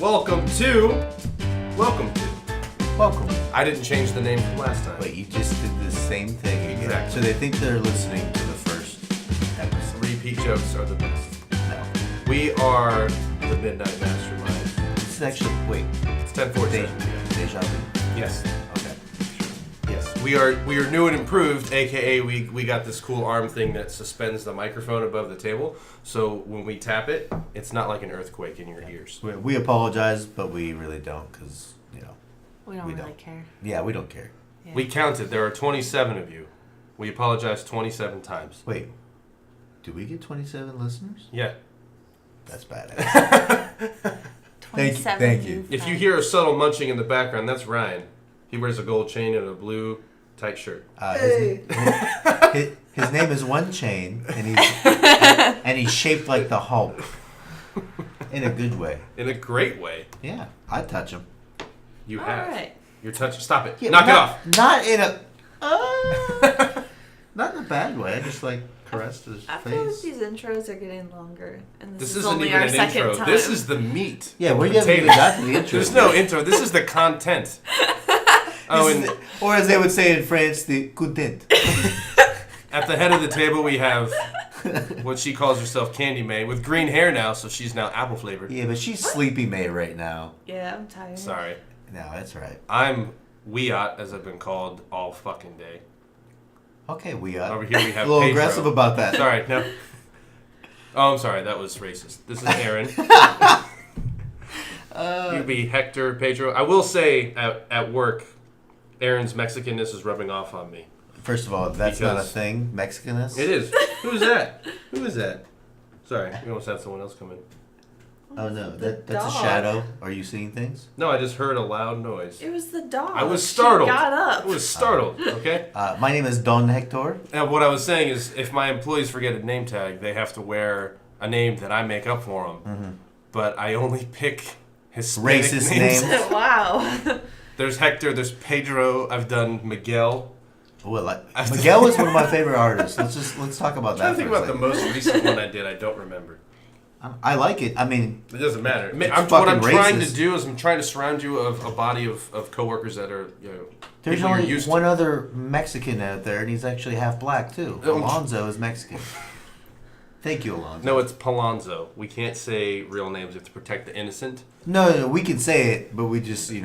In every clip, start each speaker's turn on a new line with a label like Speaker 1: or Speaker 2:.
Speaker 1: Welcome to.
Speaker 2: Welcome.
Speaker 1: I didn't change the name from last time.
Speaker 2: Wait, you just did the same thing again.
Speaker 1: Exactly.
Speaker 2: So they think they're listening to the first episode.
Speaker 1: Repeat jokes are the best.
Speaker 2: No.
Speaker 1: We are the Midnight Mastermind.
Speaker 2: This is actually, wait.
Speaker 1: It's 10:47.
Speaker 2: Deja vu.
Speaker 1: Yes.
Speaker 2: Okay. Yes.
Speaker 1: We are new and improved, aka we got this cool arm thing that suspends the microphone above the table. So when we tap it, it's not like an earthquake in your ears.
Speaker 2: We apologize, but we really don't because, you know.
Speaker 3: We don't really care.
Speaker 2: Yeah, we don't care.
Speaker 3: Yeah.
Speaker 1: We counted. There are 27 of you. We apologize 27 times.
Speaker 2: Wait. Do we get 27 listeners?
Speaker 1: Yeah.
Speaker 2: That's badass. Thank you.
Speaker 1: If you hear a subtle munching in the background, that's Ryan. He wears a gold chain and a blue tight shirt.
Speaker 2: His name is One Chain, and he's shaped like the Hulk. In a good way.
Speaker 1: In a great way.
Speaker 2: Yeah, I'd touch him.
Speaker 1: You
Speaker 3: All
Speaker 1: have.
Speaker 3: right.
Speaker 1: You're touching. Stop it.
Speaker 2: Yeah,
Speaker 1: Knock it off.
Speaker 2: Not in a... not in a bad way. I just, caressed his
Speaker 3: I feel like
Speaker 2: face.
Speaker 3: these intros are getting longer. And
Speaker 1: This
Speaker 3: is
Speaker 1: isn't
Speaker 3: only
Speaker 1: even
Speaker 3: our
Speaker 1: an
Speaker 3: second
Speaker 1: intro.
Speaker 3: time.
Speaker 1: This is the meat.
Speaker 2: Yeah, we
Speaker 1: the
Speaker 2: haven't even
Speaker 1: potatoes.
Speaker 2: got to the intro.
Speaker 1: There's no intro. This is the content.
Speaker 2: Or as they would say in France, the content.
Speaker 1: At the head of the table, we have what she calls herself Candy May, with green hair now, so she's now apple flavored.
Speaker 2: Yeah, but she's Sleepy May right now.
Speaker 3: Yeah, I'm tired.
Speaker 1: Sorry.
Speaker 2: No, that's right.
Speaker 1: I'm Weot, as I've been called all fucking day.
Speaker 2: Okay, we
Speaker 1: Over here we have
Speaker 2: a little
Speaker 1: Pedro.
Speaker 2: aggressive about that.
Speaker 1: Sorry, no. Oh, I'm sorry, that was racist. This is Aaron. You'd be Hector, Pedro. I will say, at work, Aaron's Mexicanness is rubbing off on me.
Speaker 2: First of all, that's not a
Speaker 1: Because-
Speaker 2: thing. Mexicanness.
Speaker 1: It is. Who is that? Who is that? Sorry, we almost had someone else come in.
Speaker 2: Oh no,
Speaker 3: The
Speaker 2: that's a
Speaker 3: dog.
Speaker 2: shadow. Are you seeing things?
Speaker 1: No, I just heard a loud noise.
Speaker 3: It was the dog.
Speaker 1: I was startled.
Speaker 3: She got up.
Speaker 1: I was startled, okay?
Speaker 2: My name is Don Hector.
Speaker 1: And what I was saying is, if my employees forget a name tag, they have to wear a name that I make up for them.
Speaker 2: Mm-hmm.
Speaker 1: But I only pick Hispanic
Speaker 2: Racist
Speaker 1: names.
Speaker 2: names.
Speaker 3: Wow.
Speaker 1: There's Hector, there's Pedro, I've done Miguel.
Speaker 2: Well, Miguel was one of my favorite artists. Let's talk about
Speaker 1: I'm
Speaker 2: that.
Speaker 1: trying to think
Speaker 2: for a
Speaker 1: about the
Speaker 2: second.
Speaker 1: most recent one I did, I don't remember.
Speaker 2: I like it. I mean,
Speaker 1: It doesn't matter.
Speaker 2: It's
Speaker 1: What I'm
Speaker 2: fucking
Speaker 1: trying to
Speaker 2: racist.
Speaker 1: do is I'm trying to surround you of a body of coworkers that are,
Speaker 2: there's
Speaker 1: people you're
Speaker 2: only
Speaker 1: used
Speaker 2: one
Speaker 1: to.
Speaker 2: other Mexican out there, and he's actually half black too.
Speaker 1: Oh.
Speaker 2: Alonzo is Mexican. Thank you, Alonzo.
Speaker 1: No, it's Palonzo. We can't say real names. We have to protect the innocent.
Speaker 2: No, we can say it, but we just, he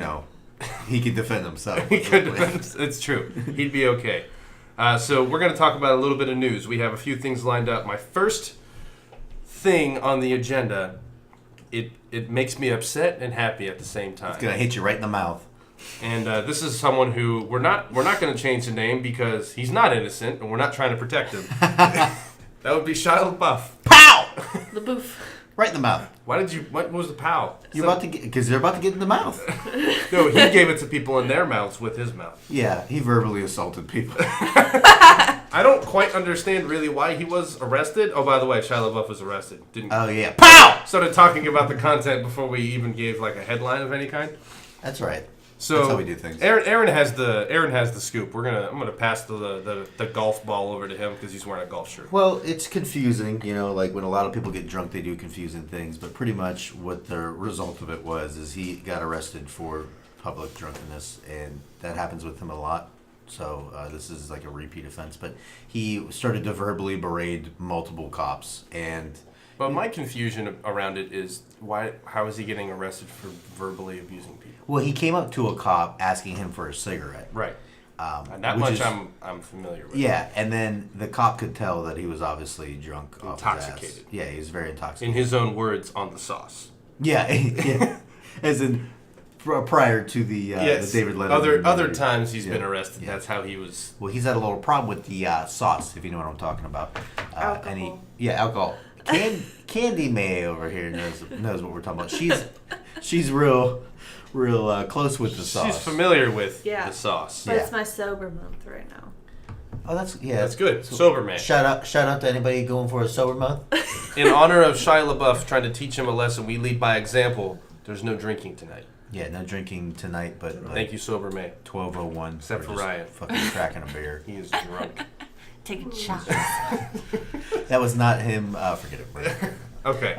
Speaker 2: can defend himself.
Speaker 1: It's true. He'd be okay. So we're going to talk about a little bit of news. We have a few things lined up. My first thing on the agenda, it makes me upset and happy at the same time.
Speaker 2: It's gonna hit you right in the mouth.
Speaker 1: And this is someone who we're not going to change the name because he's not innocent and we're not trying to protect him. That would be Shia Labeouf.
Speaker 2: Pow!
Speaker 3: Labeouf.
Speaker 2: Right in the mouth.
Speaker 1: What was the pow?
Speaker 2: Because they're about to get in the mouth.
Speaker 1: No, he gave it to people in their mouths with his mouth.
Speaker 2: Yeah, he verbally assaulted people.
Speaker 1: I don't quite understand really why he was arrested. Oh, by the way, Shia Labeouf was arrested.
Speaker 2: Oh yeah, pow!
Speaker 1: Started talking about the content before we even gave a headline of any kind.
Speaker 2: That's right.
Speaker 1: So
Speaker 2: That's how we do things.
Speaker 1: Aaron has the scoop. I'm gonna pass the golf ball over to him because he's wearing a golf shirt.
Speaker 2: Well, it's confusing, like when a lot of people get drunk, they do confusing things. But pretty much what the result of it is he got arrested for public drunkenness, and that happens with him a lot. So this is like a repeat offense. But he started to verbally berate multiple cops, and
Speaker 1: But my confusion around it is how is he getting arrested for verbally abusing people?
Speaker 2: well, he came up to a cop asking him for a cigarette.
Speaker 1: Right. And that
Speaker 2: which
Speaker 1: much
Speaker 2: is-
Speaker 1: I'm familiar with.
Speaker 2: Yeah, and then the cop could tell that he was obviously drunk, off his ass.
Speaker 1: Intoxicated.
Speaker 2: Yeah, he was very intoxicated.
Speaker 1: In his own words, on the sauce.
Speaker 2: Yeah, yeah. As in prior to the David Letterman.
Speaker 1: Other times he's been arrested.
Speaker 2: Yeah.
Speaker 1: That's how he was.
Speaker 2: Well, he's had a little problem with the sauce, if you know what I'm talking about.
Speaker 3: Alcohol.
Speaker 2: Alcohol. Candy May over here knows what we're talking about. She's real close with the sauce.
Speaker 1: She's familiar with
Speaker 3: Yeah.
Speaker 1: the sauce.
Speaker 3: But
Speaker 2: Yeah.
Speaker 3: it's my sober month right now.
Speaker 2: Oh, that's
Speaker 1: That's good. Sober man.
Speaker 2: Shout out to anybody going for a sober month.
Speaker 1: In honor of Shia Labeouf trying to teach him a lesson, we lead by example. There's no drinking tonight.
Speaker 2: Yeah, no drinking tonight, but
Speaker 1: Thank you, sober man.
Speaker 2: 12:01.
Speaker 1: Except for
Speaker 2: we're just
Speaker 1: Ryan.
Speaker 2: Fucking cracking a beer.
Speaker 1: He is drunk.
Speaker 3: Taking shots.
Speaker 2: That was not him. Forget it.
Speaker 1: Okay.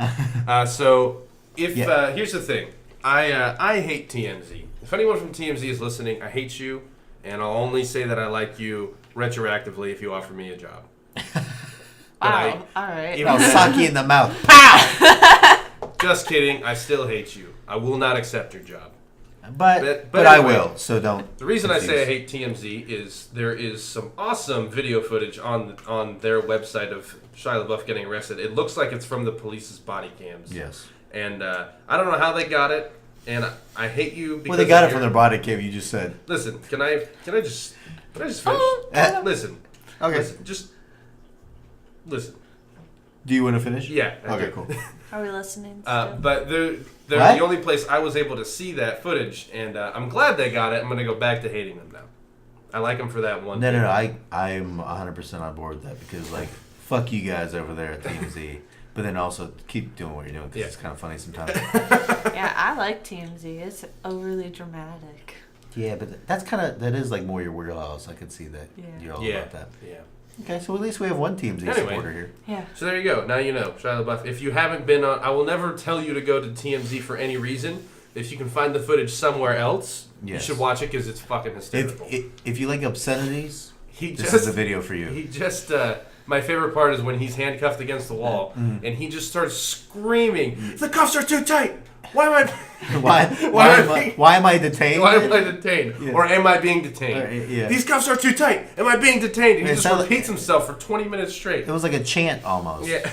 Speaker 1: So if
Speaker 2: Yeah.
Speaker 1: here's the thing, I hate TMZ. If anyone from TMZ is listening, I hate you, and I'll only say that I like you retroactively if you offer me a job.
Speaker 3: Wow. All right.
Speaker 2: I'll sock you in the mouth. Pow!
Speaker 1: Just kidding. I still hate you. I will not accept your job.
Speaker 2: But
Speaker 1: But
Speaker 2: I
Speaker 1: anyway,
Speaker 2: will, so don't.
Speaker 1: The reason I say I
Speaker 2: confuse.
Speaker 1: hate TMZ is there is some awesome video footage on their website of Shia Labeouf getting arrested. It looks like it's from the police's body cams.
Speaker 2: Yes.
Speaker 1: And I don't know how they got it, and I hate you because
Speaker 2: Well, they got
Speaker 1: of
Speaker 2: it from
Speaker 1: your-
Speaker 2: their body cam. You just said.
Speaker 1: Listen, can I just finish? Listen.
Speaker 2: Okay.
Speaker 1: Listen.
Speaker 2: Do you want to finish?
Speaker 1: Yeah. I
Speaker 2: Okay.
Speaker 1: do.
Speaker 2: Cool.
Speaker 3: Are we listening? Still?
Speaker 1: But they're
Speaker 2: What?
Speaker 1: the only place I was able to see that footage, and I'm glad they got it. I'm going to go back to hating them now. I like them for that one.
Speaker 2: No.
Speaker 1: thing.
Speaker 2: I'm 100% on board with that because fuck you guys over there at TMZ, but then also keep doing what you're doing because it's kind of funny sometimes.
Speaker 3: Yeah, I like TMZ. It's overly dramatic.
Speaker 2: Yeah, but that is like more your wheelhouse. I could see that you're all about that.
Speaker 1: Yeah.
Speaker 2: Okay, so at least we have one TMZ supporter here.
Speaker 3: Yeah.
Speaker 1: So there you go. Now you know, Shia LaBeouf. If you haven't been on, I will never tell you to go to TMZ for any reason. If you can find the footage somewhere else, you
Speaker 2: Yes.
Speaker 1: should watch it because it's fucking hysterical.
Speaker 2: If you like obscenities,
Speaker 1: He
Speaker 2: this
Speaker 1: just
Speaker 2: is the video for you.
Speaker 1: He just. My favorite part is when he's handcuffed against the wall and he just starts screaming, "The cuffs are too tight! Why am I?
Speaker 2: Why am I detained?
Speaker 1: Why am I detained?
Speaker 2: Yeah.
Speaker 1: Or am I being detained?
Speaker 2: Yeah.
Speaker 1: These cuffs are too tight! Am I being detained?" And he
Speaker 2: It
Speaker 1: just
Speaker 2: sounds
Speaker 1: repeats himself for 20 minutes straight.
Speaker 2: It was like a chant almost.
Speaker 1: Yeah.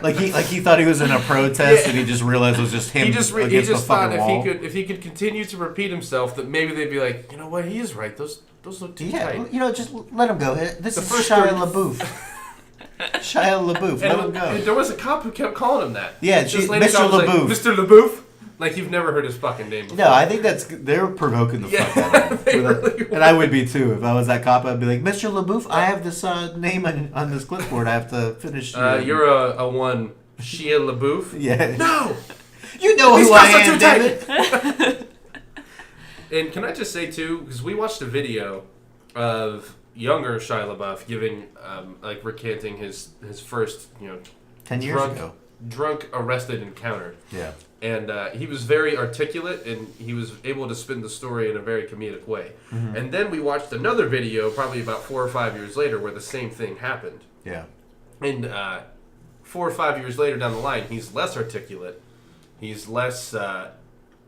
Speaker 2: Like he thought he was in a protest and he just realized it was just him
Speaker 1: He just
Speaker 2: against the
Speaker 1: thought
Speaker 2: fucking wall.
Speaker 1: if he could continue to repeat himself, that maybe they'd be like, you know what, he is right. Those look too tight.
Speaker 2: Just let him go. This
Speaker 1: The
Speaker 2: is
Speaker 1: first
Speaker 2: Shia
Speaker 1: 30
Speaker 2: LaBeouf. Shia LaBeouf, let him go.
Speaker 1: And there was a cop who kept calling him that.
Speaker 2: Yeah,
Speaker 1: This lady
Speaker 2: Mr.
Speaker 1: cop was like,
Speaker 2: LaBeouf.
Speaker 1: Mr. LaBeouf? Like you've never heard his fucking name before.
Speaker 2: No, I think they're provoking the fuck out of
Speaker 1: they
Speaker 2: him.
Speaker 1: really
Speaker 2: And I would be too. If I was that cop, I'd be like, Mr. LaBeouf, I have this name on this clipboard. I have to finish.
Speaker 1: You're a one, Shia LaBeouf?
Speaker 2: Yeah.
Speaker 1: No!
Speaker 2: You know
Speaker 1: These
Speaker 2: who I
Speaker 1: cuffs are
Speaker 2: am,
Speaker 1: too
Speaker 2: damn
Speaker 1: tight.
Speaker 2: it.
Speaker 1: And can I just say too, because we watched a video of younger Shia LaBeouf giving, recanting his first,
Speaker 2: 10 years ago.
Speaker 1: drunk arrested encounter.
Speaker 2: Yeah.
Speaker 1: And he was very articulate, and he was able to spin the story in a very comedic way.
Speaker 2: Mm-hmm.
Speaker 1: And then we watched another video, probably about 4 or 5 years later, where the same thing happened.
Speaker 2: Yeah.
Speaker 1: And 4 or 5 years later down the line, he's less articulate, he's less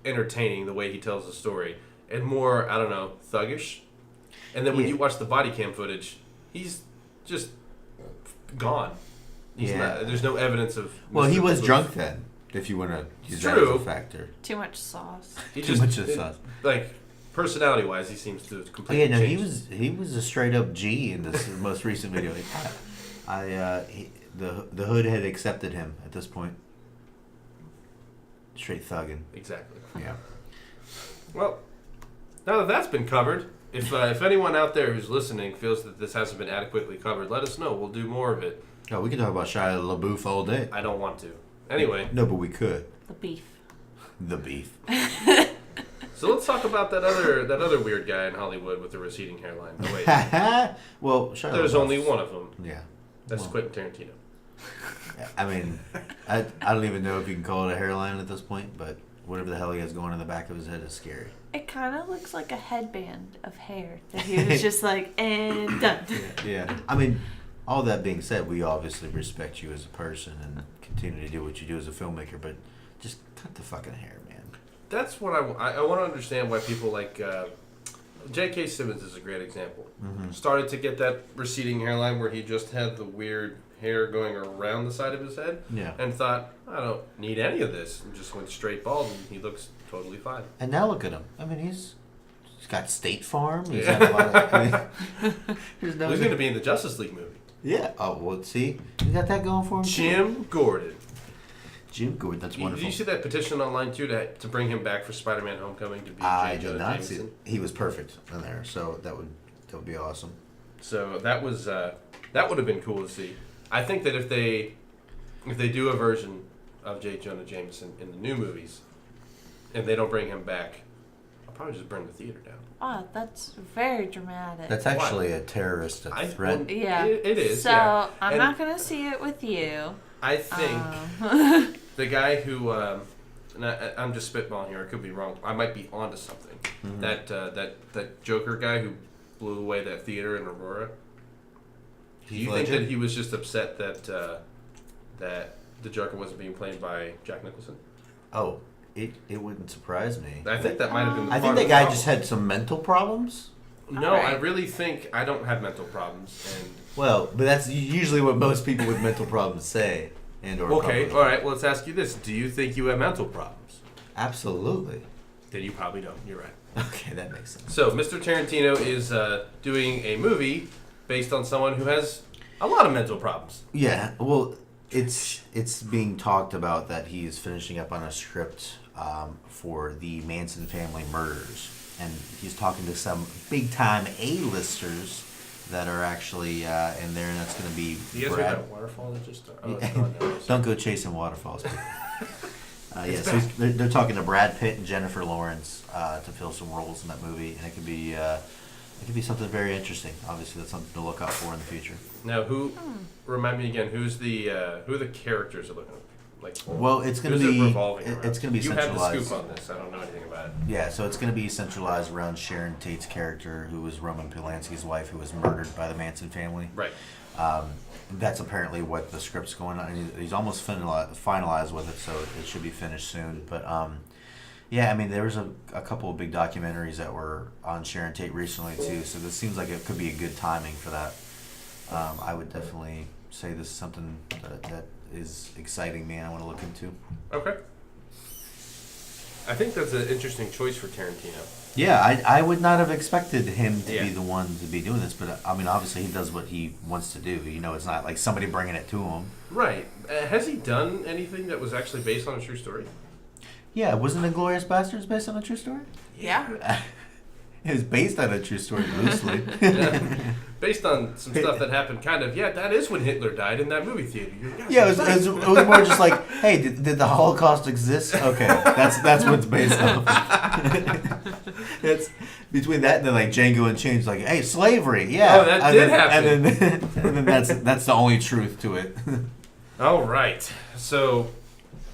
Speaker 1: entertaining the way he tells the story, and more, I don't know, thuggish. And then when you watch the body cam footage, he's just gone. There's no evidence of.
Speaker 2: Well, he
Speaker 1: Mr.
Speaker 2: was
Speaker 1: LaBeouf.
Speaker 2: drunk then, if you want to use that
Speaker 1: true.
Speaker 2: as a factor.
Speaker 3: Too much sauce.
Speaker 1: He
Speaker 2: Too much of sauce.
Speaker 1: Like personality-wise, he seems to have
Speaker 2: Oh,
Speaker 1: completely
Speaker 2: yeah, no,
Speaker 1: changed.
Speaker 2: he was a straight up G in this most recent video. The hood had accepted him at this point. Straight thugging.
Speaker 1: Exactly.
Speaker 2: Yeah.
Speaker 1: Well, now that that's been covered, if anyone out there who's listening feels that this hasn't been adequately covered, let us know. We'll do more of it.
Speaker 2: Oh, we can talk about Shia LaBeouf all day.
Speaker 1: I don't want to. Anyway,
Speaker 2: No, but we could.
Speaker 3: The beef.
Speaker 2: The beef.
Speaker 1: so let's talk about that other weird guy in Hollywood with the receding hairline. Oh, wait,
Speaker 2: Well, Shia
Speaker 1: there's
Speaker 2: LaBeouf-
Speaker 1: only one of them.
Speaker 2: Yeah.
Speaker 1: That's
Speaker 2: Well,
Speaker 1: Quentin Tarantino.
Speaker 2: I mean, I don't even know if you can call it a hairline at this point, but whatever the hell he has going in the back of his head is scary.
Speaker 3: It kind of looks like a headband of hair that he was just like, and done.
Speaker 2: Yeah. I mean, all that being said, we obviously respect you as a person and continue to do what you do as a filmmaker, but just cut the fucking hair, man.
Speaker 1: That's what I want to understand why people like J.K. Simmons is a great example.
Speaker 2: Mm-hmm.
Speaker 1: Started to get that receding hairline where he just had the weird hair going around the side of his head,
Speaker 2: Yeah.
Speaker 1: and thought, I don't need any of this, and just went straight bald, and he looks totally fine.
Speaker 2: And now look at him. I mean, he's got State Farm. He's
Speaker 1: Yeah.
Speaker 2: had a lot of. There's no.
Speaker 1: He's going to be in the Justice League movie.
Speaker 2: Yeah. Oh, well, see, you got that going for him. too.
Speaker 1: Jim Gordon.
Speaker 2: Jim Gordon. That's wonderful.
Speaker 1: Did you see that petition online too to bring him back for Spider-Man: Homecoming to be
Speaker 2: I
Speaker 1: J.
Speaker 2: did
Speaker 1: Jonah
Speaker 2: not see
Speaker 1: Jameson?
Speaker 2: it. He was perfect in there, so that would be awesome.
Speaker 1: So that was that would have been cool to see. I think that if they do a version of J. Jonah Jameson in the new movies, and they don't bring him back, I'll probably just burn the theater down.
Speaker 3: Oh, that's very dramatic.
Speaker 2: That's actually a terrorist threat.
Speaker 1: well,
Speaker 3: yeah.
Speaker 1: It is.
Speaker 3: So
Speaker 1: yeah.
Speaker 3: I'm
Speaker 1: And
Speaker 3: not gonna see it with you.
Speaker 1: I think the guy who and I'm just spitballing here. I could be wrong. I might be onto something. Mm-hmm. That Joker guy who blew away that theater in Aurora. Do you think that he was just upset that that the Joker wasn't being played by Jack Nicholson?
Speaker 2: Oh, it wouldn't surprise me.
Speaker 1: I think that might have been.
Speaker 2: I think that guy just had some mental problems.
Speaker 1: No, right. I really think I don't have mental problems, and
Speaker 2: well, but that's usually what most people with mental problems say.
Speaker 1: Okay, all right. Well, let's ask you this: do you think you have mental problems?
Speaker 2: Absolutely.
Speaker 1: Then you probably don't. You're right.
Speaker 2: Okay, that makes sense.
Speaker 1: So, Mr. Tarantino is doing a movie based on someone who has a lot of mental problems.
Speaker 2: Yeah, well, it's being talked about that he is finishing up on a script for the Manson family murders, and he's talking to some big-time A-listers that are actually in there, and that's going to be.
Speaker 1: You guys heard that waterfall that just? Oh, it's gone now.
Speaker 2: Don't go chasing waterfalls. So they're talking to Brad Pitt and Jennifer Lawrence to fill some roles in that movie, and it could be something very interesting. Obviously, that's something to look out for in the future.
Speaker 1: Now, remind me again, who are the characters are looking like?
Speaker 2: Well, it's going to be it's going to be
Speaker 1: you
Speaker 2: centralized.
Speaker 1: have the scoop on this. I don't know anything about it.
Speaker 2: Yeah, so it's going to be centralized around Sharon Tate's character, who was Roman Polanski's wife, who was murdered by the Manson family.
Speaker 1: Right.
Speaker 2: That's apparently what the script's going on. He's almost finalized with it, so it should be finished soon. But yeah, I mean, there was a couple of big documentaries that were on Sharon Tate recently too, so this seems like it could be a good timing for that. I would definitely say this is something that is exciting me and I want to look into.
Speaker 1: Okay. I think that's an interesting choice for Tarantino.
Speaker 2: Yeah, I would not have expected him to be the one to be doing this, but I mean, obviously he does what he wants to do. You know, it's not like somebody bringing it to him.
Speaker 1: Right. Has he done anything that was actually based on a true story?
Speaker 2: Yeah, wasn't Inglourious Basterds based on a true story?
Speaker 3: Yeah.
Speaker 2: It was based on a true story, loosely.
Speaker 1: Based on some stuff that happened, kind of. Yeah, that is when Hitler died in that movie theater.
Speaker 2: Yeah, it was more just like, hey, did the Holocaust exist? Okay, that's what it's based on. It's between that and then like Django Unchained, like, hey, slavery, yeah.
Speaker 1: Oh, that did happen.
Speaker 2: And then that's the only truth to it.
Speaker 1: All right, so.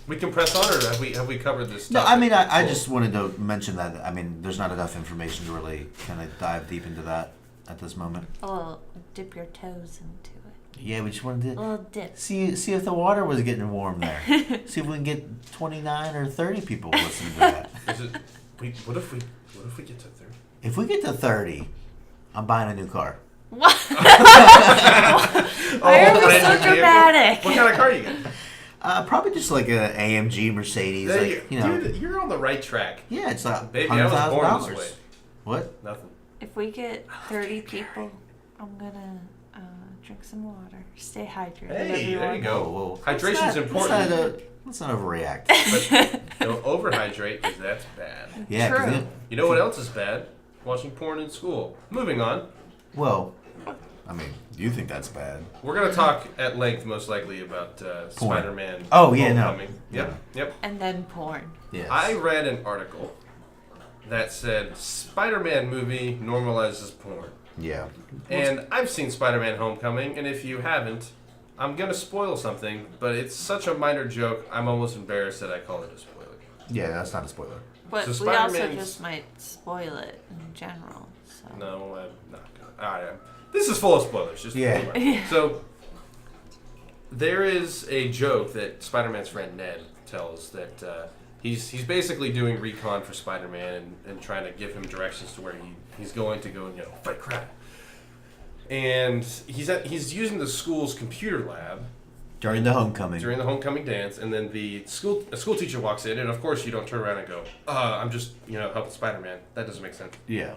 Speaker 1: We can press on, or have we covered this stuff?
Speaker 2: No, I mean, I just wanted to mention that. I mean, there's not enough information to really kind of dive deep into that at this moment.
Speaker 3: Oh, dip your toes into it.
Speaker 2: Yeah, we just wanted to
Speaker 3: little dip.
Speaker 2: see if the water was getting warm there. See if we can get 29 or 30 people listening to that.
Speaker 1: What if we get to 30?
Speaker 2: If we get to 30, I'm buying a new car.
Speaker 3: What? Why are we so dramatic?
Speaker 1: What kind of car are you getting?
Speaker 2: Probably just like an AMG Mercedes.
Speaker 1: Dude, you're on the right track.
Speaker 2: Yeah, it's like
Speaker 1: baby, I was born this way.
Speaker 2: What?
Speaker 1: Nothing.
Speaker 3: If we get 30 people, I'm gonna drink some water. Stay hydrated.
Speaker 1: Hey, there you go.
Speaker 2: Whoa.
Speaker 1: Hydration's important.
Speaker 2: Let's not overreact.
Speaker 1: But don't overhydrate, because that's bad.
Speaker 2: Yeah.
Speaker 3: True.
Speaker 1: You know what else is bad? Watching porn in school. Moving on.
Speaker 2: Well, I mean, do you think that's bad?
Speaker 1: We're going to talk at length, most likely, about Spider-Man.
Speaker 2: Oh, yeah,
Speaker 1: Homecoming.
Speaker 2: no.
Speaker 1: Yep.
Speaker 3: And then porn.
Speaker 2: Yes.
Speaker 1: I read an article that said Spider-Man movie normalizes porn.
Speaker 2: Yeah.
Speaker 1: And I've seen Spider-Man Homecoming, and if you haven't, I'm going to spoil something, but it's such a minor joke, I'm almost embarrassed that I call it a spoiler.
Speaker 2: Yeah, that's not a spoiler.
Speaker 3: But
Speaker 1: So
Speaker 3: we also
Speaker 1: Spider-Man's-
Speaker 3: just might spoil it in general. So.
Speaker 1: No, I'm not going to. This is full of spoilers. Just So, there is a joke that Spider-Man's friend Ned tells that he's basically doing recon for Spider-Man and trying to give him directions to where he's going to go and fight crime. And he's using the school's computer lab
Speaker 2: During the homecoming
Speaker 1: dance, and then a school teacher walks in, and of course you don't turn around and go, I'm just helping Spider-Man. That doesn't make sense.
Speaker 2: Yeah.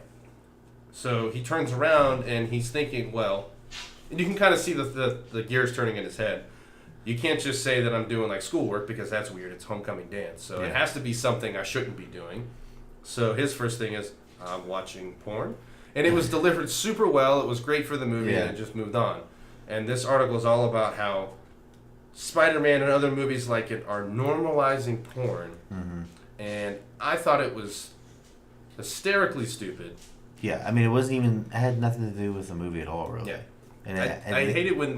Speaker 1: So he turns around and he's thinking, well, and you can kind of see the gears turning in his head. You can't just say that I'm doing like schoolwork because that's weird. It's homecoming dance. So it has to be something I shouldn't be doing. So his first thing is, I'm watching porn. And it was delivered super well. It was great for the movie and it just moved on. And this article is all about how Spider-Man and other movies like it are normalizing porn.
Speaker 2: Mm-hmm.
Speaker 1: And I thought it was hysterically stupid.
Speaker 2: Yeah, I mean, it had nothing to do with the movie at all, really.
Speaker 1: Yeah.
Speaker 2: And
Speaker 1: I hate it when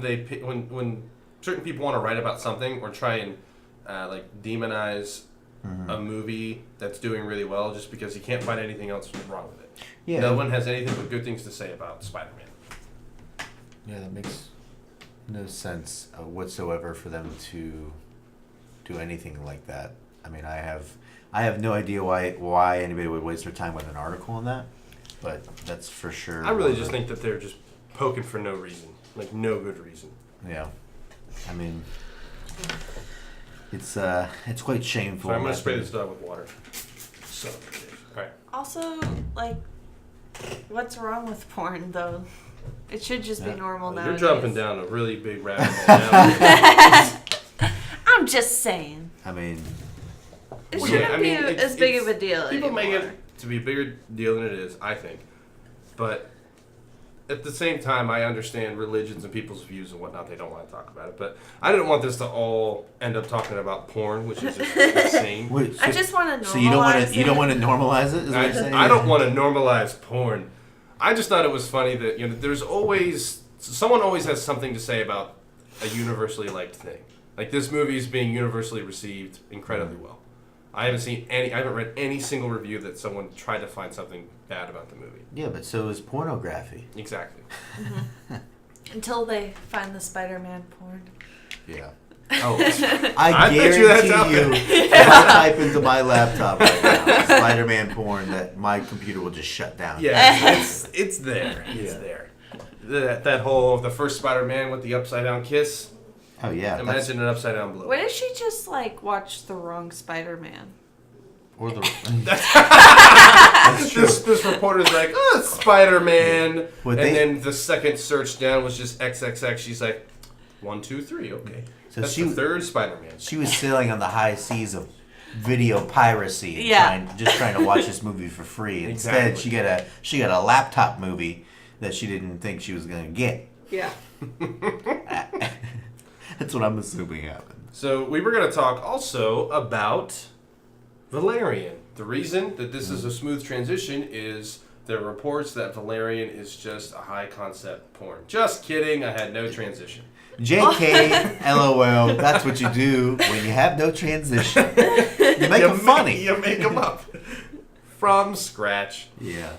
Speaker 1: when certain people want to write about something or try and like demonize a movie that's doing really well just because you can't find anything else wrong with it.
Speaker 2: Yeah.
Speaker 1: No one has anything but good things to say about Spider-Man.
Speaker 2: Yeah, that makes no sense whatsoever for them to do anything like that. I mean, I have no idea why anybody would waste their time with an article on that, but that's for sure.
Speaker 1: I really just think that they're just poking for no reason, like no good reason.
Speaker 2: Yeah, I mean, it's quite shameful.
Speaker 1: So I'm gonna spray this dog with water. So, all right.
Speaker 3: Also, like, what's wrong with porn though? It should just be normal now.
Speaker 1: You're jumping down a really big rabbit hole now.
Speaker 3: I'm just saying.
Speaker 2: I mean,
Speaker 3: It
Speaker 1: Well,
Speaker 3: shouldn't
Speaker 1: yeah, I
Speaker 3: be
Speaker 1: mean,
Speaker 3: as big of a deal
Speaker 1: People make
Speaker 3: anymore.
Speaker 1: it to be a bigger deal than it is, I think. But at the same time, I understand religions and people's views and whatnot. They don't want to talk about it. But I didn't want this to all end up talking about porn, which is insane.
Speaker 2: wait,
Speaker 3: I just want to normalize
Speaker 2: so you don't want
Speaker 3: it.
Speaker 2: to normalize it? Is what you're saying?
Speaker 1: I don't want to normalize porn. I just thought it was funny that there's always someone always has something to say about a universally liked thing. Like this movie is being universally received incredibly well. I haven't read any single review that someone tried to find something bad about the movie.
Speaker 2: Yeah, but so is pornography.
Speaker 1: Exactly.
Speaker 3: Until they find the Spider-Man porn.
Speaker 2: Yeah.
Speaker 1: Oh,
Speaker 2: I
Speaker 1: bet you that's out
Speaker 2: guarantee you, if I type into my laptop right now, Spider-Man porn, that my computer will just shut down.
Speaker 1: yeah, it's there. It's
Speaker 2: Yeah.
Speaker 1: there. That whole the first Spider-Man with the upside down kiss.
Speaker 2: Oh yeah.
Speaker 1: Imagine an upside down blow.
Speaker 3: What if she just like watched the wrong Spider-Man?
Speaker 2: Or the.
Speaker 1: This reporter's like, oh, it's Spider-Man,
Speaker 2: What
Speaker 1: and
Speaker 2: they-
Speaker 1: then the second search down was just XXX. She's like, 1, 2, 3, okay.
Speaker 2: So
Speaker 1: That's
Speaker 2: she-
Speaker 1: the third Spider-Man.
Speaker 2: She was sailing on the high seas of video piracy and
Speaker 3: Yeah.
Speaker 2: trying to watch this movie for free. Instead,
Speaker 1: Exactly.
Speaker 2: she got a laptop movie that she didn't think she was going to get.
Speaker 3: Yeah.
Speaker 2: That's what I'm assuming happened.
Speaker 1: So we were going to talk also about Valerian. The reason that this is a smooth transition is there are reports that Valerian is just a high concept porn. Just kidding. I had no transition.
Speaker 2: JK, LOL, that's what you do when you have no transition. You make them funny.
Speaker 1: You make them up from scratch.
Speaker 2: Yeah.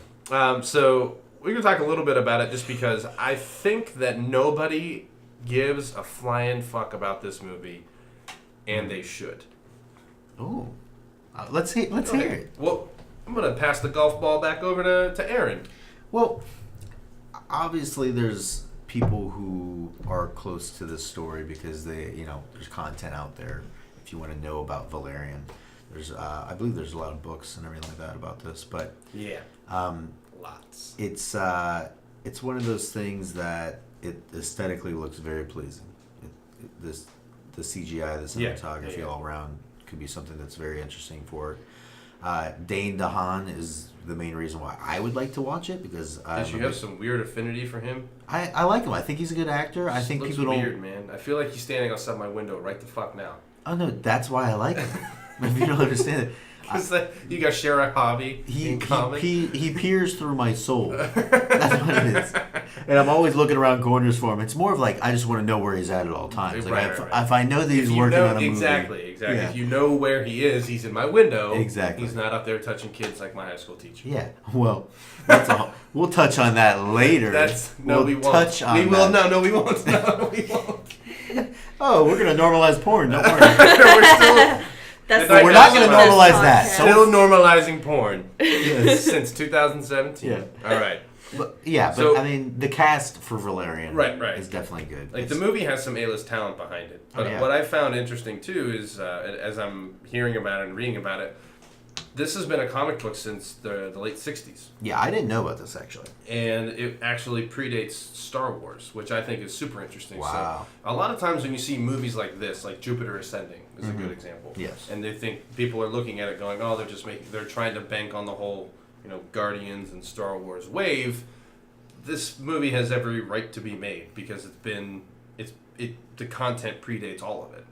Speaker 1: So we're going to talk a little bit about it just because I think that nobody gives a flying fuck about this movie, and they should.
Speaker 2: Ooh. Let's hear it.
Speaker 1: Well, I'm going to pass the golf ball back over to Aaron.
Speaker 2: Well, obviously there's people who are close to this story because there's content out there if you want to know about Valerian. There's I believe there's a lot of books and everything like that about this, but
Speaker 1: Yeah. Lots.
Speaker 2: it's one of those things that it aesthetically looks very pleasing. The CGI, the cinematography
Speaker 1: Yeah.
Speaker 2: all around could be something that's very interesting for it. Dane DeHaan is the main reason why I would like to watch it because
Speaker 1: Did you have some weird affinity for him?
Speaker 2: I like him. I think he's a good actor. I think
Speaker 1: looks
Speaker 2: people
Speaker 1: weird,
Speaker 2: don't.
Speaker 1: man. I feel like he's standing outside my window right the fuck now.
Speaker 2: Oh no, that's why I like him. If you don't understand it,
Speaker 1: It's like you guys share a hobby in common.
Speaker 2: he peers through my soul. That's what it is. And I'm always looking around corners for him. It's more of like I just want to know where he's at all times. Like
Speaker 1: Right,
Speaker 2: if I know that he's
Speaker 1: If you
Speaker 2: working
Speaker 1: know-
Speaker 2: on a movie,
Speaker 1: exactly.
Speaker 2: Yeah.
Speaker 1: If you know where he is, he's in my window.
Speaker 2: Exactly.
Speaker 1: He's not up there touching kids like my high school teacher.
Speaker 2: Yeah. Well, that's all. We'll touch on that later.
Speaker 1: We won't.
Speaker 2: touch on
Speaker 1: we will.
Speaker 2: that.
Speaker 1: No, we won't. No, we won't.
Speaker 2: Oh, we're gonna normalize porn. Don't worry.
Speaker 1: We're still
Speaker 3: That's
Speaker 1: We're
Speaker 3: the
Speaker 1: not
Speaker 3: point
Speaker 1: gonna
Speaker 3: of this
Speaker 2: normalize that.
Speaker 3: podcast.
Speaker 1: still normalizing porn
Speaker 2: Yes.
Speaker 1: since 2017.
Speaker 2: Yeah.
Speaker 1: All right.
Speaker 2: But
Speaker 1: So-
Speaker 2: I mean, the cast for Valerian
Speaker 1: Right.
Speaker 2: is definitely good.
Speaker 1: Like the movie has some A-list talent behind it, but
Speaker 2: yeah.
Speaker 1: what I found interesting too is as I'm hearing about it and reading about it, this has been a comic book since the late 60s.
Speaker 2: Yeah, I didn't know about this actually.
Speaker 1: And it actually predates Star Wars, which I think is super interesting.
Speaker 2: Wow.
Speaker 1: So a lot of times when you see movies like this, like Jupiter Ascending is a good example.
Speaker 2: Yes.
Speaker 1: And they think people are looking at it going, oh, they're trying to bank on the whole, Guardians and Star Wars wave. This movie has every right to be made because the content predates all of it.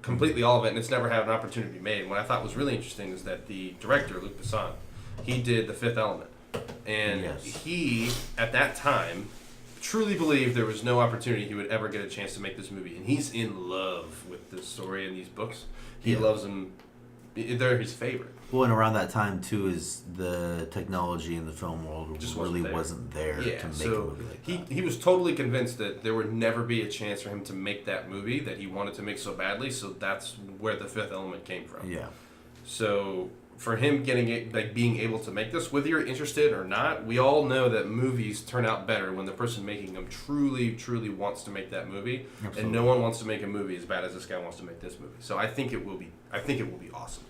Speaker 1: Completely all of it, and it's never had an opportunity to be made. And what I thought was really interesting is that the director, Luc Besson, he did The Fifth Element. And
Speaker 2: Yes.
Speaker 1: he, at that time, truly believed there was no opportunity he would ever get a chance to make this movie. And he's in love with this story and these books. He
Speaker 2: Yeah.
Speaker 1: loves them they're his favorite.
Speaker 2: Well, and around that time too is the technology in the film world
Speaker 1: Just
Speaker 2: really wasn't there to make a movie like that.
Speaker 1: He was totally convinced that there would never be a chance for him to make that movie that he wanted to make so badly. So that's where The Fifth Element came from.
Speaker 2: Yeah.
Speaker 1: So for him getting it, like being able to make this, whether you're interested or not, we all know that movies turn out better when the person making them truly, truly wants to make that movie.
Speaker 2: Absolutely.
Speaker 1: And no one wants to make a movie as bad as this guy wants to make this movie. So I think it will be awesome.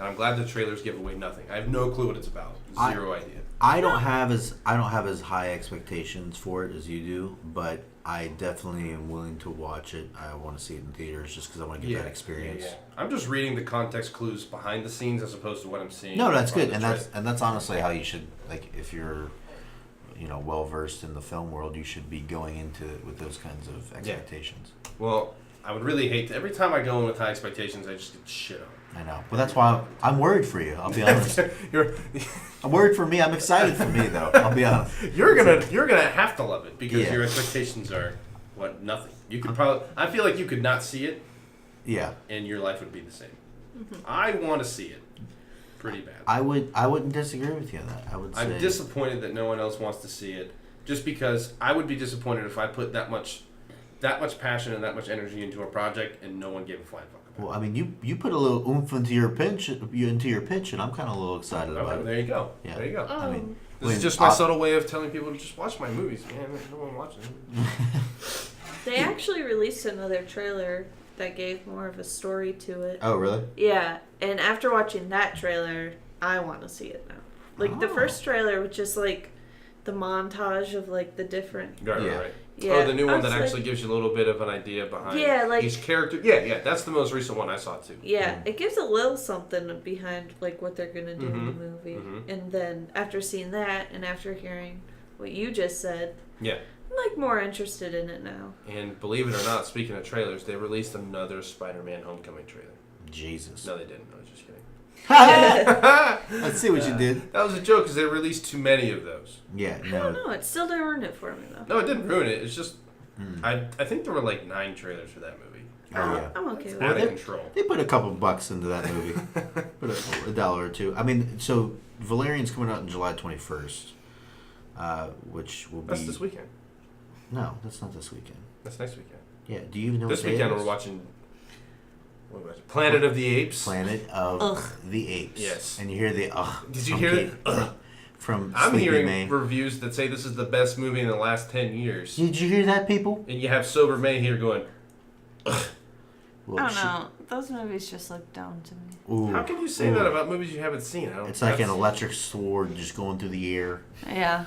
Speaker 1: And I'm glad the trailers give away nothing. I have no clue what it's about. Zero idea.
Speaker 2: I don't have as high expectations for it as you do, but I definitely am willing to watch it. I want to see it in theaters just because I want to get that experience.
Speaker 1: Yeah. I'm just reading the context clues behind the scenes as opposed to what I'm seeing.
Speaker 2: No, that's good, and
Speaker 1: trailer.
Speaker 2: that's honestly how you should, like, if you're well versed in the film world, you should be going into it with those kinds of expectations.
Speaker 1: Yeah. Well, I would really hate to, every time I go in with high expectations, I just get shit on.
Speaker 2: I know, but that's why I'm worried for you. I'll be honest. I'm worried for me. I'm excited for me, though. I'll be honest.
Speaker 1: You're gonna have to love it because your expectations are nothing. You could probably. I feel like you could not see it.
Speaker 2: Yeah.
Speaker 1: And your life would be the same. Mm-hmm. I want to see it. Pretty bad.
Speaker 2: I wouldn't disagree with you on that. I would say
Speaker 1: I'm disappointed that no one else wants to see it. Just because I would be disappointed if I put that much passion and that much energy into a project and no one gave a flying fuck about it.
Speaker 2: Well, I mean, you put a little oomph into your pitch, and I'm kind of a little excited about it.
Speaker 1: There you go.
Speaker 2: Yeah.
Speaker 1: There you go.
Speaker 2: I mean,
Speaker 1: this is just my subtle way of telling people to just watch my movies. Man, no one watches them.
Speaker 3: They actually released another trailer that gave more of a story to it.
Speaker 2: Oh, really?
Speaker 3: Yeah, and after watching that trailer, I want to see it now. Like, the first trailer was just, like, the montage of, like, the different...
Speaker 1: Right.
Speaker 3: Yeah.
Speaker 1: Oh, the new one that actually gives you a little bit of an idea behind each character. Yeah, that's the most recent one I saw, too.
Speaker 3: Yeah, it gives a little something behind, like, what they're going to do in the movie. Mm-hmm. And then, after seeing that, and after hearing what you just said...
Speaker 1: Yeah.
Speaker 3: I'm, like, more interested in it now.
Speaker 1: And believe it or not, speaking of trailers, they released another Spider-Man Homecoming trailer.
Speaker 2: Jesus.
Speaker 1: No, they didn't. I was just kidding.
Speaker 2: I see what you did.
Speaker 1: That was a joke because they released too many of those.
Speaker 2: Yeah,
Speaker 3: no. I don't know. It still didn't ruin it for me, though.
Speaker 1: No, it didn't ruin it. It's just... I think there were like 9 trailers for that movie.
Speaker 2: Oh, yeah.
Speaker 3: I'm okay with
Speaker 1: Out
Speaker 3: it.
Speaker 1: of control.
Speaker 2: They put a couple bucks into that movie. Put a dollar or two. I mean, so Valerian's coming out on July 21st, which will be...
Speaker 1: That's this weekend.
Speaker 2: No, that's not this weekend.
Speaker 1: That's next weekend.
Speaker 2: Yeah, do you even know
Speaker 1: this
Speaker 2: what day
Speaker 1: weekend
Speaker 2: it is?
Speaker 1: we're watching... What was it? Planet of the Apes.
Speaker 2: Planet of the Apes.
Speaker 1: Yes.
Speaker 2: And you hear the
Speaker 1: Did you hear it?
Speaker 2: From
Speaker 1: I'm
Speaker 2: Sleepy
Speaker 1: hearing
Speaker 2: May.
Speaker 1: reviews that say this is the best movie in the last 10 years.
Speaker 2: Did you hear that, people?
Speaker 1: And you have Sober May here going,
Speaker 2: Well,
Speaker 3: I don't know. Those movies just look dumb to me.
Speaker 2: Ooh,
Speaker 1: how can you say that about movies you haven't seen?
Speaker 2: It's like an electric sword just going through the air.
Speaker 3: Yeah.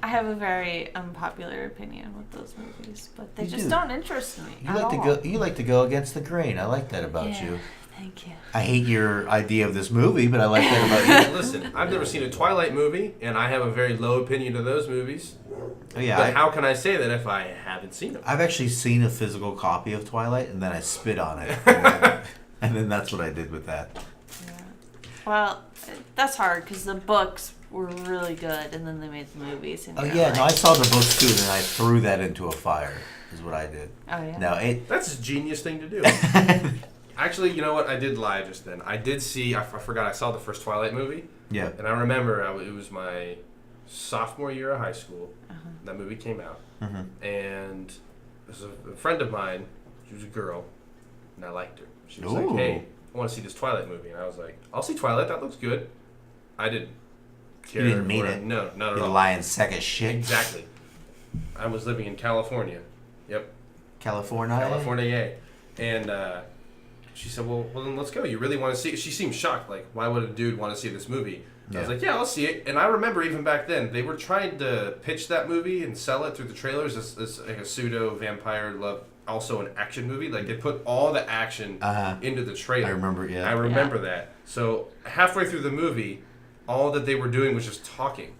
Speaker 3: I have a very unpopular opinion with those movies, but they just don't interest me.
Speaker 2: You like to go against the grain. I like that about you.
Speaker 3: Thank you.
Speaker 2: I hate your idea of this movie, but I like that about you.
Speaker 1: Listen, I've never seen a Twilight movie, and I have a very low opinion of those movies.
Speaker 2: Oh, yeah,
Speaker 1: But how can I say that if I haven't seen them?
Speaker 2: I've actually seen a physical copy of Twilight, and then I spit on it. And then that's what I did with that.
Speaker 3: Yeah. Well, that's hard because the books were really good, and then they made the movies. And
Speaker 2: Oh, yeah, no, I saw the books too, and then I threw that into a fire, is what I did.
Speaker 3: Oh, yeah.
Speaker 2: No,
Speaker 1: That's a genius thing to do. Actually, you know what? I did lie just then. I did see, I forgot, I saw the first Twilight movie.
Speaker 2: Yeah.
Speaker 1: And I remember it was my sophomore year of high school. That movie came out. And there's a friend of mine, she was a girl, and I liked her. She was like, hey, I want to see this Twilight movie. And I was like, I'll see Twilight, that looks good. I didn't care.
Speaker 2: You didn't mean it.
Speaker 1: No, not at all.
Speaker 2: You lying sack of shit.
Speaker 1: Exactly. I was living in California. Yep. California. And she said, well, then let's go. You really want to see it? She seemed shocked. Like, why would a dude want to see this movie? I was like, yeah, I'll see it. And I remember even back then, they were trying to pitch that movie and sell it through the trailers as like a pseudo-vampire love, also an action movie. Like, they put all the action into the trailer.
Speaker 2: I remember, yeah.
Speaker 1: I remember that. So, halfway through the movie, all that they were doing was just talking.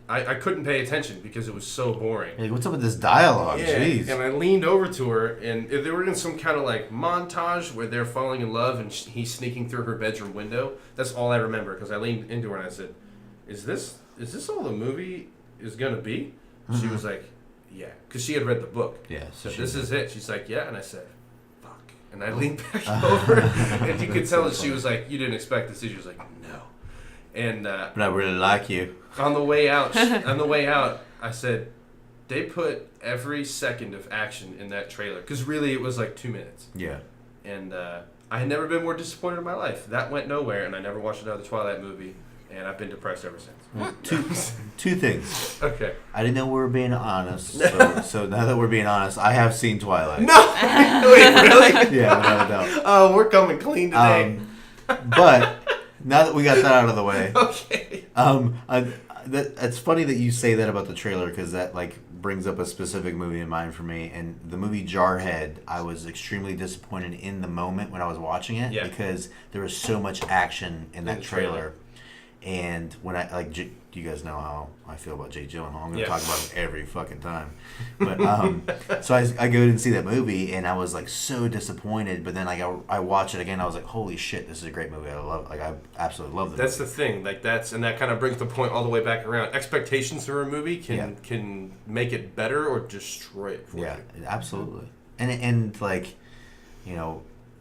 Speaker 1: I couldn't pay attention because it was so boring.
Speaker 2: Hey, what's up with this dialogue?
Speaker 1: Yeah,
Speaker 2: Jeez.
Speaker 1: and I leaned over to her, and they were in some kind of like montage where they're falling in love, and he's sneaking through her bedroom window. That's all I remember because I leaned into her and I said, "Is this all the movie is gonna be?" She was like, "Yeah," because she had read the book.
Speaker 2: Yeah.
Speaker 1: So this is it. She's like, "Yeah," and I said, "Fuck." And I leaned back over, and you could tell that she was like, "You didn't expect this." She was like, "No." And
Speaker 2: but I really like you.
Speaker 1: on the way out, I said, "They put every second of action in that trailer because really it was like 2 minutes."
Speaker 2: Yeah.
Speaker 1: And I had never been more disappointed in my life. That went nowhere, and I never watched another Twilight movie, and I've been depressed ever since.
Speaker 2: Well, two things.
Speaker 1: Okay.
Speaker 2: I didn't know we were being honest, so now that we're being honest, I have seen Twilight.
Speaker 1: No! Wait, really?
Speaker 2: Yeah, without a doubt.
Speaker 1: Oh, we're coming clean today.
Speaker 2: But now that we got that out of the way,
Speaker 1: Okay.
Speaker 2: it's funny that you say that about the trailer because that like brings up a specific movie in mind for me. And the movie Jarhead, I was extremely disappointed in the moment when I was watching it because there was so much action in that trailer. And when I like, do you guys know how I feel about Jake Gyllenhaal? I'm going to talk about him every fucking time. But so I go and see that movie, and I was like so disappointed. But then like I watch it again, I was like, holy shit, this is a great movie. I absolutely love it.
Speaker 1: That's the thing. Like and that kind of brings the point all the way back around. Expectations for a movie can make it better or destroy it for you.
Speaker 2: Yeah, absolutely. And like,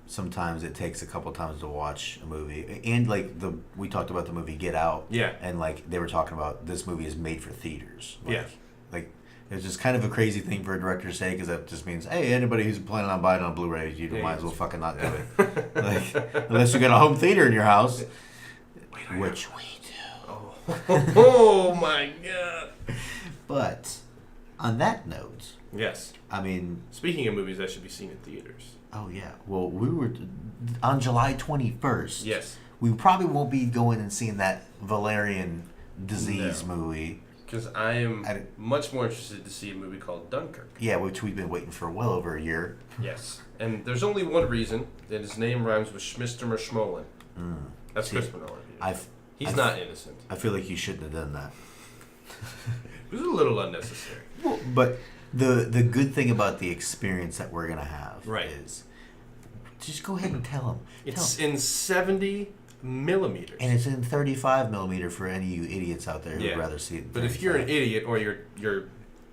Speaker 2: sometimes it takes a couple times to watch a movie, and like we talked about the movie Get Out, and like they were talking about this movie is made for theaters, like it's just kind of a crazy thing for a director to say because that just means hey, anybody who's planning on buying it on Blu-ray, you might as well fucking not do it, like unless you got a home theater in your house, which we do.
Speaker 1: Oh my god!
Speaker 2: But on that note,
Speaker 1: yes,
Speaker 2: I mean,
Speaker 1: speaking of movies that should be seen in theaters.
Speaker 2: Oh, yeah. Well, we were on July 21st.
Speaker 1: Yes.
Speaker 2: We probably won't be going and seeing that Valerian disease movie.
Speaker 1: Because I am much more interested to see a movie called Dunkirk.
Speaker 2: Yeah, which we've been waiting for well over a year.
Speaker 1: Yes. And there's only one reason, that his name rhymes with Schmister Schmolin. That's Christopher Nolan. He's not innocent.
Speaker 2: I feel like you shouldn't have done that.
Speaker 1: It was a little unnecessary.
Speaker 2: Well, but the good thing about the experience that we're going to have is just go ahead and tell them.
Speaker 1: It's in 70 millimeters.
Speaker 2: And it's in 35 millimeter for any of you idiots out there who would rather see it in 35.
Speaker 1: But if you're an idiot or your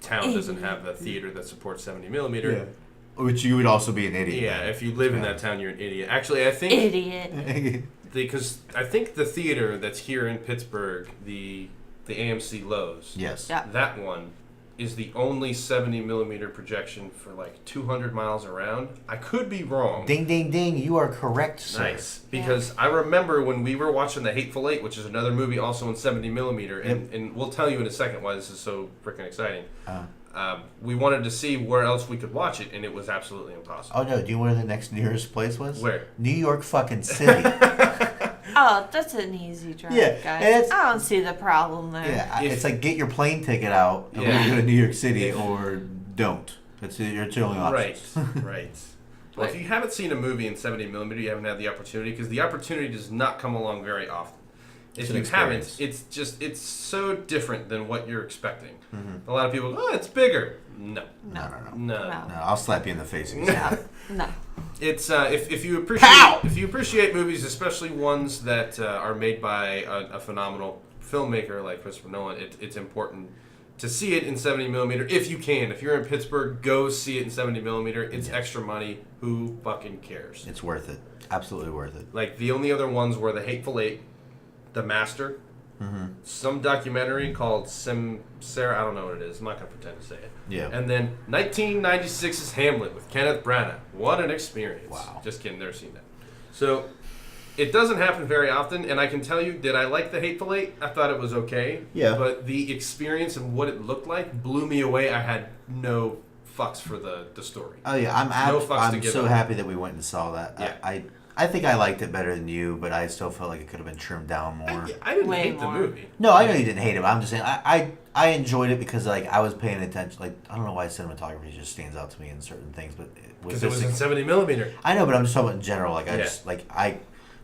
Speaker 1: town doesn't have a theater that supports 70 millimeter.
Speaker 2: Which you would also be an idiot.
Speaker 1: Yeah, if you live in that town, you're an idiot. Actually, I think...
Speaker 3: Idiot.
Speaker 1: Because I think the theater that's here in Pittsburgh, the AMC Lowe's...
Speaker 2: Yes.
Speaker 3: Yeah.
Speaker 1: That one is the only 70 millimeter projection for like 200 miles around. I could be wrong.
Speaker 2: Ding, ding, ding. You are correct, sir.
Speaker 1: Nice. Because I remember when we were watching The Hateful Eight, which is another movie also in 70 millimeter, and we'll tell you in a second why this is so freaking exciting. We wanted to see where else we could watch it, and it was absolutely impossible.
Speaker 2: Oh, no. Do you know where the next nearest place was?
Speaker 1: Where?
Speaker 2: New York fucking City.
Speaker 3: Oh, that's an easy drive, guys. I don't see the problem there.
Speaker 2: Yeah, it's like get your plane ticket out and we're go to New York City or don't. That's your only option.
Speaker 1: Right. Well, if you haven't seen a movie in 70 millimeter, you haven't had the opportunity, because the opportunity does not come along very often. If you haven't, it's so different than what you're expecting. Mm-hmm. A lot of people go, oh, it's bigger. No.
Speaker 2: I'll slap you in the face.
Speaker 3: No.
Speaker 1: It's if you appreciate movies, especially ones that are made by a phenomenal filmmaker like Christopher Nolan, it's important to see it in 70 millimeter if you can. If you're in Pittsburgh, go see it in 70 millimeter. It's extra money. Who fucking cares?
Speaker 2: It's worth it. Absolutely worth it.
Speaker 1: Like the only other ones were The Hateful Eight, The Master, some documentary called Sarah. I don't know what it is. I'm not gonna pretend to say it.
Speaker 2: Yeah.
Speaker 1: And then 1996's Hamlet with Kenneth Branagh. What an experience!
Speaker 2: Wow.
Speaker 1: Just kidding. Never seen that. So it doesn't happen very often, and I can tell you, did I like The Hateful Eight? I thought it was okay.
Speaker 2: Yeah.
Speaker 1: But the experience and what it looked like blew me away. I had no fucks for the story.
Speaker 2: Oh yeah, I'm so happy that we went and saw that.
Speaker 1: Yeah.
Speaker 2: I think I liked it better than you, but I still felt like it could have been trimmed down more.
Speaker 1: I didn't hate the movie.
Speaker 2: No, I know you didn't hate it. But I'm just saying I enjoyed it because like I was paying attention. Like I don't know why cinematography just stands out to me in certain things, but
Speaker 1: because it was in 70 millimeter.
Speaker 2: I know, but I'm just talking about in general. Like I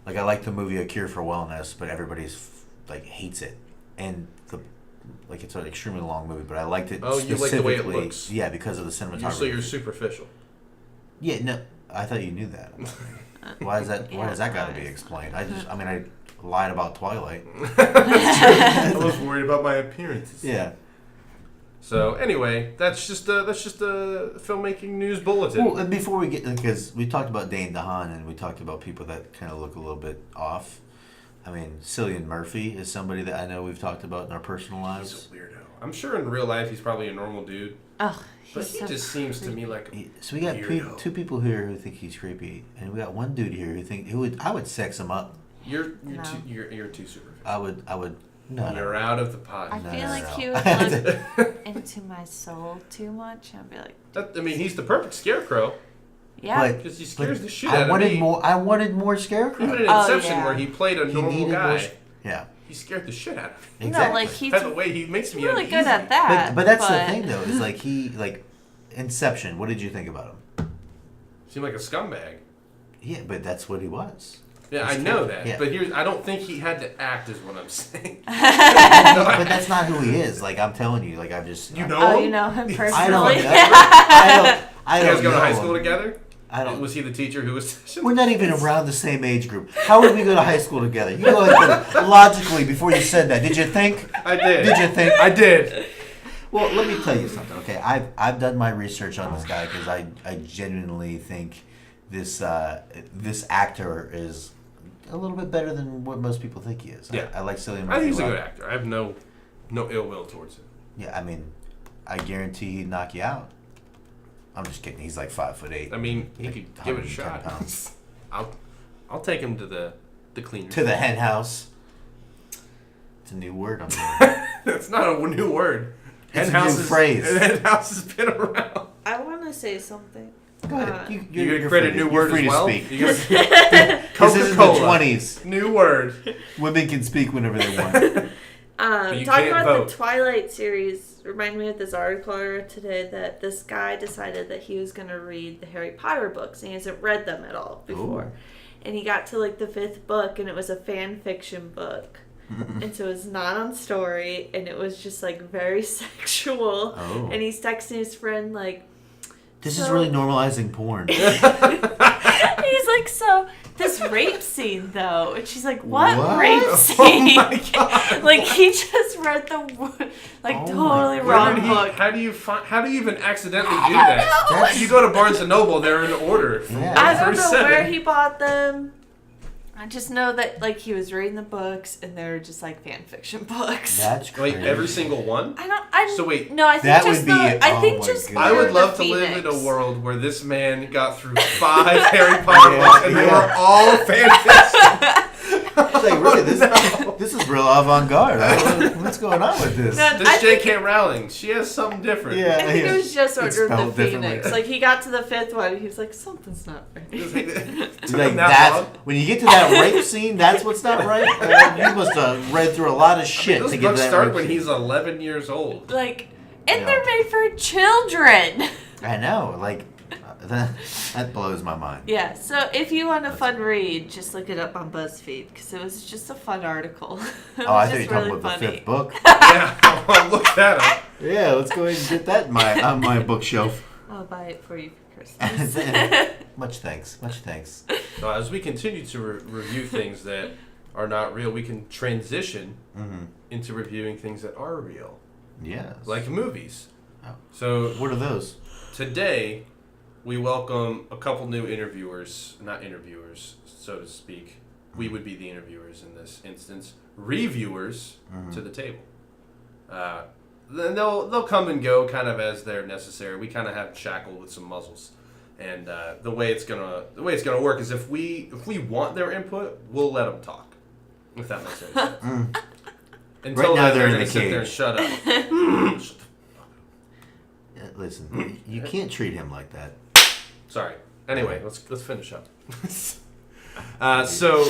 Speaker 2: like the movie A Cure for Wellness, but everybody's like hates it, and it's an extremely long movie, but I liked it.
Speaker 1: Oh, you like the way it looks?
Speaker 2: Yeah, because of the cinematography.
Speaker 1: So you're superficial.
Speaker 2: Yeah, no, I thought you knew that. Why is that? Why does that got to be explained? I lied about Twilight.
Speaker 1: I was worried about my appearances.
Speaker 2: Yeah,
Speaker 1: So anyway, that's just a filmmaking news bulletin.
Speaker 2: Well, and before we get, because we talked about Dane DeHaan and we talked about people that kind of look a little bit off. I mean, Cillian Murphy is somebody that I know we've talked about in our personal lives.
Speaker 1: He's a weirdo. I'm sure in real life he's probably a normal dude.
Speaker 3: Oh,
Speaker 1: but he just seems to me like a
Speaker 2: So we got
Speaker 1: weirdo.
Speaker 2: two people here who think he's creepy, and we got one dude here I would sex him up.
Speaker 1: You're
Speaker 3: No.
Speaker 1: you're too superficial.
Speaker 2: I would. No.
Speaker 1: You're out of the pod.
Speaker 3: I
Speaker 2: No,
Speaker 3: feel
Speaker 2: no,
Speaker 3: like
Speaker 2: no.
Speaker 3: he would look into my soul too much. I'd be like,
Speaker 1: I mean, he's the perfect scarecrow
Speaker 3: yeah.
Speaker 2: But-
Speaker 1: because he scares
Speaker 2: but
Speaker 1: the shit out of me.
Speaker 2: I wanted more Scarecrow.
Speaker 1: Even in
Speaker 3: Oh,
Speaker 1: Inception,
Speaker 3: yeah.
Speaker 1: where he played a
Speaker 2: He
Speaker 1: normal
Speaker 2: needed
Speaker 1: guy,
Speaker 2: more. Yeah.
Speaker 1: he scared the shit out of me.
Speaker 2: Exactly.
Speaker 3: No, like he's
Speaker 1: By the way, he makes me
Speaker 3: really
Speaker 1: uneasy.
Speaker 3: good at that.
Speaker 2: But that's the thing though, is like Inception. What did you think about him?
Speaker 1: Seemed like a scumbag.
Speaker 2: Yeah, but that's what he was.
Speaker 1: Yeah, I
Speaker 2: He's
Speaker 1: know
Speaker 2: scared.
Speaker 1: that.
Speaker 2: Yeah.
Speaker 1: But I don't think he had to act, is what I'm saying.
Speaker 2: But that's not who he is. Like I'm telling you, like I've just
Speaker 1: You know
Speaker 3: Oh,
Speaker 1: him?
Speaker 3: you know him personally?
Speaker 2: I don't know. I
Speaker 1: You
Speaker 2: don't
Speaker 1: guys go to
Speaker 2: know
Speaker 1: high
Speaker 2: him.
Speaker 1: school together?
Speaker 2: I don't.
Speaker 1: Was he the teacher who was...
Speaker 2: We're not even around the same age group. How would we go to high school together? You go like logically before you said that. Did you think?
Speaker 1: I did.
Speaker 2: Did you think?
Speaker 1: I did.
Speaker 2: Well, let me tell you something. Okay, I've done my research on this guy because I genuinely think this actor is a little bit better than what most people think he is.
Speaker 1: Yeah.
Speaker 2: I like Cillian Murphy.
Speaker 1: I think he's a
Speaker 2: well.
Speaker 1: good actor. I have no ill will towards him.
Speaker 2: Yeah, I mean, I guarantee he'd knock you out. I'm just kidding. He's like 5'8".
Speaker 1: I mean, he
Speaker 2: Like
Speaker 1: could give it a
Speaker 2: 110
Speaker 1: shot.
Speaker 2: pounds.
Speaker 1: I'll take him to the cleaner.
Speaker 2: To the hen house. It's a new word I'm hearing.
Speaker 1: That's not a new word.
Speaker 2: It's a new phrase.
Speaker 1: Hen house has been around.
Speaker 3: I want to say something.
Speaker 2: Go ahead.
Speaker 1: You gonna create a new word
Speaker 2: free
Speaker 1: as
Speaker 2: to
Speaker 1: well?
Speaker 2: speak.
Speaker 1: You gonna-
Speaker 2: This isn't the
Speaker 1: Coca-Cola.
Speaker 2: 20s.
Speaker 1: New word.
Speaker 2: Women can speak whenever they want.
Speaker 1: you
Speaker 3: Talking
Speaker 1: can't
Speaker 3: about
Speaker 1: vote.
Speaker 3: the Twilight series reminded me of this article I read today that this guy decided that he was going to read the Harry Potter books and he hasn't read them at all before.
Speaker 2: Ooh.
Speaker 3: And he got to like the 5th book and it was a fan fiction book. And so it's not on story and it was just like very sexual.
Speaker 2: Oh.
Speaker 3: And he's texting his friend like,
Speaker 2: This is
Speaker 3: So-
Speaker 2: really normalizing porn.
Speaker 3: he's like, so this rape scene though, and she's like, what? Rape
Speaker 1: Oh
Speaker 3: scene?
Speaker 1: my god.
Speaker 3: Like he just read the like
Speaker 2: Oh
Speaker 3: totally
Speaker 2: my
Speaker 3: wrong
Speaker 1: Where did
Speaker 3: book.
Speaker 1: how do you even accidentally do that?
Speaker 2: That's-
Speaker 1: You go to Barnes and Noble, they're in order. From
Speaker 2: Yeah.
Speaker 3: I
Speaker 1: one
Speaker 3: don't
Speaker 1: through
Speaker 3: know
Speaker 1: 7.
Speaker 3: where he bought them. I just know that like he was reading the books and they're just like fan fiction books.
Speaker 2: That's
Speaker 1: Wait,
Speaker 2: crazy.
Speaker 1: every single one?
Speaker 3: So
Speaker 1: wait.
Speaker 3: No, I think
Speaker 2: That
Speaker 3: just
Speaker 2: would be-
Speaker 3: I think
Speaker 2: oh my
Speaker 3: just
Speaker 2: God.
Speaker 1: I would
Speaker 3: the
Speaker 1: love to live in
Speaker 3: Phoenix.
Speaker 1: a world where this man got through 5 Harry Potter
Speaker 2: Yeah,
Speaker 1: books and they
Speaker 2: yeah.
Speaker 1: were all fanfiction.
Speaker 2: It's like, really, this is real avant-garde. What's going on with this?
Speaker 3: No, I
Speaker 1: This
Speaker 3: think-
Speaker 1: J.K. Rowling, she has something different.
Speaker 2: Yeah.
Speaker 3: I think it was just
Speaker 2: It's
Speaker 3: Order of
Speaker 2: spelled
Speaker 3: the
Speaker 2: differently.
Speaker 3: Phoenix. Like he got to the 5th one, he was like, something's not right.
Speaker 1: It's
Speaker 2: It's
Speaker 1: took
Speaker 2: like
Speaker 1: him that
Speaker 2: that's
Speaker 1: long.
Speaker 2: when you get to that rape scene. That's what's not right. You must have read through a lot of shit
Speaker 1: Those
Speaker 2: to get
Speaker 1: books
Speaker 2: that.
Speaker 1: start
Speaker 2: rape
Speaker 1: when
Speaker 2: scene.
Speaker 1: he's 11 years old.
Speaker 3: Like, and
Speaker 2: Yeah.
Speaker 3: they're made for children.
Speaker 2: I know, like that blows my mind.
Speaker 3: Yeah, so if you want a fun read, just look it up on BuzzFeed because it was just a fun article. It
Speaker 2: Oh, I
Speaker 3: was
Speaker 2: thought you were
Speaker 3: just
Speaker 2: talking
Speaker 3: really
Speaker 2: about the
Speaker 3: funny.
Speaker 2: 5th book.
Speaker 1: Yeah, I'll look that up.
Speaker 2: Yeah, let's go ahead and get that on my bookshelf.
Speaker 3: I'll buy it for you for Christmas.
Speaker 2: Much thanks. Much thanks.
Speaker 1: So as we continue to review things that are not real, we can transition
Speaker 2: Mm-hmm.
Speaker 1: into reviewing things that are real,
Speaker 2: Yes.
Speaker 1: like movies.
Speaker 2: Oh.
Speaker 1: So
Speaker 2: What are those?
Speaker 1: today, we welcome a couple new not interviewers, so to speak. We would be the interviewers in this instance. Reviewers to the table. Then they'll come and go kind of as they're necessary. We kind of have shackled with some muzzles, and the way it's gonna work is if we want their input, we'll let them talk. If that makes any sense. Until
Speaker 2: Right now
Speaker 1: then,
Speaker 2: they're in
Speaker 1: gonna
Speaker 2: the
Speaker 1: sit there and
Speaker 2: cage.
Speaker 1: shut up.
Speaker 2: Yeah, listen, you can't treat him like that.
Speaker 1: Sorry. Anyway, let's finish up. So,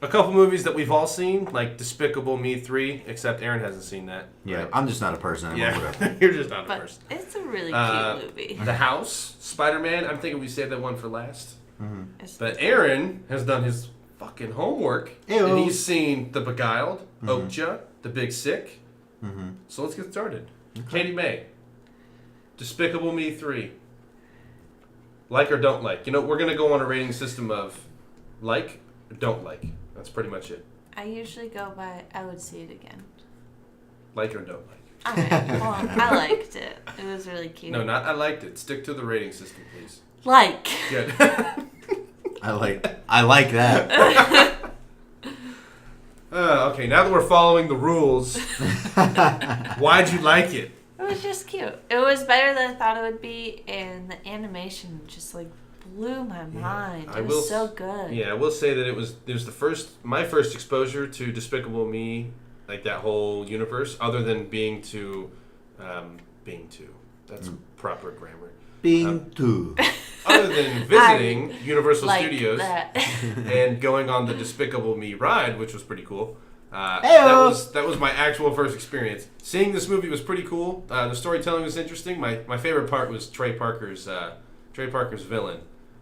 Speaker 1: a couple movies that we've all seen, like Despicable Me 3, except Aaron hasn't seen that.
Speaker 2: Yeah,
Speaker 1: right?
Speaker 2: I'm just not a person. I'm
Speaker 1: Yeah, you're just not a
Speaker 3: but
Speaker 1: person.
Speaker 3: it's a really cute movie.
Speaker 1: The House, Spiderman. I'm thinking we saved that one for last.
Speaker 3: It's-
Speaker 1: But Aaron has done his fucking homework,
Speaker 2: Ew.
Speaker 1: and he's seen The Beguiled, Okja, The Big Sick.
Speaker 2: Mm-hmm.
Speaker 1: So let's get started. Katie May, Despicable Me 3. Like or don't like. You know, we're going to go on a rating system of like or don't like. That's pretty much it.
Speaker 3: I usually go by, I would see it again.
Speaker 1: Like or don't like.
Speaker 3: Alright, well, I liked it. It was really cute.
Speaker 1: No, not I liked it. Stick to the rating system, please.
Speaker 3: Like.
Speaker 1: Good.
Speaker 2: I like that.
Speaker 1: Okay, now that we're following the rules, why'd you like it?
Speaker 3: It was just cute. It was better than I thought it would be, and the animation just like blew my mind. It was so good.
Speaker 1: Yeah, I will say that it was my first exposure to Despicable Me, like that whole universe, other than being to. That's proper grammar.
Speaker 2: Being two.
Speaker 1: Other than visiting Universal
Speaker 3: like
Speaker 1: Studios
Speaker 3: that.
Speaker 1: and going on the Despicable Me ride, which was pretty cool. That was my actual first experience. Seeing this movie was pretty cool. The storytelling was interesting. My favorite part was Trey Parker's villain.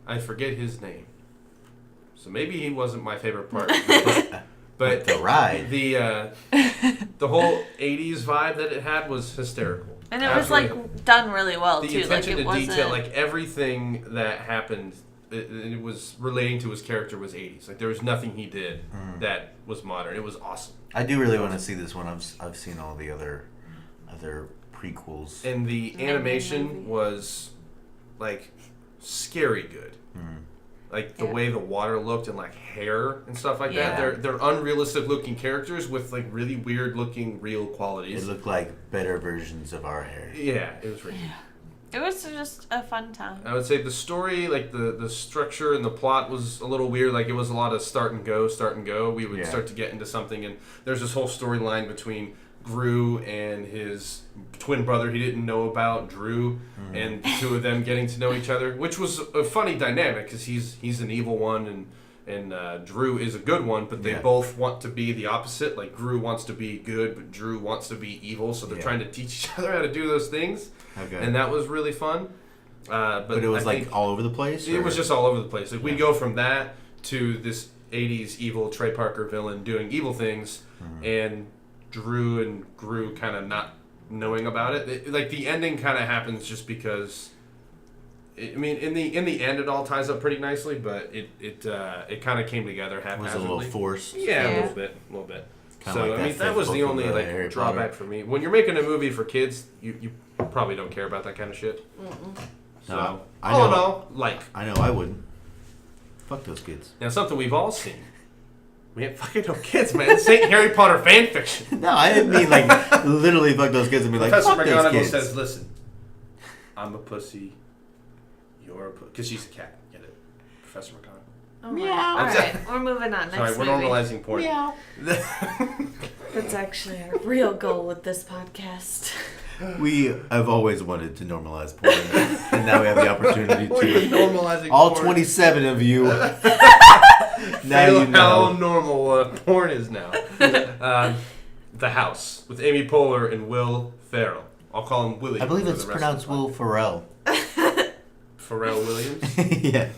Speaker 1: I forget his name, so maybe he wasn't my favorite part. But
Speaker 2: the ride,
Speaker 1: the whole '80s vibe that it had was hysterical.
Speaker 3: And it was like done really well
Speaker 1: the
Speaker 3: too.
Speaker 1: attention
Speaker 3: like,
Speaker 1: to detail, like everything that happened, it was relating to his character was '80s. Like there was nothing he did that was modern. It was awesome.
Speaker 2: I do really want to see this one. I've seen all the other prequels,
Speaker 1: and the animation was like scary good. Like the way the water looked and like hair and stuff like that. They're unrealistic looking characters with like really weird looking real qualities.
Speaker 2: It looked like better versions of our hair.
Speaker 1: Yeah, it was really.
Speaker 3: It was just a fun time.
Speaker 1: I would say the story, like the structure and the plot was a little weird. Like it was a lot of start and go. We would start to get into something, and there's this whole storyline between Gru and his twin brother he didn't know about, Drew, and the two of them getting to know each other, which was a funny dynamic because he's an evil one and Drew is a good one, but they both want to be the opposite. Like Gru wants to be good, but Drew wants to be evil, so they're trying to teach each other how to do those things. Okay. And that was really fun. But
Speaker 2: it was like all over the place?
Speaker 1: It was just all over the place. Like we go from that to this 80s evil Trey Parker villain doing evil things, and Drew and Gru kind of not knowing about it. Like the ending kind of happens just because. I mean, in the end, it all ties up pretty nicely, but it kind of came together haphazardly.
Speaker 2: Was a little forced.
Speaker 1: Yeah, a little bit.
Speaker 2: Kinda
Speaker 1: So
Speaker 2: like
Speaker 1: I mean, that was the only like drawback for me. When you're making a movie for kids, you probably don't care about that kind of shit. So
Speaker 2: No,
Speaker 1: all in all, like
Speaker 2: I know I wouldn't. Fuck those kids.
Speaker 1: now something we've all seen. We ain't fucking no kids, man. This ain't Harry Potter fan fiction.
Speaker 2: No, I didn't mean like literally fuck those kids and be like,
Speaker 1: Professor
Speaker 2: fuck those
Speaker 1: McGonagall
Speaker 2: kids.
Speaker 1: says, "Listen, I'm a pussy. You're a pussy." Because she's a cat. Get it? Professor McGonagall.
Speaker 3: Oh meow. All right, we're moving on. Next
Speaker 1: Sorry, we're
Speaker 3: movie.
Speaker 1: normalizing porn.
Speaker 2: Meow.
Speaker 3: That's actually our real goal with this podcast.
Speaker 2: We have always wanted to normalize porn, and now we have the opportunity
Speaker 1: We've been
Speaker 2: to.
Speaker 1: normalizing
Speaker 2: All
Speaker 1: porn.
Speaker 2: 27 of you. Now
Speaker 1: Feel
Speaker 2: you know.
Speaker 1: how normal porn is now. The House with Amy Poehler and Will Ferrell. I'll call him Willie.
Speaker 2: I believe
Speaker 1: for
Speaker 2: it's
Speaker 1: the rest
Speaker 2: pronounced
Speaker 1: of the
Speaker 2: Will Ferrell.
Speaker 1: Pharrell Williams.
Speaker 2: Yeah.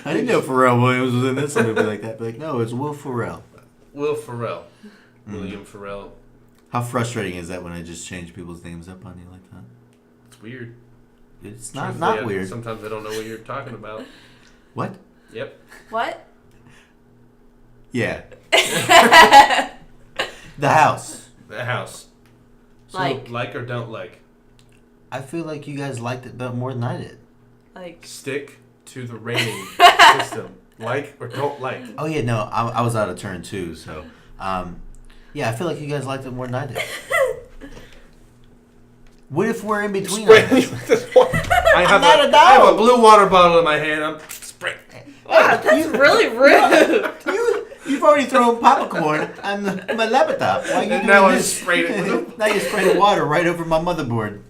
Speaker 2: I didn't know Pharrell Williams was in this movie like that. But like, no, it's Will Ferrell.
Speaker 1: Will Ferrell. William Ferrell.
Speaker 2: How frustrating is that when I just change people's names up on you like that?
Speaker 1: It's weird.
Speaker 2: It's
Speaker 1: Truthfully,
Speaker 2: not weird.
Speaker 1: Sometimes I don't know what you're talking about.
Speaker 2: What?
Speaker 1: Yep.
Speaker 3: What?
Speaker 2: Yeah. The House.
Speaker 1: The House. So,
Speaker 3: Like
Speaker 1: or don't like?
Speaker 2: I feel like you guys liked it more than I did.
Speaker 3: like
Speaker 1: Stick to the rating system. Like or don't like?
Speaker 2: Oh yeah, no, I was out of turn too, so yeah, I feel like you guys liked it more than I did. What if we're in between?
Speaker 1: Spray me with this water. I have a blue water bottle in my hand. I'm spraying.
Speaker 3: wow, that's really rude.
Speaker 2: You've already thrown popcorn on my laptop. Why are you
Speaker 1: And
Speaker 2: doing
Speaker 1: now I
Speaker 2: this?
Speaker 1: sprayed it with
Speaker 2: Now you sprayed water right over my motherboard.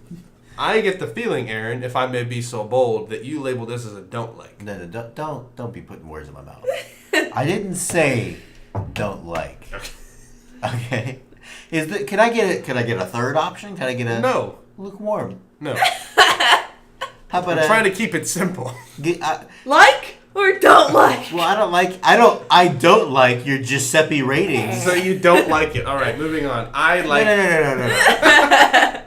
Speaker 1: I get the feeling, Aaron, if I may be so bold, that you label this as a don't like.
Speaker 2: No, don't be putting words in my mouth. I didn't say don't like. Okay. Can I get a third option? Can I get a
Speaker 1: No.
Speaker 2: lukewarm?
Speaker 1: No.
Speaker 2: How about
Speaker 1: I'm trying to keep it simple.
Speaker 3: Like or don't like?
Speaker 2: Well, I don't like your Giuseppe ratings.
Speaker 1: So you don't like it. All right, moving on. I like.
Speaker 2: No.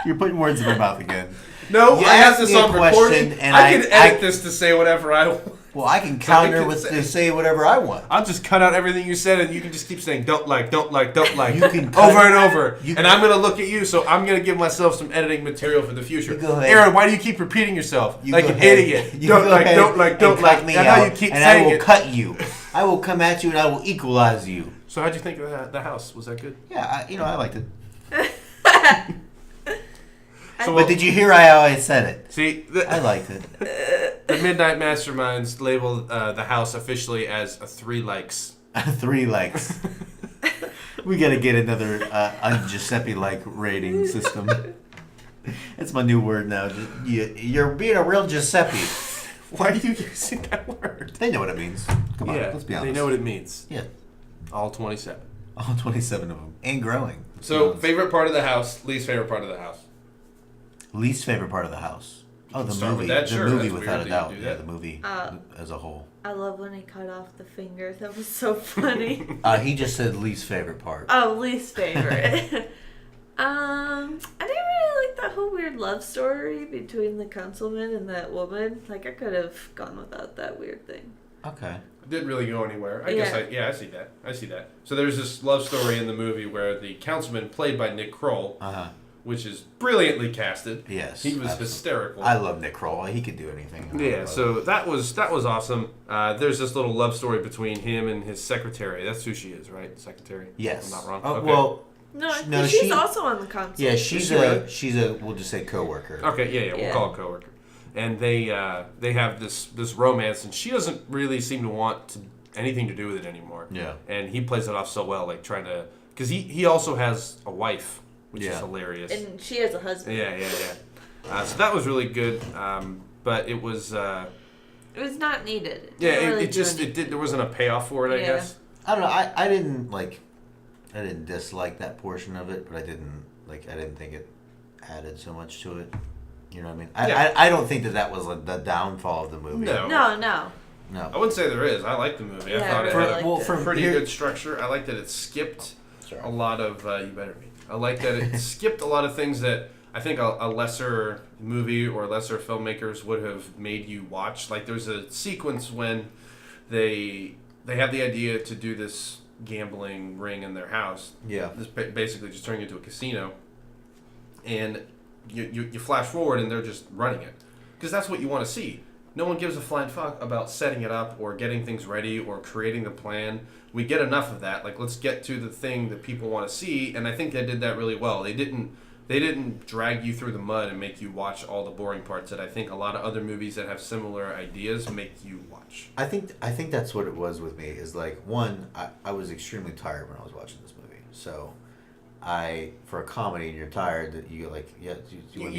Speaker 2: You're putting words in my mouth again.
Speaker 1: No,
Speaker 2: You
Speaker 1: I have
Speaker 2: asked
Speaker 1: this
Speaker 2: me a
Speaker 1: on
Speaker 2: question,
Speaker 1: recording.
Speaker 2: and
Speaker 1: I can edit this to say whatever I want.
Speaker 2: Well, I can
Speaker 1: So I
Speaker 2: counter
Speaker 1: can
Speaker 2: with
Speaker 1: say-
Speaker 2: to say whatever I want.
Speaker 1: I'll just cut out everything you said, and you can just keep saying "don't like,"
Speaker 2: You can cut-
Speaker 1: over and over.
Speaker 2: you
Speaker 1: And
Speaker 2: can-
Speaker 1: I'm gonna look at you, so I'm gonna give myself some editing material for the future.
Speaker 2: You go ahead.
Speaker 1: Aaron, why do you keep repeating yourself
Speaker 2: You
Speaker 1: like
Speaker 2: go
Speaker 1: an
Speaker 2: ahead.
Speaker 1: idiot?
Speaker 2: You
Speaker 1: Don't
Speaker 2: go
Speaker 1: like,
Speaker 2: ahead
Speaker 1: don't like, don't
Speaker 2: and
Speaker 1: like.
Speaker 2: cut me
Speaker 1: That's
Speaker 2: out,
Speaker 1: how you keep
Speaker 2: and
Speaker 1: saying
Speaker 2: I will
Speaker 1: it.
Speaker 2: cut you. I will come at you and I will equalize you.
Speaker 1: So how'd you think of the house? Was that good?
Speaker 2: Yeah, I liked it.
Speaker 1: So,
Speaker 2: But did you hear how I said it?
Speaker 1: see?
Speaker 2: I liked it.
Speaker 1: The Midnight Masterminds labeled the house officially as a 3 likes.
Speaker 2: 3 likes. We gotta get another un-Giuseppe-like rating system. It's my new word now. You're being a real Giuseppe.
Speaker 1: Why are you using that word?
Speaker 2: They know what it means. Come on, let's be honest.
Speaker 1: They know what it means.
Speaker 2: Yeah,
Speaker 1: All 27.
Speaker 2: all 27 of them, and growing. Let's be
Speaker 1: So,
Speaker 2: honest.
Speaker 1: favorite part of the house, least favorite part of the house.
Speaker 2: Least favorite part of the house. Oh, the
Speaker 1: Start with
Speaker 2: movie.
Speaker 1: that,
Speaker 2: The
Speaker 1: sure,
Speaker 2: movie,
Speaker 1: that's
Speaker 2: without
Speaker 1: weird
Speaker 2: a
Speaker 1: that
Speaker 2: doubt.
Speaker 1: you do
Speaker 2: Yeah,
Speaker 1: that.
Speaker 2: the movie as a whole.
Speaker 3: I love when he cut off the finger. That was so funny.
Speaker 2: He just said least favorite part.
Speaker 3: Oh, least favorite. I didn't really like that whole weird love story between the councilman and that woman. Like, I could have gone without that weird thing.
Speaker 2: Okay.
Speaker 1: It didn't really go anywhere. I
Speaker 3: Yeah.
Speaker 1: guess I see that. So there's this love story in the movie where the councilman, played by Nick Kroll, which is brilliantly casted.
Speaker 2: Yes.
Speaker 1: He was
Speaker 2: absolutely.
Speaker 1: hysterical.
Speaker 2: I love Nick Kroll. He could do anything.
Speaker 1: Yeah, so that was awesome. There's this little love story between him and his secretary. That's who she is, right? Secretary?
Speaker 2: Yes.
Speaker 1: I'm not wrong.
Speaker 2: Oh,
Speaker 1: Okay.
Speaker 2: well,
Speaker 3: No, she's also on the council.
Speaker 2: yeah,
Speaker 1: she really?
Speaker 2: she's a we'll just say coworker.
Speaker 1: Okay, yeah, we'll call it coworker. And they have this romance, and she doesn't really seem to want anything to do with it anymore.
Speaker 2: Yeah.
Speaker 1: And he plays it off so well, like trying to, because he also has a wife, which is hilarious.
Speaker 3: And she has a husband.
Speaker 1: Yeah. So that was really good, but it was.
Speaker 3: It was not needed. It
Speaker 1: Yeah,
Speaker 3: didn't really do anything.
Speaker 1: there wasn't a payoff for it, I
Speaker 3: Yeah.
Speaker 1: guess.
Speaker 2: I don't know. I didn't dislike that portion of it, but I didn't think it added so much to it. You know what I mean? I don't think that was like the downfall of the movie.
Speaker 1: No.
Speaker 3: No.
Speaker 1: I wouldn't say there is. I like the movie. I
Speaker 3: Yeah,
Speaker 1: thought
Speaker 3: I
Speaker 1: it
Speaker 3: really
Speaker 1: had
Speaker 3: liked it.
Speaker 2: from
Speaker 1: pretty
Speaker 2: here-
Speaker 1: good structure. I like that it skipped a lot of. You better be. I like that it skipped a lot of things that I think a lesser movie or lesser filmmakers would have made you watch. Like there's a sequence when they have the idea to do this gambling ring in their house.
Speaker 2: Yeah.
Speaker 1: This basically just turning into a casino, and you flash forward and they're just running it because that's what you want to see. No one gives a flying fuck about setting it up or getting things ready or creating the plan. We get enough of that. Like, let's get to the thing that people want to see, and I think they did that really well. They didn't drag you through the mud and make you watch all the boring parts that I think a lot of other movies that have similar ideas make you watch.
Speaker 2: I think that's what it was with me. Is like one, I was extremely tired when I was watching this movie. So, for a comedy and you're tired, that you like
Speaker 1: You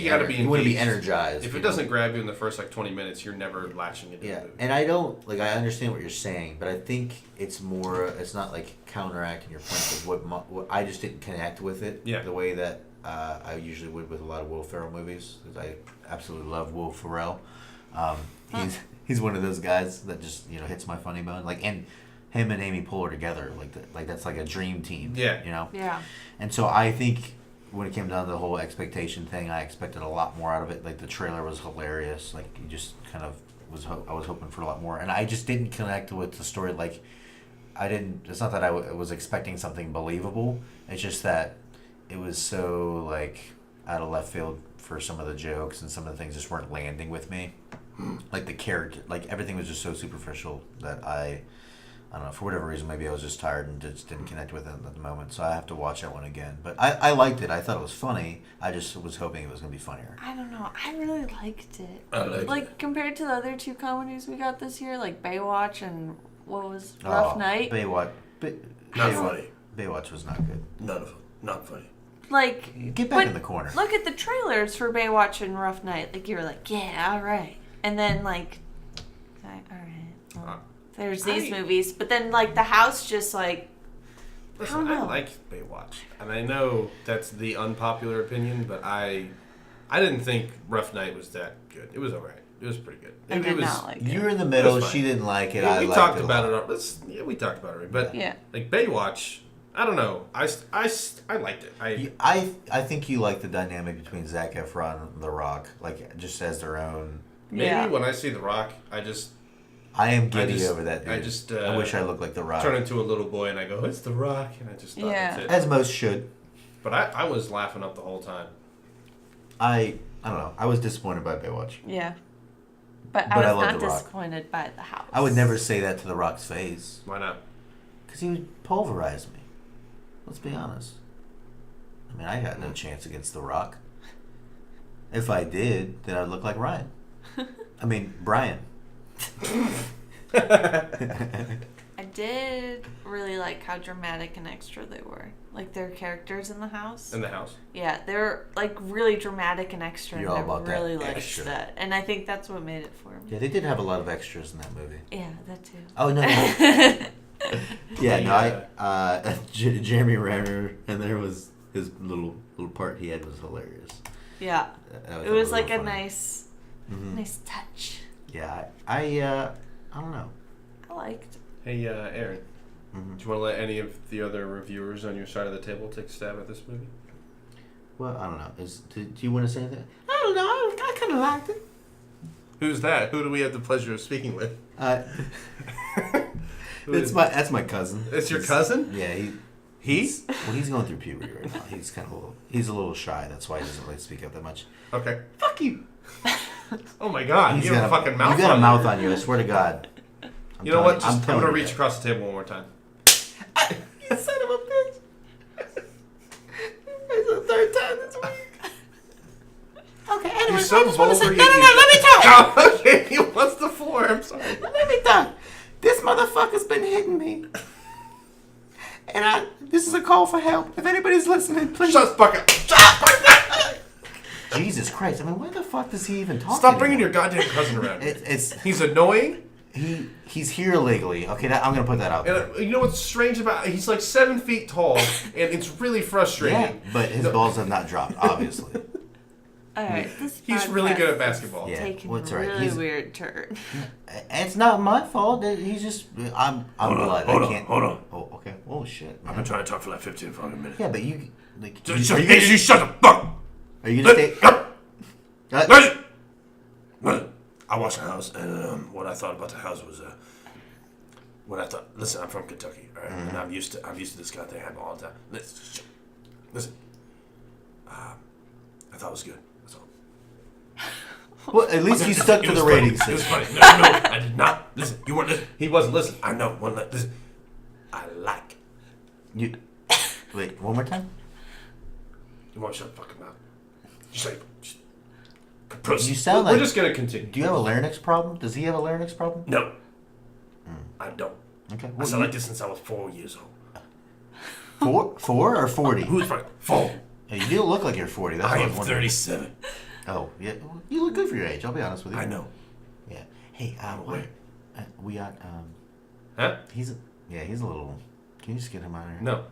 Speaker 1: gotta be
Speaker 2: you want to be
Speaker 1: engaged.
Speaker 2: energized.
Speaker 1: If
Speaker 2: you
Speaker 1: it
Speaker 2: know?
Speaker 1: doesn't grab you in the first 20 minutes, you're never latching into the movie.
Speaker 2: And I don't like. I understand what you're saying, but I think it's more. It's not like counteracting your point of what I just didn't connect with it.
Speaker 1: Yeah.
Speaker 2: The way that I usually would with a lot of Will Ferrell movies, because I absolutely love Will Ferrell. He's one of those guys that just hits my funny bone. Like, and him and Amy Poehler together, like that's like a dream team.
Speaker 1: Yeah.
Speaker 3: Yeah.
Speaker 2: And so I think when it came down to the whole expectation thing, I expected a lot more out of it. Like the trailer was hilarious. Like you just kind of I was hoping for a lot more, and I just didn't connect with the story. Like I didn't. It's not that I was expecting something believable. It's just that it was so like out of left field for some of the jokes, and some of the things just weren't landing with me. Like the character, like everything was just so superficial that I don't know, for whatever reason, maybe I was just tired and just didn't connect with it at the moment. So I have to watch that one again. But I liked it. I thought it was funny. I just was hoping it was going to be funnier.
Speaker 3: I don't know. I really liked it.
Speaker 1: I liked
Speaker 3: Like, compared to the other two comedies we got this year, like Baywatch and what was Rough Night.
Speaker 2: Baywatch.
Speaker 1: Not funny.
Speaker 2: Baywatch was not good.
Speaker 1: Not funny.
Speaker 3: Like,
Speaker 2: Get back in the corner.
Speaker 3: Look at the trailers for Baywatch and Rough Night. Like, you were like, yeah, all right. And then, like, all right. Well, there's these movies. But then, like, the house just, like,
Speaker 1: Listen,
Speaker 3: I don't know.
Speaker 1: I like Baywatch, and I know that's the unpopular opinion, but I didn't think Rough Night was that good. It was alright. It was pretty good.
Speaker 3: I did not like it.
Speaker 2: You were in the middle.
Speaker 1: It was fine.
Speaker 2: She didn't like it.
Speaker 1: Yeah,
Speaker 2: I
Speaker 1: we
Speaker 2: liked
Speaker 1: talked
Speaker 2: it a
Speaker 1: about
Speaker 2: lot.
Speaker 1: it. We talked about it, but
Speaker 3: Yeah.
Speaker 1: like Baywatch, I don't know. I liked it.
Speaker 2: I think you like the dynamic between Zac Efron and The Rock, like just as their own.
Speaker 1: Maybe
Speaker 3: Yeah.
Speaker 1: when I see The Rock, I
Speaker 2: I am giddy over that, dude.
Speaker 1: I just...
Speaker 2: I wish I looked like The Rock.
Speaker 1: Turn into a little boy and I go, it's The Rock. And I just thought that's it.
Speaker 2: As most should.
Speaker 1: But I was laughing up the whole time.
Speaker 2: I don't know. I was disappointed by Baywatch.
Speaker 3: Yeah. But
Speaker 2: I
Speaker 3: I was
Speaker 2: love
Speaker 3: not
Speaker 2: The Rock.
Speaker 3: disappointed by the house.
Speaker 2: I would never say that to The Rock's face.
Speaker 1: Why not?
Speaker 2: Because he would pulverize me. Let's be honest. I mean, I got no chance against The Rock. If I did, then I'd look like Ryan. I mean, Brian.
Speaker 3: I did really like how dramatic and extra they were. Like their characters in the house.
Speaker 1: In the house.
Speaker 3: Yeah, they're like really dramatic and extra.
Speaker 2: You're
Speaker 3: and
Speaker 2: all about
Speaker 3: I really
Speaker 2: that
Speaker 3: liked
Speaker 2: extra.
Speaker 3: that. And I think that's what made it for me.
Speaker 2: Yeah, they did have a lot of extras in that movie.
Speaker 3: Yeah, that too.
Speaker 2: Oh, no. Yeah, no, Jeremy Renner, and there was his little part he had was hilarious.
Speaker 3: Yeah.
Speaker 2: That
Speaker 3: It was
Speaker 2: really
Speaker 3: like a
Speaker 2: funny.
Speaker 3: nice touch.
Speaker 2: Yeah, I don't know.
Speaker 3: I liked.
Speaker 1: Hey, Aaron.
Speaker 2: Mm-hmm.
Speaker 1: Do you want to let any of the other reviewers on your side of the table take a stab at this movie?
Speaker 2: Well, I don't know. Do you want to say anything? I don't know. I kind of liked it.
Speaker 1: Who's that? Who do we have the pleasure of speaking with?
Speaker 2: That's my cousin.
Speaker 1: It's your cousin?
Speaker 2: Yeah,
Speaker 1: He's
Speaker 2: he's going through puberty right now. He's kind of he's a little shy. That's why he doesn't really speak up that much.
Speaker 1: okay.
Speaker 2: Fuck you.
Speaker 1: Oh my God! You have a fucking mouth.
Speaker 2: You got
Speaker 1: on
Speaker 2: a mouth
Speaker 1: you.
Speaker 2: on you. I swear to God.
Speaker 1: You know what?
Speaker 2: I'm
Speaker 1: gonna
Speaker 2: you
Speaker 1: reach
Speaker 2: that.
Speaker 1: across the table one more time.
Speaker 2: You son of a bitch. It's the third time this week. Okay, anyway,
Speaker 1: You're
Speaker 2: I
Speaker 1: so
Speaker 2: just want to say,
Speaker 1: vulgar.
Speaker 2: no, let me talk.
Speaker 1: Oh, okay, he wants the floor. I'm sorry.
Speaker 2: Let me talk. This motherfucker's been hitting me. And this is a call for help. If anybody's listening, please.
Speaker 1: Shut the fuck up. Shut up.
Speaker 2: Jesus Christ. I mean, why the fuck does he even talk
Speaker 1: Stop
Speaker 2: anymore?
Speaker 1: bringing your goddamn cousin around.
Speaker 2: It's
Speaker 1: He's annoying.
Speaker 2: he's here illegally. Okay, I'm gonna put that out there.
Speaker 1: And you know what's strange about he's like 7 feet tall, and it's really frustrating.
Speaker 2: Yeah, but his balls have not dropped, obviously.
Speaker 3: All right, this
Speaker 1: He's really good at
Speaker 3: podcast
Speaker 1: basketball.
Speaker 2: Yeah.
Speaker 3: taking
Speaker 2: what's
Speaker 3: a
Speaker 2: right?
Speaker 3: really
Speaker 2: He's-
Speaker 3: weird turn.
Speaker 2: It's not my fault. He's just I'm blood. I can't.
Speaker 1: Hold on.
Speaker 2: Oh, okay. Oh shit.
Speaker 1: I've been trying to talk for like 15 fucking minutes.
Speaker 2: Yeah, but you like.
Speaker 1: You shut the fuck.
Speaker 2: Are you gonna stay?
Speaker 1: Listen. I watched the house, and what I thought about the house was what I thought. Listen, I'm from Kentucky, all right, and I'm used to this kind of thing happening all the time. Listen. I thought it was good. That's all.
Speaker 2: Well, at least you stuck to the ratings.
Speaker 1: It was funny. No, I did not listen. You weren't listening. He wasn't listening. I know. Listen. I like.
Speaker 2: You wait one more time.
Speaker 1: You want to shut the fucking mouth? Proceed.
Speaker 2: You sound
Speaker 1: We're
Speaker 2: like-
Speaker 1: just gonna continue.
Speaker 2: Do you have a larynx problem? Does he have a larynx problem?
Speaker 1: No. I don't.
Speaker 2: Okay.
Speaker 1: I
Speaker 2: Well,
Speaker 1: sound like this since I was 4 years old.
Speaker 2: four or 40?
Speaker 1: Who's right? 4.
Speaker 2: Hey, you don't look like you're 40. That's
Speaker 1: I
Speaker 2: what
Speaker 1: am
Speaker 2: was wondering.
Speaker 1: 37.
Speaker 2: Oh yeah, well, you look good for your age. I'll be honest with you.
Speaker 1: I know.
Speaker 2: Yeah. Hey,
Speaker 1: aware.
Speaker 2: we got
Speaker 1: Huh?
Speaker 2: he's a little. Can you just get him out of here?
Speaker 1: No.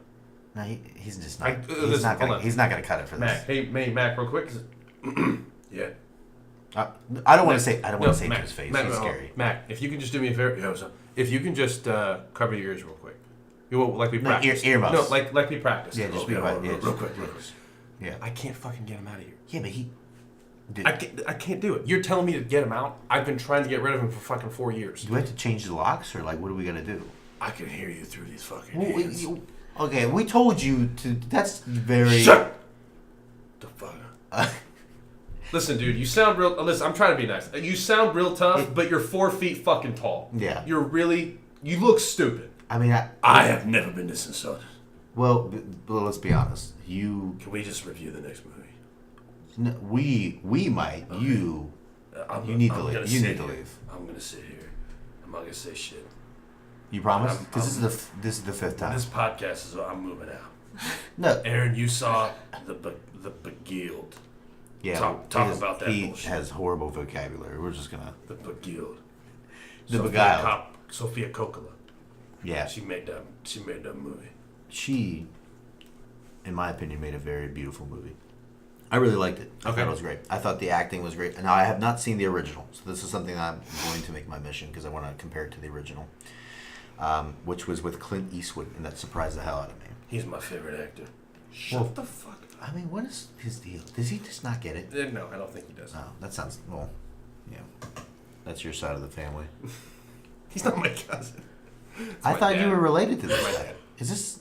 Speaker 2: No, he's just not.
Speaker 1: listen,
Speaker 2: he's not
Speaker 1: hold
Speaker 2: gonna.
Speaker 1: on.
Speaker 2: He's not gonna cut it for this.
Speaker 1: Mac. Hey, Mac, real quick. Yeah.
Speaker 2: I don't want to say. I don't want
Speaker 1: No,
Speaker 2: to say
Speaker 1: Mac,
Speaker 2: to his face.
Speaker 1: Mac,
Speaker 2: He's
Speaker 1: no,
Speaker 2: scary.
Speaker 1: Mac, if you can just do me a favor. Yeah, what's up? If you can just cover your ears real quick. You know, like we
Speaker 2: No,
Speaker 1: practiced.
Speaker 2: earmuffs.
Speaker 1: No, like we practiced.
Speaker 2: Yeah, just be quiet. Yeah,
Speaker 1: real quick.
Speaker 2: Yeah.
Speaker 1: I can't fucking get him out of here.
Speaker 2: Yeah, but he. Did,
Speaker 1: I can't do it. You're telling me to get him out? I've been trying to get rid of him for fucking 4 years.
Speaker 2: do we have to change the locks or like what are we gonna do?
Speaker 1: I can hear you through these fucking
Speaker 2: Well,
Speaker 1: hands.
Speaker 2: okay, we told you to. That's very.
Speaker 1: Shut the fuck up. Listen, dude, you sound real. Listen, I'm trying to be nice. You sound real tough, but you're 4 feet fucking tall.
Speaker 2: Yeah.
Speaker 1: You look stupid.
Speaker 2: I mean,
Speaker 1: I have never been this insulted.
Speaker 2: well, let's be honest. You.
Speaker 1: Can we just review the next movie?
Speaker 2: No, we might.
Speaker 1: Okay.
Speaker 2: You.
Speaker 1: I'm
Speaker 2: You need to
Speaker 1: I'm
Speaker 2: leave.
Speaker 1: gonna
Speaker 2: You
Speaker 1: sit
Speaker 2: need to
Speaker 1: here.
Speaker 2: leave.
Speaker 1: I'm gonna sit here. I'm not gonna say shit.
Speaker 2: You promise?
Speaker 1: I'm-
Speaker 2: Because this is the fifth time.
Speaker 1: This podcast is. I'm moving out.
Speaker 2: No.
Speaker 1: Aaron, you saw the Beguiled.
Speaker 2: Yeah.
Speaker 1: Talk about that
Speaker 2: He
Speaker 1: bullshit.
Speaker 2: has horrible vocabulary. We're just gonna.
Speaker 1: The Beguiled.
Speaker 2: The Beguiled.
Speaker 1: Sophia Coppola.
Speaker 2: Yeah.
Speaker 1: She made that movie.
Speaker 2: She, in my opinion, made a very beautiful movie. I really liked it. I
Speaker 1: Okay.
Speaker 2: thought it was great. I thought the acting was great. Now, I have not seen the original, so this is something I'm going to make my mission because I want to compare it to the original, which was with Clint Eastwood, and that surprised the hell out of me.
Speaker 1: He's my favorite actor.
Speaker 2: Well,
Speaker 1: Shut the fuck up.
Speaker 2: I mean, what is his deal? Does he just not get it?
Speaker 1: No, I don't think he does.
Speaker 2: Oh, that sounds, well, yeah. That's your side of the family.
Speaker 1: He's not my cousin. It's
Speaker 2: I
Speaker 1: my
Speaker 2: thought
Speaker 1: dad.
Speaker 2: you were related to this
Speaker 1: My
Speaker 2: guy.
Speaker 1: dad.
Speaker 2: Is this?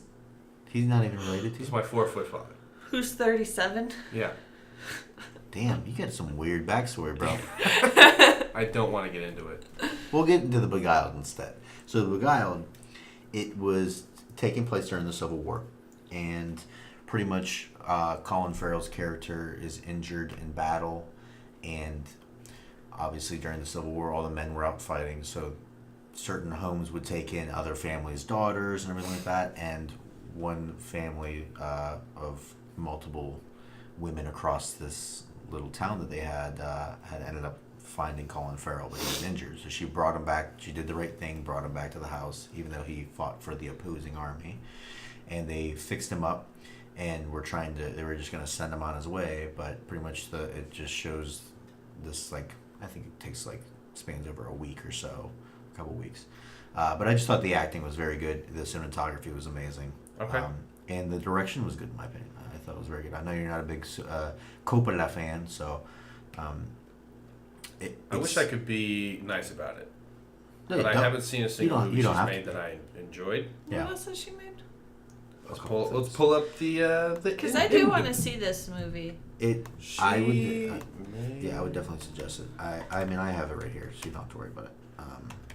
Speaker 2: He's not even related to
Speaker 1: He's
Speaker 2: you.
Speaker 1: my 4-foot father.
Speaker 3: Who's 37?
Speaker 1: Yeah.
Speaker 2: Damn, you got some weird backstory, bro.
Speaker 1: I don't want to get into it.
Speaker 2: We'll get into the Beguiled instead. So the Beguiled, it was taking place during the Civil War, and pretty much Colin Farrell's character is injured in battle, and obviously during the Civil War, all the men were out fighting, so certain homes would take in other families' daughters and everything like that, and one family of multiple women across this little town that they had ended up finding Colin Farrell, but he was injured. So she brought him back. She did the right thing, brought him back to the house, even though he fought for the opposing army. And they fixed him up, and they were just going to send him on his way, but pretty much it just shows this, like, I think it takes, like, spans over a week or so, a couple weeks. But I just thought the acting was very good. The cinematography was amazing.
Speaker 1: Okay.
Speaker 2: And the direction was good, in my opinion. I thought it was very good. I know you're not a big Coppola fan, so
Speaker 1: I wish I could be nice about it.
Speaker 2: No,
Speaker 1: But I
Speaker 2: don't-
Speaker 1: haven't seen a single movie she's
Speaker 2: have
Speaker 1: made
Speaker 2: to.
Speaker 1: that I enjoyed.
Speaker 2: Yeah.
Speaker 3: What else has she made?
Speaker 1: Let's pull up the
Speaker 3: Because I do want to see this movie.
Speaker 2: I would definitely suggest it. I mean, I have it right here, so you don't have to worry about it.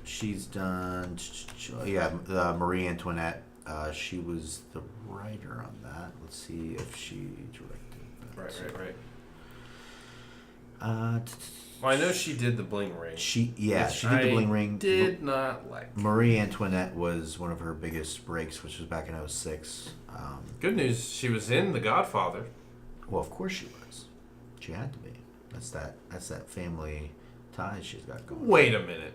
Speaker 2: She's done, Marie Antoinette. She was the writer on that. Let's see if she directed that.
Speaker 1: Right.
Speaker 2: Well,
Speaker 1: I know she did the Bling Ring.
Speaker 2: she did the Bling Ring.
Speaker 1: Did not like.
Speaker 2: Marie Antoinette was one of her biggest breaks, which was back in 2006.
Speaker 1: Good news, she was in The Godfather.
Speaker 2: Well, of course she was. She had to be. That's that family tie she's got going.
Speaker 1: Wait a minute.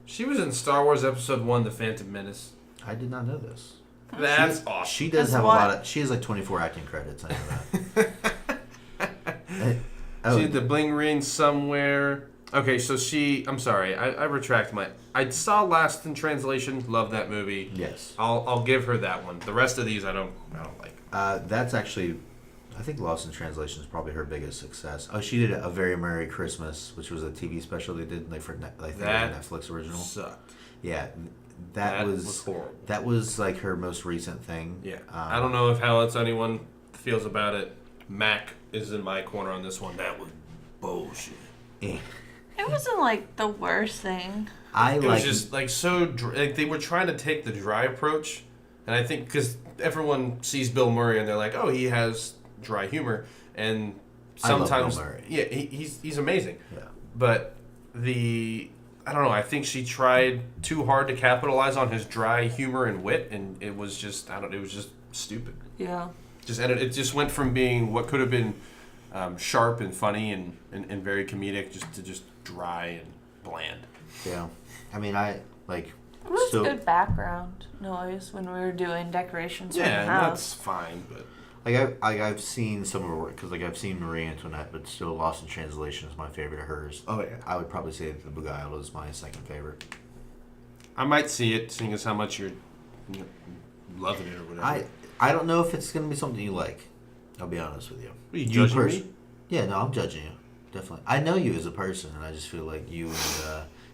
Speaker 1: She was in Star Wars Episode 1, The Phantom Menace.
Speaker 2: I did not know this.
Speaker 1: That's awesome.
Speaker 2: She does
Speaker 3: As
Speaker 2: have
Speaker 3: what?
Speaker 2: a lot of. She has like 24 acting credits. I know that.
Speaker 1: She did the Bling Ring somewhere. Okay, so I'm sorry. I retract I saw Last in Translation. Love that movie.
Speaker 2: Yes.
Speaker 1: I'll give her that one. The rest of these I don't like.
Speaker 2: That's actually, I think Lost in Translation is probably her biggest success. Oh, she did A Very Merry Christmas, which was a TV special they did like for I think
Speaker 1: That
Speaker 2: it was a Netflix original.
Speaker 1: Sucked.
Speaker 2: Yeah, that
Speaker 1: was horrible.
Speaker 2: That was like her most recent thing.
Speaker 1: Yeah. I don't know how else anyone feels about it. Mac is in my corner on this one. That was bullshit.
Speaker 2: Eh.
Speaker 3: It wasn't like the worst thing.
Speaker 2: It
Speaker 1: was just like so. Like they were trying to take the dry approach, and I think because everyone sees Bill Murray and they're like, "Oh, he has dry humor," and sometimes,
Speaker 2: I love Bill Murray.
Speaker 1: yeah, he's amazing.
Speaker 2: Yeah.
Speaker 1: But I don't know. I think she tried too hard to capitalize on his dry humor and wit, and it was just It was just stupid.
Speaker 3: Yeah.
Speaker 1: It just went from being what could have been sharp and funny and very comedic just dry and bland.
Speaker 2: Yeah. I mean, I like.
Speaker 3: It was
Speaker 2: so,
Speaker 3: good background noise when we were doing decorations for the
Speaker 1: Yeah,
Speaker 3: house.
Speaker 1: that's fine, but
Speaker 2: I've seen some of her work because I've seen Marie Antoinette, but still Lost in Translation is my favorite of hers.
Speaker 1: Oh, yeah.
Speaker 2: I would probably say that The Beguiled is my second favorite.
Speaker 1: I might see it, seeing as how much you're loving it or whatever.
Speaker 2: I don't know if it's gonna be something you like. I'll be honest with you.
Speaker 1: Are you judging me?
Speaker 2: Yeah, no, I'm judging you. Definitely. I know you as a person, and I just feel like you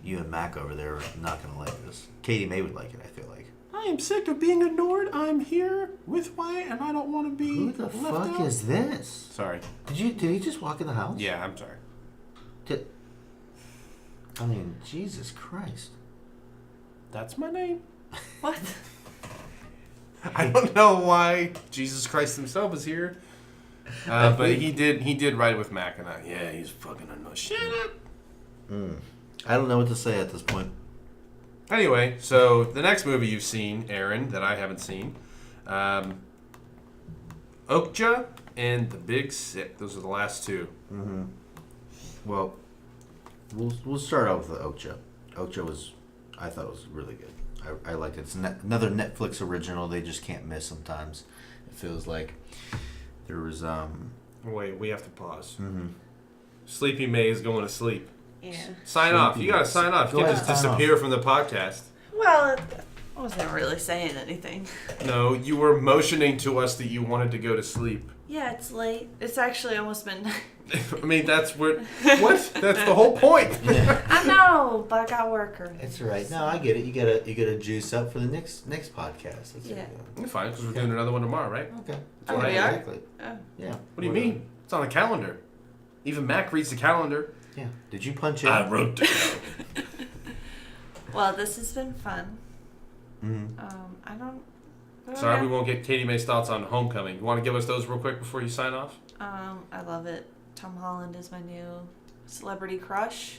Speaker 2: and Mac over there are not gonna like this. Katie May would like it. I feel like.
Speaker 1: I am sick of being ignored. I'm here with Wyatt, and I don't want to be.
Speaker 2: Who the fuck is this?
Speaker 1: Sorry.
Speaker 2: Did he just walk in the house?
Speaker 1: Yeah, I'm sorry.
Speaker 2: I mean, Jesus Christ.
Speaker 1: That's my name.
Speaker 3: What?
Speaker 1: I don't know why Jesus Christ himself is here, but he did ride with Mac, and he's fucking annoying. Shut up.
Speaker 2: I don't know what to say at this point.
Speaker 1: Anyway, so the next movie you've seen, Aaron, that I haven't seen, Okja and The Big Sick. Those are the last two.
Speaker 2: Mm-hmm. Well, we'll start out with the Okja. Okja I thought it was really good. I liked it. It's another Netflix original. They just can't miss sometimes. It feels like there was
Speaker 1: Wait, we have to pause.
Speaker 2: Mm-hmm.
Speaker 1: Sleepy May is going to sleep.
Speaker 3: Yeah.
Speaker 1: Sign off. You gotta sign off. You
Speaker 2: Go
Speaker 1: can't
Speaker 2: ahead,
Speaker 1: just
Speaker 2: sign
Speaker 1: disappear from the podcast.
Speaker 3: Well, I wasn't really saying anything.
Speaker 1: No, you were motioning to us that you wanted to go to sleep.
Speaker 3: Yeah, it's late. It's actually almost midnight.
Speaker 1: I mean, that's what? That's the whole point.
Speaker 2: Yeah.
Speaker 3: I know, but I got work early.
Speaker 2: It's all right. No, I get it. You gotta juice up for the next podcast. That's
Speaker 3: Yeah.
Speaker 1: You're fine, because we're doing another one tomorrow, right?
Speaker 2: Okay.
Speaker 3: Oh,
Speaker 1: Right.
Speaker 3: we are?
Speaker 2: Exactly.
Speaker 3: Oh.
Speaker 2: Yeah.
Speaker 1: What do you mean? It's on the calendar. Even Mac reads the calendar.
Speaker 2: Yeah. Did you punch in?
Speaker 1: I wrote it down.
Speaker 3: Well, this has been fun.
Speaker 2: Mm-hmm.
Speaker 3: I don't.
Speaker 1: Sorry, we won't get Katie Mae's thoughts on Homecoming. You want to give us those real quick before you sign off?
Speaker 3: I love it. Tom Holland is my new celebrity crush.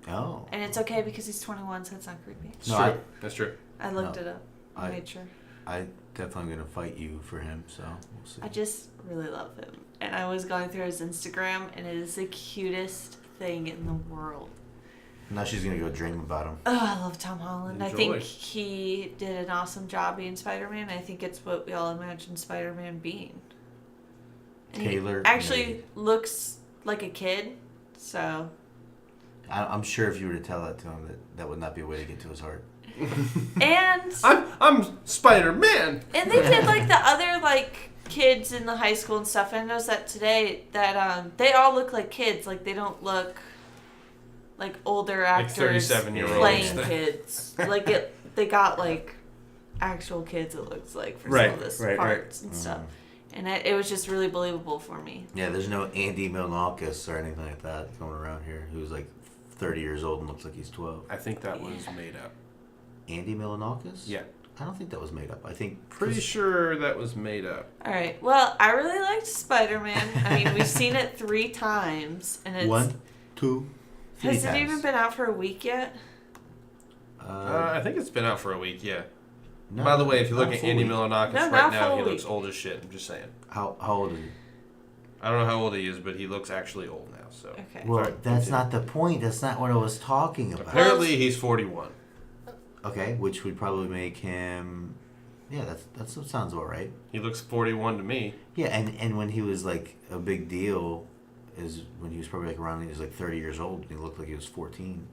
Speaker 2: Oh.
Speaker 3: And it's okay because he's 21, so it's not creepy.
Speaker 1: It's
Speaker 2: No,
Speaker 1: true.
Speaker 2: I-
Speaker 1: That's true.
Speaker 3: I looked it up. I made sure.
Speaker 2: I definitely gonna fight you for him. So we'll see.
Speaker 3: I just really love him. And I was going through his Instagram, and it is the cutest thing in the world.
Speaker 2: Now she's gonna go dream about him.
Speaker 3: Oh, I love Tom Holland. I
Speaker 1: Enjoy.
Speaker 3: think he did an awesome job being Spider-Man. I think it's what we all imagined Spider-Man being. And
Speaker 2: Taylor
Speaker 3: he actually
Speaker 2: made.
Speaker 3: looks like a kid, so...
Speaker 2: I'm sure if you were to tell that to him, that would not be a way to get to his heart.
Speaker 3: And
Speaker 1: I'm Spider-Man.
Speaker 3: and they did like the other like kids in the high school and stuff. And I noticed that today that they all look like kids. Like they don't look like older actors
Speaker 1: 37-year-olds.
Speaker 3: playing kids. Like they got like actual kids. It looks like for
Speaker 1: Right,
Speaker 3: some of the
Speaker 1: right.
Speaker 3: parts and stuff. And it was just really believable for me.
Speaker 2: Yeah, there's no Andy Milonakis or anything like that going around here who's like 30 years old and looks like he's 12.
Speaker 1: I think that was made up.
Speaker 2: Andy Milonakis?
Speaker 1: Yeah.
Speaker 2: I don't think that was made up. I think
Speaker 1: Pretty sure that was made up.
Speaker 3: All right. Well, I really liked Spider-Man. I mean, we've seen it 3 times, and it's
Speaker 2: 1, 2, 3
Speaker 3: has
Speaker 2: times.
Speaker 3: it even been out for a week yet?
Speaker 1: I think it's been out for a week, yeah.
Speaker 2: No,
Speaker 1: By the way, if you look
Speaker 2: not
Speaker 1: at
Speaker 2: full
Speaker 1: Andy
Speaker 2: week.
Speaker 1: Milonakis
Speaker 3: No,
Speaker 1: right
Speaker 3: not
Speaker 1: now, he
Speaker 3: full
Speaker 1: looks
Speaker 3: week.
Speaker 1: old as shit. I'm just saying.
Speaker 2: How old is he?
Speaker 1: I don't know how old he is, but he looks actually old now. So
Speaker 3: Okay.
Speaker 2: Well,
Speaker 1: Sorry,
Speaker 2: that's
Speaker 1: continue.
Speaker 2: not the point. That's not what I was talking about.
Speaker 1: Apparently, he's 41.
Speaker 2: Okay, which would probably make him. Yeah, that sounds all right.
Speaker 1: He looks 41 to me.
Speaker 2: Yeah, and when he was like a big deal, is when he was probably like around. He was like 30 years old, and he looked like he was 14.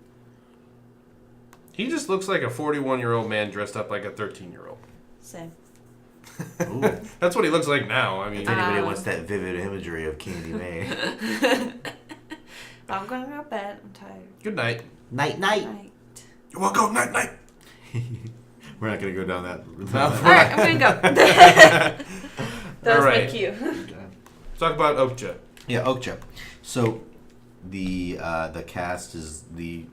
Speaker 1: He just looks like a 41-year-old man dressed up like a 13-year-old.
Speaker 3: Same.
Speaker 2: Ooh.
Speaker 1: That's what he looks like now. I mean,
Speaker 2: If anybody wants that vivid imagery of Candy May.
Speaker 3: I'm going to go to bed. I'm tired.
Speaker 1: good night.
Speaker 2: Night.
Speaker 3: Night.
Speaker 1: You want to go night?
Speaker 2: We're not gonna go down that.
Speaker 3: All right, I'm going to go. That was
Speaker 1: All right.
Speaker 3: my cue.
Speaker 1: Talk about Okja.
Speaker 2: Yeah, Okja. So the cast is the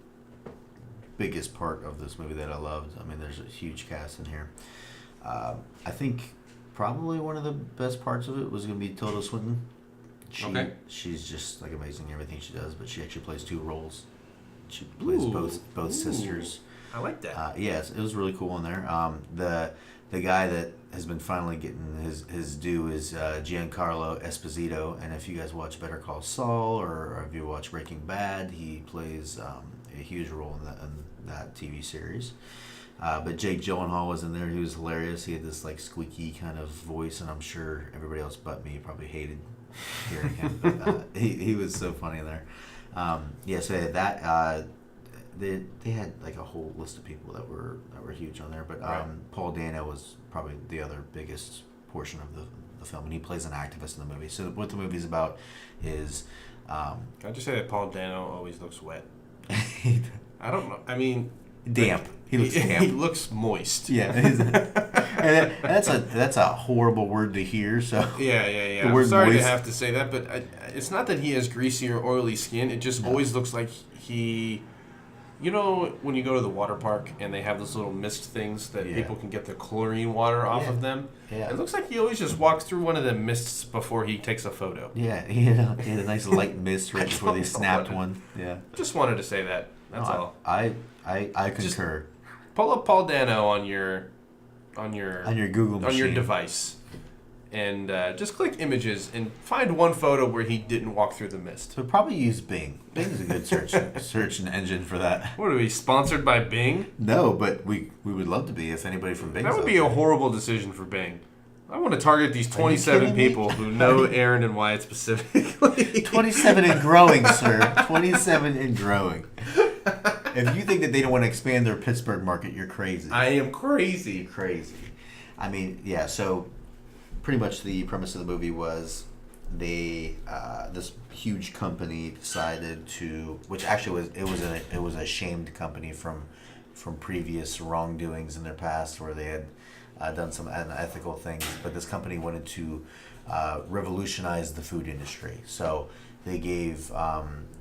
Speaker 2: biggest part of this movie that I loved. I mean, there's a huge cast in here. I think probably one of the best parts of it was going to be Tilda Swinton. She's just like amazing in everything she does, but she actually plays 2 roles. She plays both sisters.
Speaker 1: I like that.
Speaker 2: Yes, it was really cool in there. The guy that has been finally getting his due is Giancarlo Esposito, and if you guys watch Better Call Saul or if you watch Breaking Bad, he plays a huge role in that TV series. But Jake Gyllenhaal was in there. He was hilarious. He had this like squeaky kind of voice, and I'm sure everybody else but me probably hated hearing him. But he was so funny in there. So they had that. They had like a whole list of people that were huge on there. But
Speaker 1: Right.
Speaker 2: Paul Dano was probably the other biggest portion of the film, and he plays an activist in the movie. So what the movie's about is.
Speaker 1: Can I just say that Paul Dano always looks wet? I don't know. I mean,
Speaker 2: damp. He looks damp.
Speaker 1: He looks moist.
Speaker 2: Yeah, and that's a horrible word to hear. So
Speaker 1: Yeah.
Speaker 2: The
Speaker 1: I'm
Speaker 2: word
Speaker 1: sorry
Speaker 2: moist.
Speaker 1: to have to say that, but it's not that he has greasy or oily skin. It just always looks like he... You know when you go to the water park and they have those little mist things that people can get the chlorine water off of them?
Speaker 2: Yeah.
Speaker 1: It looks like he always just walks through one of the mists before he takes a photo.
Speaker 2: Yeah, he had a nice light mist right before they snapped one. Yeah,
Speaker 1: Just wanted to say that. That's all.
Speaker 2: I concur.
Speaker 1: Pull up Paul Dano on your
Speaker 2: Google machine.
Speaker 1: on your device, and just click images and find one photo where he didn't walk through the mist.
Speaker 2: So probably use Bing. Bing is a good search engine for that.
Speaker 1: What are we sponsored by Bing?
Speaker 2: No, but we would love to be if anybody from Bing.
Speaker 1: That would be a horrible decision for Bing. I want to target these 27
Speaker 2: kidding me?
Speaker 1: people who know Aaron and Wyatt specifically.
Speaker 2: 27 and growing, sir. 27 and growing. If you think that they don't want to expand their Pittsburgh market, you're crazy.
Speaker 1: I am crazy.
Speaker 2: You're crazy. I mean, yeah. So, pretty much the premise of the movie was this huge company decided to, which actually was a shamed company from previous wrongdoings in their past where they had done some unethical things, but this company wanted to revolutionize the food industry. So they gave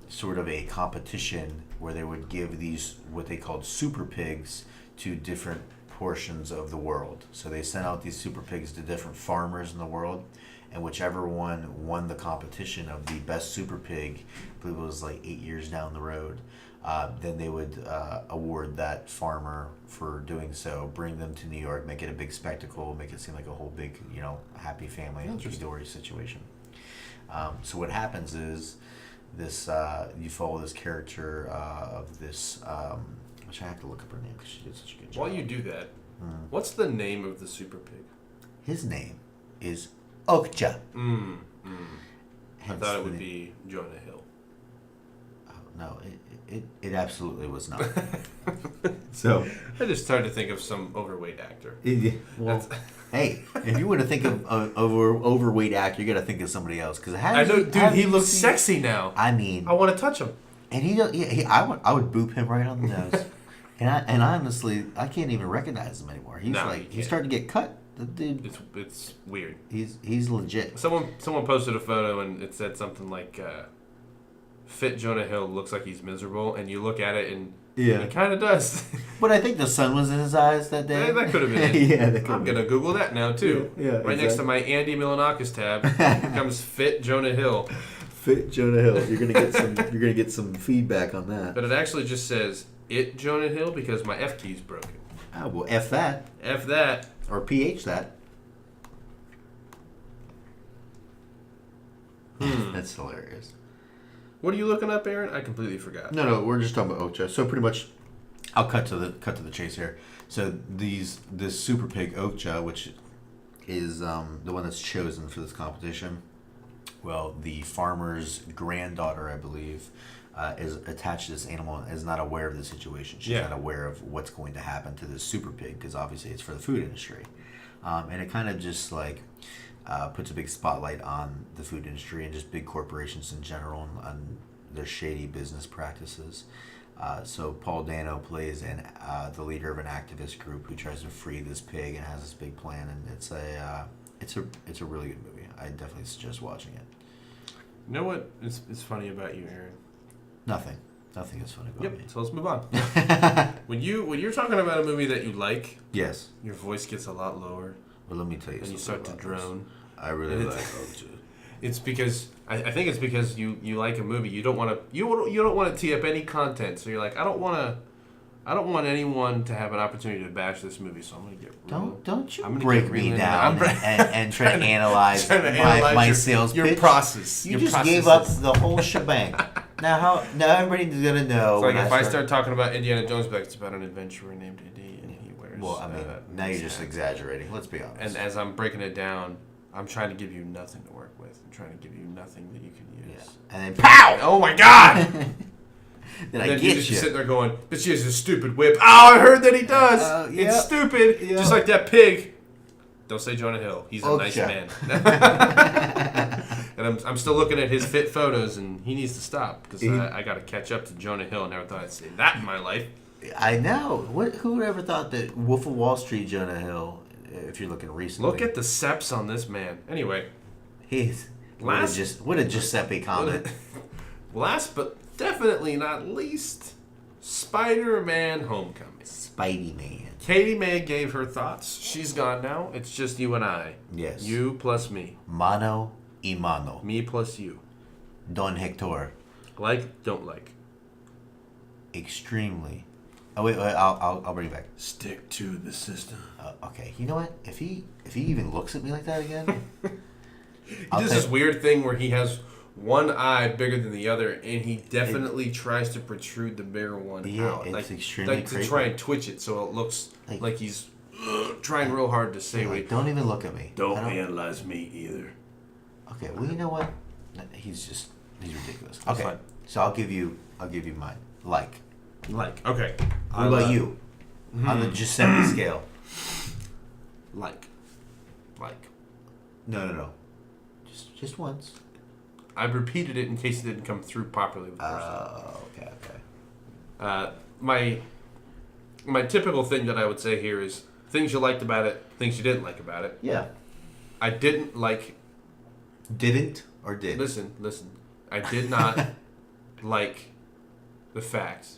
Speaker 2: sort of a competition where they would give these what they called super pigs to different portions of the world. So they sent out these super pigs to different farmers in the world, and whichever one won the competition of the best super pig, I believe it was like 8 years down the road, then they would award that farmer for doing so, bring them to New York, make it a big spectacle, make it seem like a whole big, happy family story situation. So what happens is this, you follow this character of this, which I have to look up her name because she did such a good job.
Speaker 1: While you do that, what's the name of the super pig?
Speaker 2: His name is Okja.
Speaker 1: I thought it would be Jonah Hill.
Speaker 2: Oh, no, it absolutely was not. So
Speaker 1: I just started to think of some overweight actor.
Speaker 2: Well, hey, if you want to think of an overweight actor, you got to think of somebody else. Because
Speaker 1: I know, dude, he looks sexy now.
Speaker 2: I mean,
Speaker 1: I want to touch him.
Speaker 2: And I would boop him right on the nose. and honestly, I can't even recognize him anymore. He's starting to get cut. The dude,
Speaker 1: it's weird.
Speaker 2: He's legit.
Speaker 1: Someone posted a photo and it said something like, "Fit Jonah Hill looks like he's miserable," and you look at it and he kind of does.
Speaker 2: But I think the sun was in his eyes that day.
Speaker 1: Yeah, that could have been it.
Speaker 2: Yeah,
Speaker 1: I'm gonna Google that now too.
Speaker 2: Yeah,
Speaker 1: right next to my Andy Milanakis tab comes "Fit Jonah Hill."
Speaker 2: Fit Jonah Hill. You're gonna get some feedback on that.
Speaker 1: But it actually just says "It Jonah Hill" because my F key's broken.
Speaker 2: Oh well, F that.
Speaker 1: F that.
Speaker 2: Or PH that. That's hilarious.
Speaker 1: What are you looking up, Aaron? I completely forgot.
Speaker 2: No, we're just talking about Okja. So pretty much, I'll cut to the chase here. So this super pig Okja, which is the one that's chosen for this competition. Well, the farmer's granddaughter, I believe, is attached to this animal and is not aware of the situation. She's not aware of what's going to happen to this super pig because obviously it's for the food industry. And it kind of just puts a big spotlight on the food industry and just big corporations in general and on their shady business practices. So Paul Dano plays the leader of an activist group who tries to free this pig and has this big plan, and it's a really good movie. I definitely suggest watching it.
Speaker 1: You know what is funny about you, Aaron?
Speaker 2: Nothing is funny about me.
Speaker 1: So let's move on. When you're talking about a movie that you like,
Speaker 2: yes,
Speaker 1: your voice gets a lot lower.
Speaker 2: Well, let me tell you
Speaker 1: and
Speaker 2: something.
Speaker 1: You start to drone.
Speaker 2: I really like Okja.
Speaker 1: It's because I think it's because you like a movie. You don't want to tee up any content. So you're like, I don't want anyone to have an opportunity to bash this movie. So I'm gonna get real.
Speaker 2: Don't you break me down and try to analyze my sales
Speaker 1: your
Speaker 2: pitch.
Speaker 1: Process.
Speaker 2: You just gave up the whole shebang. Now everybody's gonna know.
Speaker 1: It's like if I start talking about Indiana Jones, but it's about an adventurer named Indy, and he wears.
Speaker 2: Well, I mean, now you're just exaggerating. Let's be honest.
Speaker 1: And as I'm breaking it down, I'm trying to give you nothing to work with. I'm trying to give you nothing that you can use.
Speaker 2: Yeah. And then pow!
Speaker 1: Oh my God!
Speaker 2: Then
Speaker 1: you're just sitting there going, but she has a stupid whip. Oh, I heard that he does. It's stupid. Yeah. Just like that pig. Don't say Jonah Hill. He's a nice man. And I'm still looking at his fit photos, and he needs to stop because I got to catch up to Jonah Hill. I never thought I'd say that in my life.
Speaker 2: I know. Who would ever thought that Wolf of Wall Street Jonah Hill, if you're looking recently.
Speaker 1: Look at the seps on this man. Anyway.
Speaker 2: What a Giuseppe comment.
Speaker 1: Last but definitely not least, Spider-Man Homecoming.
Speaker 2: Spidey-Man.
Speaker 1: Katie May gave her thoughts. She's gone now. It's just you and I.
Speaker 2: Yes.
Speaker 1: You plus me.
Speaker 2: Mano y mano.
Speaker 1: Me plus you.
Speaker 2: Don Hector.
Speaker 1: Like, don't like.
Speaker 2: Extremely. Oh wait, I'll bring it back.
Speaker 1: Stick to the system.
Speaker 2: Okay, you know what? If he even looks at me like that again,
Speaker 1: he does this weird thing where he has one eye bigger than the other, and he definitely tries to protrude the bigger one out.
Speaker 2: It's extremely
Speaker 1: to try and twitch it so it looks like he's trying real hard to say.
Speaker 2: Don't even look at me.
Speaker 1: Don't analyze me either.
Speaker 2: Okay, well you know what? He's ridiculous. Okay, so I'll give you mine. Like.
Speaker 1: Like, okay.
Speaker 2: What about you? On the Giuseppe scale?
Speaker 1: Like.
Speaker 2: No. Just once.
Speaker 1: I repeated it in case it didn't come through properly the first time.
Speaker 2: Okay.
Speaker 1: My typical thing that I would say here is things you liked about it, things you didn't like about it.
Speaker 2: Yeah.
Speaker 1: I didn't like...
Speaker 2: Didn't or did?
Speaker 1: Listen. I did not like the fact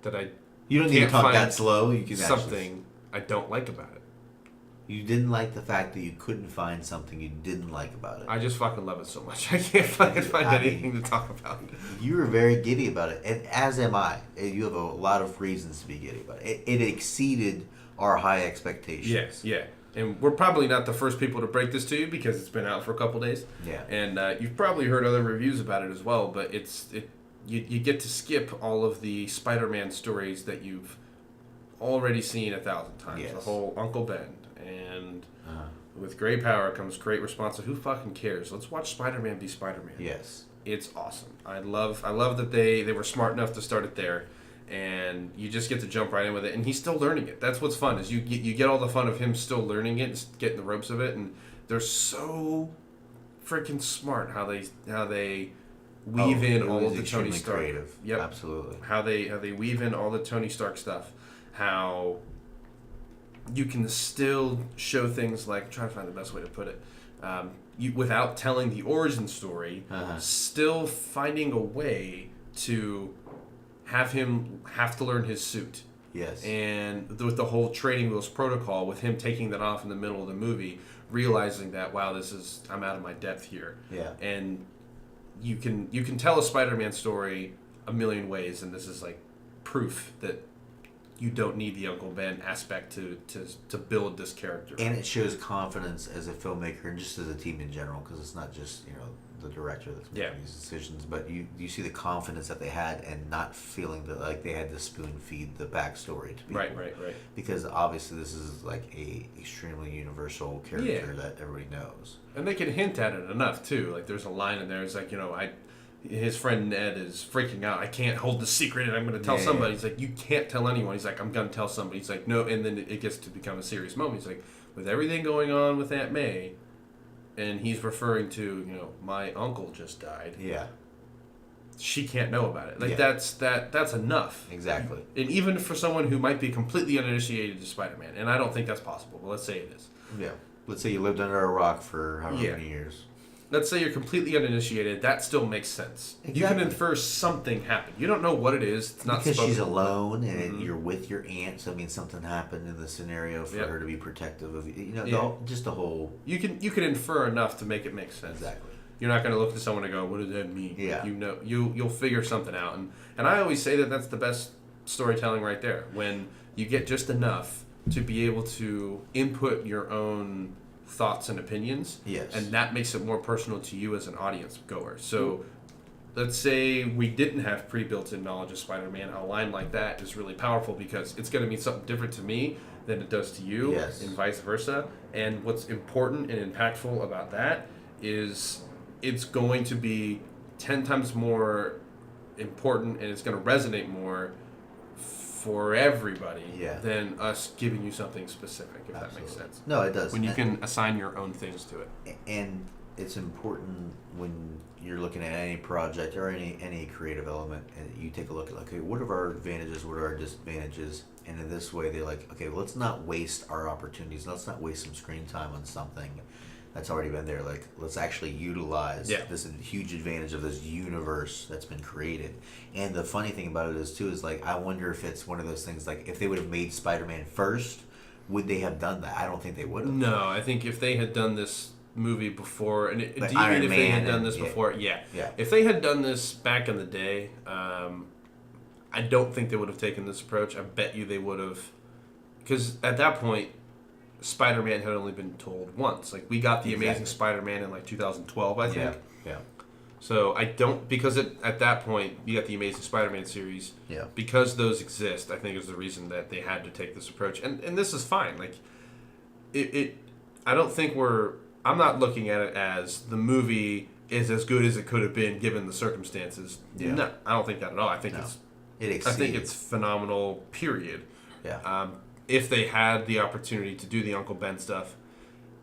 Speaker 1: that I
Speaker 2: You don't need to
Speaker 1: can't
Speaker 2: talk
Speaker 1: find
Speaker 2: that slow. You can
Speaker 1: something I don't like about it.
Speaker 2: You didn't like the fact that you couldn't find something you didn't like about it.
Speaker 1: I just fucking love it so much. I can't fucking find anything to talk about.
Speaker 2: You were very giddy about it, and as am I. You have a lot of reasons to be giddy about it. It exceeded our high expectations.
Speaker 1: Yes, yeah. And we're probably not the first people to break this to you because it's been out for a couple days.
Speaker 2: Yeah.
Speaker 1: And you've probably heard other reviews about it as well, but you get to skip all of the Spider-Man stories that you've already seen 1,000 times.
Speaker 2: Yes.
Speaker 1: The whole Uncle Ben. And with great power comes great responsibility. Who fucking cares? Let's watch Spider-Man be Spider-Man.
Speaker 2: Yes.
Speaker 1: It's awesome. I love that they were smart enough to start it there. And you just get to jump right in with it, and he's still learning it. That's what's fun, is you get all the fun of him still learning it, and getting the ropes of it, and they're so freaking smart how they weave in all of the Tony Stark.
Speaker 2: Creative.
Speaker 1: Yep.
Speaker 2: Absolutely.
Speaker 1: How they weave in all the Tony Stark stuff. How you can still show things like, I'm trying to find the best way to put it. Without telling the origin story, still finding a way to have him have to learn his suit.
Speaker 2: Yes. And
Speaker 1: with the whole trading wheels protocol, with him taking that off in the middle of the movie, realizing that, wow, I'm out of my depth here.
Speaker 2: Yeah.
Speaker 1: And you can tell a Spider-Man story a million ways, and this is like proof that you don't need the Uncle Ben aspect to build this character.
Speaker 2: And it shows confidence as a filmmaker and just as a team in general, because it's not just, the director that's making these decisions, but you see the confidence that they had and not feeling that like they had to spoon feed the backstory to people.
Speaker 1: Right.
Speaker 2: Because obviously this is like a extremely universal character that everybody knows.
Speaker 1: And they can hint at it enough too. Like there's a line in there. It's like, his friend Ned is freaking out. I can't hold the secret, and I'm going to tell somebody. He's like, you can't tell anyone. He's like, I'm going to tell somebody. He's like, no. And then it gets to become a serious moment. He's like, with everything going on with Aunt May, and he's referring to, my uncle just died.
Speaker 2: Yeah.
Speaker 1: She can't know about it. Like that's enough.
Speaker 2: Exactly.
Speaker 1: And even for someone who might be completely uninitiated to Spider-Man, and I don't think that's possible, but let's say it is.
Speaker 2: Yeah. Let's say you lived under a rock for however many years.
Speaker 1: Let's say you're completely uninitiated. That still makes sense.
Speaker 2: Exactly.
Speaker 1: You can infer something happened. You don't know what it is. It's not
Speaker 2: because she's
Speaker 1: to.
Speaker 2: alone and you're with your aunt. So I mean, something happened in the scenario for her to be protective of you. Just the whole.
Speaker 1: You can infer enough to make it make sense.
Speaker 2: Exactly.
Speaker 1: You're not going to look to someone and go, "What does that mean?"
Speaker 2: Yeah.
Speaker 1: You'll figure something out. And I always say that that's the best storytelling right there, when you get just enough to be able to input your own thoughts and opinions.
Speaker 2: Yes.
Speaker 1: And that makes it more personal to you as an audience goer. So let's say we didn't have pre-built-in knowledge of Spider-Man. A line like that is really powerful because it's going to mean something different to me than it does to you, and vice versa. And what's important and impactful about that is it's going to be 10 times more important, and it's going to resonate more for everybody than us giving you something specific, if that makes sense.
Speaker 2: No, it does.
Speaker 1: When you can assign your own things to it.
Speaker 2: And it's important when you're looking at any project or any creative element, and you take a look at, okay, what are our advantages, what are our disadvantages? And in this way, they're like, okay, let's not waste our opportunities. Let's not waste some screen time on something that's already been there. Like, let's actually utilize this huge advantage of this universe that's been created. And the funny thing about it is, too, is like, I wonder if it's one of those things, like, if they would have made Spider-Man first, would they have done that? I don't think they would have.
Speaker 1: No, I think if they had done this movie before, and
Speaker 2: like
Speaker 1: do you mean if they had done this before? Yeah. If they had done this back in the day, I don't think they would have taken this approach. I bet you they would have, because at that point, Spider-Man had only been told once. Like, we got the Amazing Spider-Man in like 2012, I think.
Speaker 2: Yeah.
Speaker 1: So I don't, because at that point you got the Amazing Spider-Man series.
Speaker 2: Yeah.
Speaker 1: Because those exist, I think is the reason that they had to take this approach. And this is fine. Like, I don't think I'm not looking at it as the movie is as good as it could have been given the circumstances.
Speaker 2: Yeah.
Speaker 1: No, I don't think that at all. I think
Speaker 2: It
Speaker 1: I
Speaker 2: exceeds.
Speaker 1: think it's phenomenal, period.
Speaker 2: Yeah.
Speaker 1: If they had the opportunity to do the Uncle Ben stuff,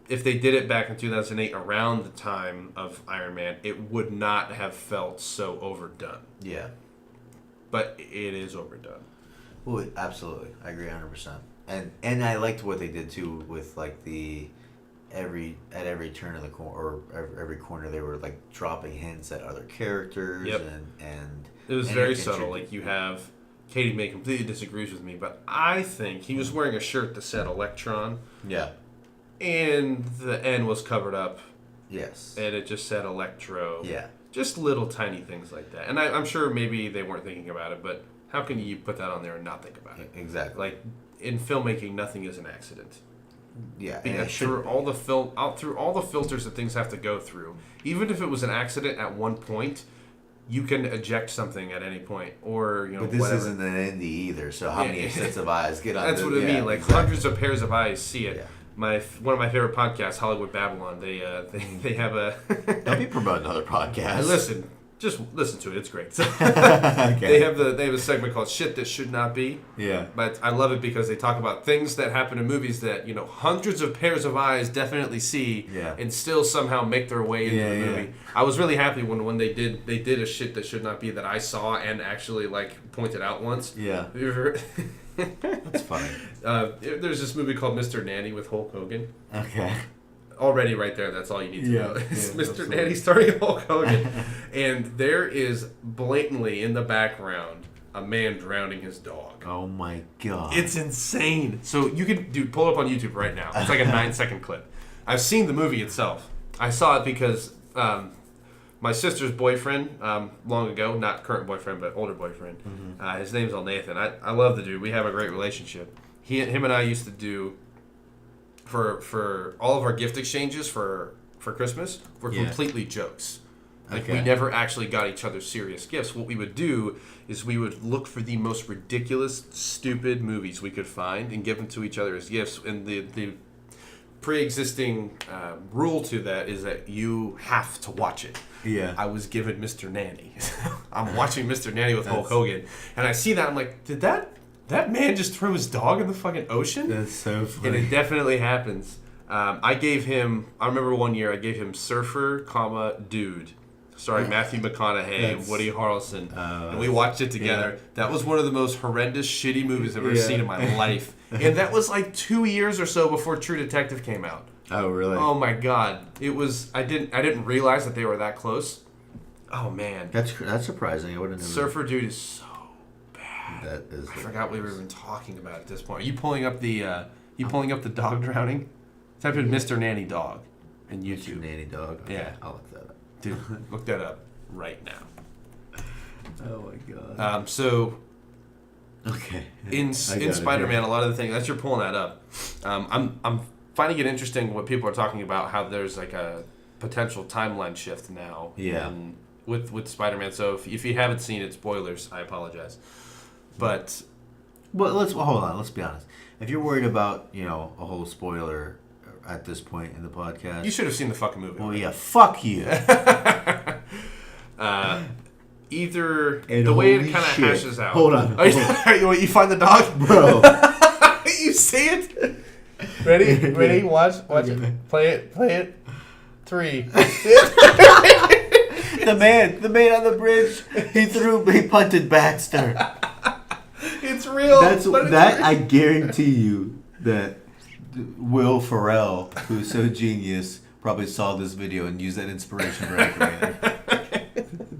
Speaker 1: if they did it back in 2008 around the time of Iron Man, it would not have felt so overdone.
Speaker 2: Yeah.
Speaker 1: But it is overdone.
Speaker 2: Well, absolutely. I agree 100%. And I liked what they did too with like at every turn of the corner or every corner they were like dropping hints at other characters.
Speaker 1: Yep.
Speaker 2: and
Speaker 1: It was
Speaker 2: and
Speaker 1: very
Speaker 2: it
Speaker 1: subtle.
Speaker 2: introduced-
Speaker 1: Like you have Katie May completely disagrees with me, but I think he was wearing a shirt that said Electron,
Speaker 2: Yeah.
Speaker 1: and the N was covered up,
Speaker 2: Yes.
Speaker 1: and it just said Electro.
Speaker 2: Yeah.
Speaker 1: Just little tiny things like that. And I'm sure maybe they weren't thinking about it, but how can you put that on there and not think about it?
Speaker 2: Exactly.
Speaker 1: Like in filmmaking, nothing is an accident.
Speaker 2: Yeah. And
Speaker 1: Because
Speaker 2: it should
Speaker 1: through all the through all the filters that things have to go through, even if it was an accident at one point, you can eject something at any point, or
Speaker 2: But this
Speaker 1: whatever.
Speaker 2: isn't an indie either, so how
Speaker 1: Yeah.
Speaker 2: many sets of eyes get on
Speaker 1: That's
Speaker 2: the,
Speaker 1: what I mean. Like
Speaker 2: exactly.
Speaker 1: hundreds of pairs of eyes see it.
Speaker 2: Yeah.
Speaker 1: One of my favorite podcasts, Hollywood Babylon. They have a.
Speaker 2: Don't be promoting other podcasts.
Speaker 1: Listen, just listen to it. It's great.
Speaker 2: Okay.
Speaker 1: They have a segment called "Shit That Should Not Be."
Speaker 2: Yeah.
Speaker 1: But I love it because they talk about things that happen in movies that hundreds of pairs of eyes definitely see,
Speaker 2: Yeah.
Speaker 1: and still somehow make their way into the movie.
Speaker 2: Yeah.
Speaker 1: I was really happy when they did a shit that should not be that I saw and actually like pointed out once.
Speaker 2: Yeah. That's funny.
Speaker 1: There's this movie called Mr. Nanny with Hulk Hogan.
Speaker 2: Okay.
Speaker 1: Already right there, that's all you need to
Speaker 2: Yeah,
Speaker 1: know. It's
Speaker 2: yeah,
Speaker 1: Mr.
Speaker 2: absolutely.
Speaker 1: Nanny starring Hulk Hogan. And there is blatantly in the background a man drowning his dog.
Speaker 2: Oh my god.
Speaker 1: It's insane. So you can, pull it up on YouTube right now. It's like a 9-second clip. I've seen the movie itself. I saw it because my sister's boyfriend, long ago, not current boyfriend, but older boyfriend, his name's Nathan. I love the dude. We have a great relationship. Him and I used to do, for all of our gift exchanges for Christmas, were
Speaker 2: Yeah.
Speaker 1: completely jokes. Like, we
Speaker 2: Okay.
Speaker 1: never actually got each other serious gifts. What we would do is we would look for the most ridiculous, stupid movies we could find and give them to each other as gifts. And the pre-existing rule to that is that you have to watch it.
Speaker 2: Yeah.
Speaker 1: I was given Mr. Nanny. I'm watching Mr. Nanny with Hulk Hogan. And I see that, I'm like, did that man just throw his dog in the fucking ocean?
Speaker 2: That's so funny.
Speaker 1: And it definitely happens. I remember one year I gave him Surfer, Dude, starring Matthew McConaughey and Woody Harrelson. And we watched it together.
Speaker 2: Yeah.
Speaker 1: That was one of the most horrendous, shitty movies I've ever
Speaker 2: Yeah.
Speaker 1: seen in my life. And that was like 2 years or so before True Detective came out.
Speaker 2: Oh really?
Speaker 1: Oh my god. It was, I didn't realize that they were that close. Oh man.
Speaker 2: That's surprising. I wouldn't have.
Speaker 1: Surfer Dude is so bad.
Speaker 2: That is.
Speaker 1: I forgot we were even talking about it at this point. Are you pulling up the dog drowning? Type in Mr. Nanny Dog in YouTube.
Speaker 2: Nanny dog. Okay,
Speaker 1: Yeah.
Speaker 2: I'll look that up.
Speaker 1: Dude, look that up right now.
Speaker 2: Oh my god.
Speaker 1: So
Speaker 2: Okay.
Speaker 1: in
Speaker 2: I got it
Speaker 1: Spider-Man,
Speaker 2: here.
Speaker 1: a lot of the things as you're pulling that up, I'm finding it interesting what people are talking about. How there's like a potential timeline shift now.
Speaker 2: Yeah.
Speaker 1: With Spider-Man. So if you haven't seen it, spoilers. I apologize. But
Speaker 2: Well, hold on. Let's be honest. If you're worried about a whole spoiler at this point in the podcast,
Speaker 1: you should have seen the fucking movie.
Speaker 2: well, yeah, fuck you.
Speaker 1: Either
Speaker 2: And
Speaker 1: the way it
Speaker 2: holy
Speaker 1: kind of
Speaker 2: shit.
Speaker 1: hashes out.
Speaker 2: Hold on.
Speaker 1: You find the dog,
Speaker 2: Bro.
Speaker 1: You see it? Ready? Watch
Speaker 2: Okay.
Speaker 1: it. Play it. 3.
Speaker 2: the man on the bridge. He punted Baxter.
Speaker 1: It's real.
Speaker 2: That's
Speaker 1: But it's
Speaker 2: that.
Speaker 1: real.
Speaker 2: I guarantee you that Will Ferrell, who's so genius, probably saw this video and used that inspiration for Anchorman.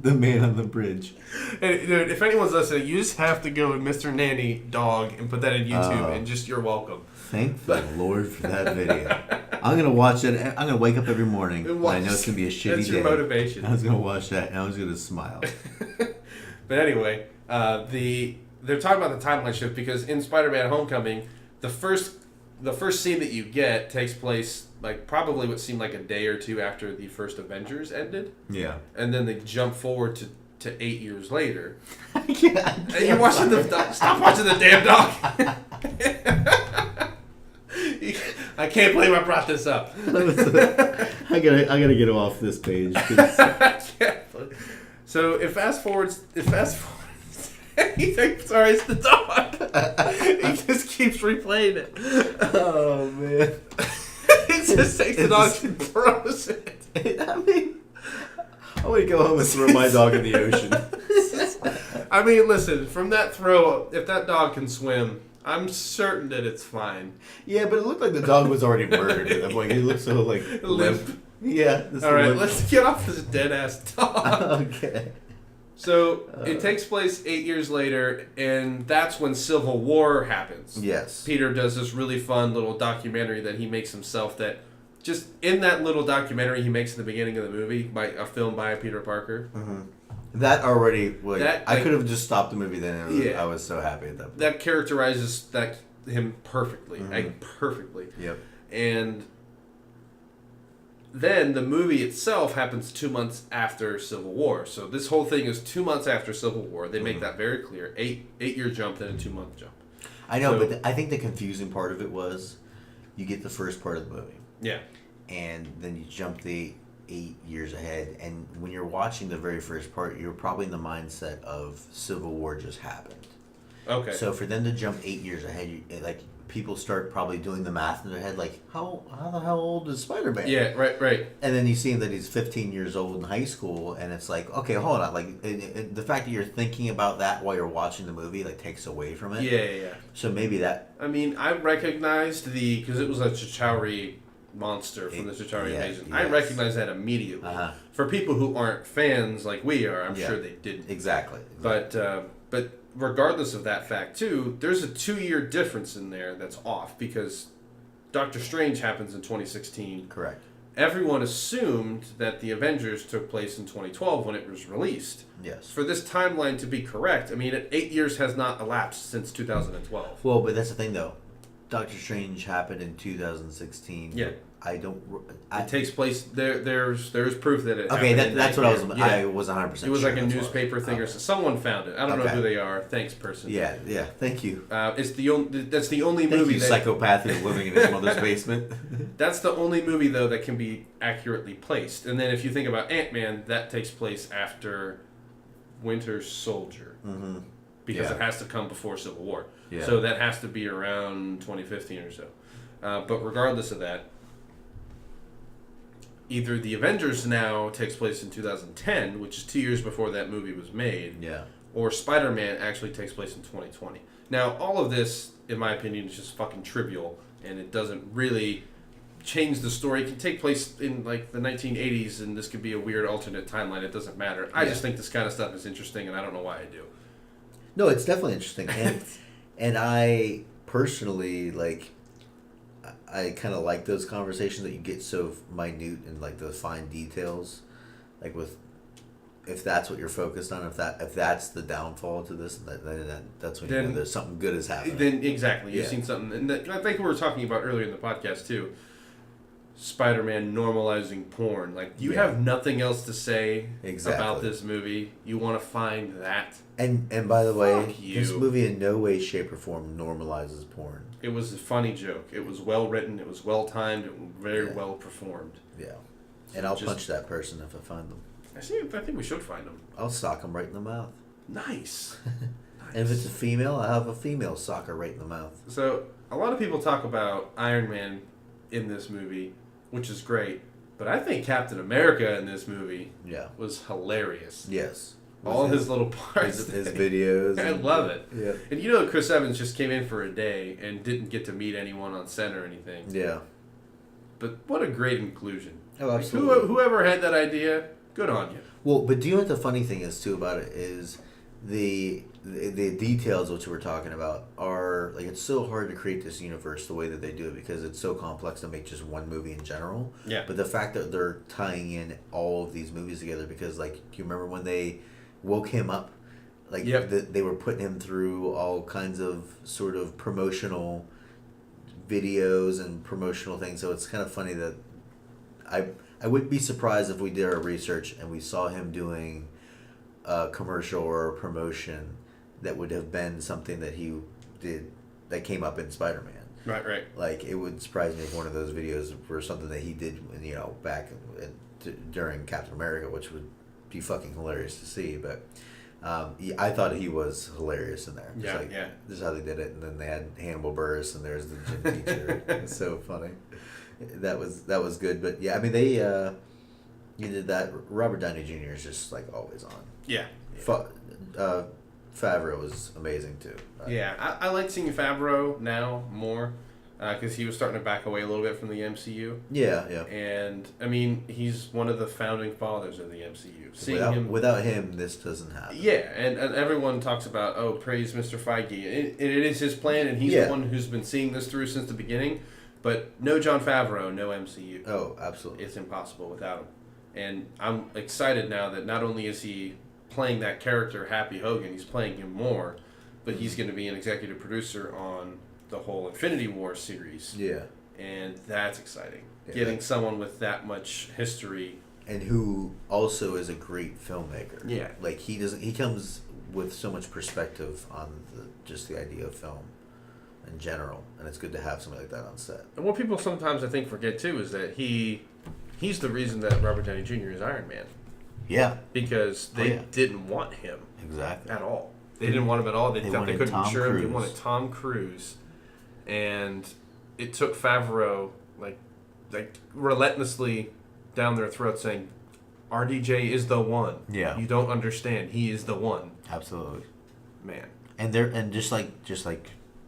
Speaker 2: The man on the bridge.
Speaker 1: And, dude, if anyone's listening, you just have to go with Mr. Nanny Dog and put that in YouTube, and just you're welcome.
Speaker 2: Thank the Lord for that video. I'm gonna watch it. I'm gonna wake up every morning.
Speaker 1: And
Speaker 2: When I know it's gonna be a shitty
Speaker 1: That's
Speaker 2: day.
Speaker 1: your motivation.
Speaker 2: I was gonna watch that and I was gonna smile.
Speaker 1: But anyway, they're talking about the timeline shift because in Spider-Man: Homecoming, the first scene that you get takes place like probably what seemed like a day or two after the first Avengers ended,
Speaker 2: Yeah.
Speaker 1: and then they jump forward to 8 years later.
Speaker 2: Yeah.
Speaker 1: And you're watching stop watching the damn dog. I can't believe I brought this up.
Speaker 2: I gotta get off this page. 'Cause
Speaker 1: So it fast forwards. He's like, sorry, it's the dog. He just keeps replaying it.
Speaker 2: Oh man.
Speaker 1: He just takes the dog and throws it.
Speaker 2: I mean, I would go home and throw my dog in the ocean.
Speaker 1: I mean, listen, from that throw, if that dog can swim, I'm certain that it's fine.
Speaker 2: Yeah, but it looked like the dog was already murdered at that point. He looked so like
Speaker 1: Limp.
Speaker 2: Yeah.
Speaker 1: All right, let's get off this dead ass dog.
Speaker 2: Okay.
Speaker 1: So it takes place 8 years later, and that's when Civil War happens.
Speaker 2: Yes.
Speaker 1: Peter does this really fun little documentary that he makes himself. That just in that little documentary he makes in the beginning of the movie, by a film by Peter Parker.
Speaker 2: Mm-hmm. That already,
Speaker 1: That,
Speaker 2: I could have just stopped the movie then. And
Speaker 1: Yeah.
Speaker 2: I was so happy at that point.
Speaker 1: That characterizes him perfectly,
Speaker 2: Mm-hmm.
Speaker 1: like perfectly.
Speaker 2: Yep.
Speaker 1: And then the movie itself happens 2 months after Civil War. So this whole thing is 2 months after Civil War. They make that very clear. 8-year jump, then a 2 month jump.
Speaker 2: I know,
Speaker 1: So-
Speaker 2: but I think the confusing part of it was you get the first part of the movie.
Speaker 1: Yeah.
Speaker 2: And then you jump the 8 years ahead. And when you're watching the very first part, you're probably in the mindset of Civil War just happened.
Speaker 1: Okay.
Speaker 2: So for them to jump 8 years ahead, people start probably doing the math in their head, like, how the hell old is Spider-Man?
Speaker 1: Yeah, right.
Speaker 2: And then you see that he's 15 years old in high school, and it's like, okay, hold on. Like, the fact that you're thinking about that while you're watching the movie, like, takes away from it.
Speaker 1: Yeah.
Speaker 2: So maybe that...
Speaker 1: I mean, I recognized because it was a Chitauri monster from the Chitauri invasion.
Speaker 2: Yes.
Speaker 1: I recognized that immediately.
Speaker 2: Uh-huh.
Speaker 1: For people who aren't fans like we are, I'm sure they didn't.
Speaker 2: Exactly.
Speaker 1: But regardless of that fact, too, there's a 2-year difference in there that's off because Doctor Strange happens in 2016.
Speaker 2: Correct.
Speaker 1: Everyone assumed that the Avengers took place in 2012 when it was released.
Speaker 2: Yes.
Speaker 1: For this timeline to be correct, I mean, 8 years has not elapsed since 2012.
Speaker 2: Well, but that's the thing, though. Doctor Strange happened in 2016.
Speaker 1: Yeah.
Speaker 2: It
Speaker 1: takes place there's proof that it
Speaker 2: okay,
Speaker 1: happened in
Speaker 2: that's
Speaker 1: that
Speaker 2: what
Speaker 1: year.
Speaker 2: I was 100% sure.
Speaker 1: It was like a
Speaker 2: that's
Speaker 1: newspaper
Speaker 2: why.
Speaker 1: thing or someone found it. I don't know who they are. Thanks, person.
Speaker 2: Yeah, thank you.
Speaker 1: It's that's the only
Speaker 2: Thank
Speaker 1: movie
Speaker 2: you,
Speaker 1: that
Speaker 2: psychopath who's living in his mother's basement.
Speaker 1: that's the only movie though that can be accurately placed. And then if you think about Ant-Man, that takes place after Winter Soldier.
Speaker 2: Mm-hmm.
Speaker 1: Because it has to come before Civil War.
Speaker 2: Yeah.
Speaker 1: So that has to be around 2015 or so. But regardless of that, either the Avengers now takes place in 2010, which is 2 years before that movie was made,
Speaker 2: Yeah.
Speaker 1: or Spider-Man actually takes place in 2020. Now, all of this, in my opinion, is just fucking trivial, and it doesn't really change the story. It can take place in like the 1980s, and this could be a weird alternate timeline. It doesn't matter. I just think this kind of stuff is interesting, and I don't know why I do.
Speaker 2: No, it's definitely interesting, and I personally I kind of like those conversations that you get so minute and like those fine details, like with if that's what you're focused on, if that's the downfall to this, that's when you know there's something good is happening.
Speaker 1: Then exactly, you've seen something, and I think we were talking about earlier in the podcast too. Spider-Man normalizing porn. Like, you have nothing else to say about this movie. You want to find that.
Speaker 2: And by the way, this
Speaker 1: you.
Speaker 2: movie in no way, shape, or form normalizes porn.
Speaker 1: It was a funny joke. It was well written. It was well timed. It was very well performed.
Speaker 2: Yeah. And I'll punch that person if I find them.
Speaker 1: I think we should find them.
Speaker 2: I'll sock them right in the mouth.
Speaker 1: Nice.
Speaker 2: And if it's a female, I'll have a female sock her right in the mouth.
Speaker 1: So, a lot of people talk about Iron Man in this movie, which is great. But I think Captain America in this movie was hilarious.
Speaker 2: Yes.
Speaker 1: All his little parts.
Speaker 2: His videos.
Speaker 1: I love it.
Speaker 2: Yeah.
Speaker 1: And you know Chris Evans just came in for a day and didn't get to meet anyone on set or anything.
Speaker 2: Yeah.
Speaker 1: But what a great inclusion.
Speaker 2: Oh, absolutely.
Speaker 1: Like, whoever had that idea, good on you.
Speaker 2: Well, but do you know what the funny thing is, too, about it is the details which we're talking about are, like, it's so hard to create this universe the way that they do it because it's so complex to make just one movie in general.
Speaker 1: Yeah.
Speaker 2: But the fact that they're tying in all of these movies together because, like, do you remember when they woke him up? Like, they were putting him through all kinds of sort of promotional videos and promotional things. So it's kind of funny that I would be surprised if we did our research and we saw him doing a commercial or a promotion that would have been something that he did that came up in Spider-Man.
Speaker 1: Right.
Speaker 2: Like, it would surprise me if one of those videos were something that he did, back during Captain America, which would be fucking hilarious to see. But I thought he was hilarious in there.
Speaker 1: Yeah,
Speaker 2: Just
Speaker 1: yeah.
Speaker 2: This is how they did it, and then they had Hannibal Buress, and there's the gym teacher. It's so funny. That was good, but yeah, I mean they you did that. Robert Downey Jr. is just like always on.
Speaker 1: Yeah.
Speaker 2: Favreau was amazing too.
Speaker 1: Yeah, I like seeing Favreau now more because he was starting to back away a little bit from the MCU.
Speaker 2: Yeah, yeah.
Speaker 1: And I mean, he's one of the founding fathers of the MCU. Seeing
Speaker 2: Without him, this doesn't happen.
Speaker 1: Yeah, and everyone talks about, praise Mr. Feige. It is his plan, and he's the one who's been seeing this through since the beginning. But no Jon Favreau, no MCU.
Speaker 2: Oh, absolutely.
Speaker 1: It's impossible without him. And I'm excited now that not only is he playing that character, Happy Hogan, he's playing him more, but he's going to be an executive producer on the whole Infinity War series.
Speaker 2: Yeah.
Speaker 1: And that's exciting.
Speaker 2: Yeah.
Speaker 1: Getting someone with that much history.
Speaker 2: And who also is a great filmmaker.
Speaker 1: Yeah.
Speaker 2: Like he comes with so much perspective on just the idea of film in general, and it's good to have somebody like that on set.
Speaker 1: And what people sometimes I think forget too is that he's the reason that Robert Downey Jr. is Iron Man.
Speaker 2: Yeah.
Speaker 1: Because they didn't want him.
Speaker 2: Exactly.
Speaker 1: At all. They didn't want him at all. They thought they couldn't insure him. They
Speaker 2: Cruise.
Speaker 1: wanted Tom Cruise. And it took Favreau like relentlessly down their throat saying, RDJ is the one.
Speaker 2: Yeah.
Speaker 1: You don't understand. He is the one.
Speaker 2: Absolutely.
Speaker 1: Man.
Speaker 2: And just like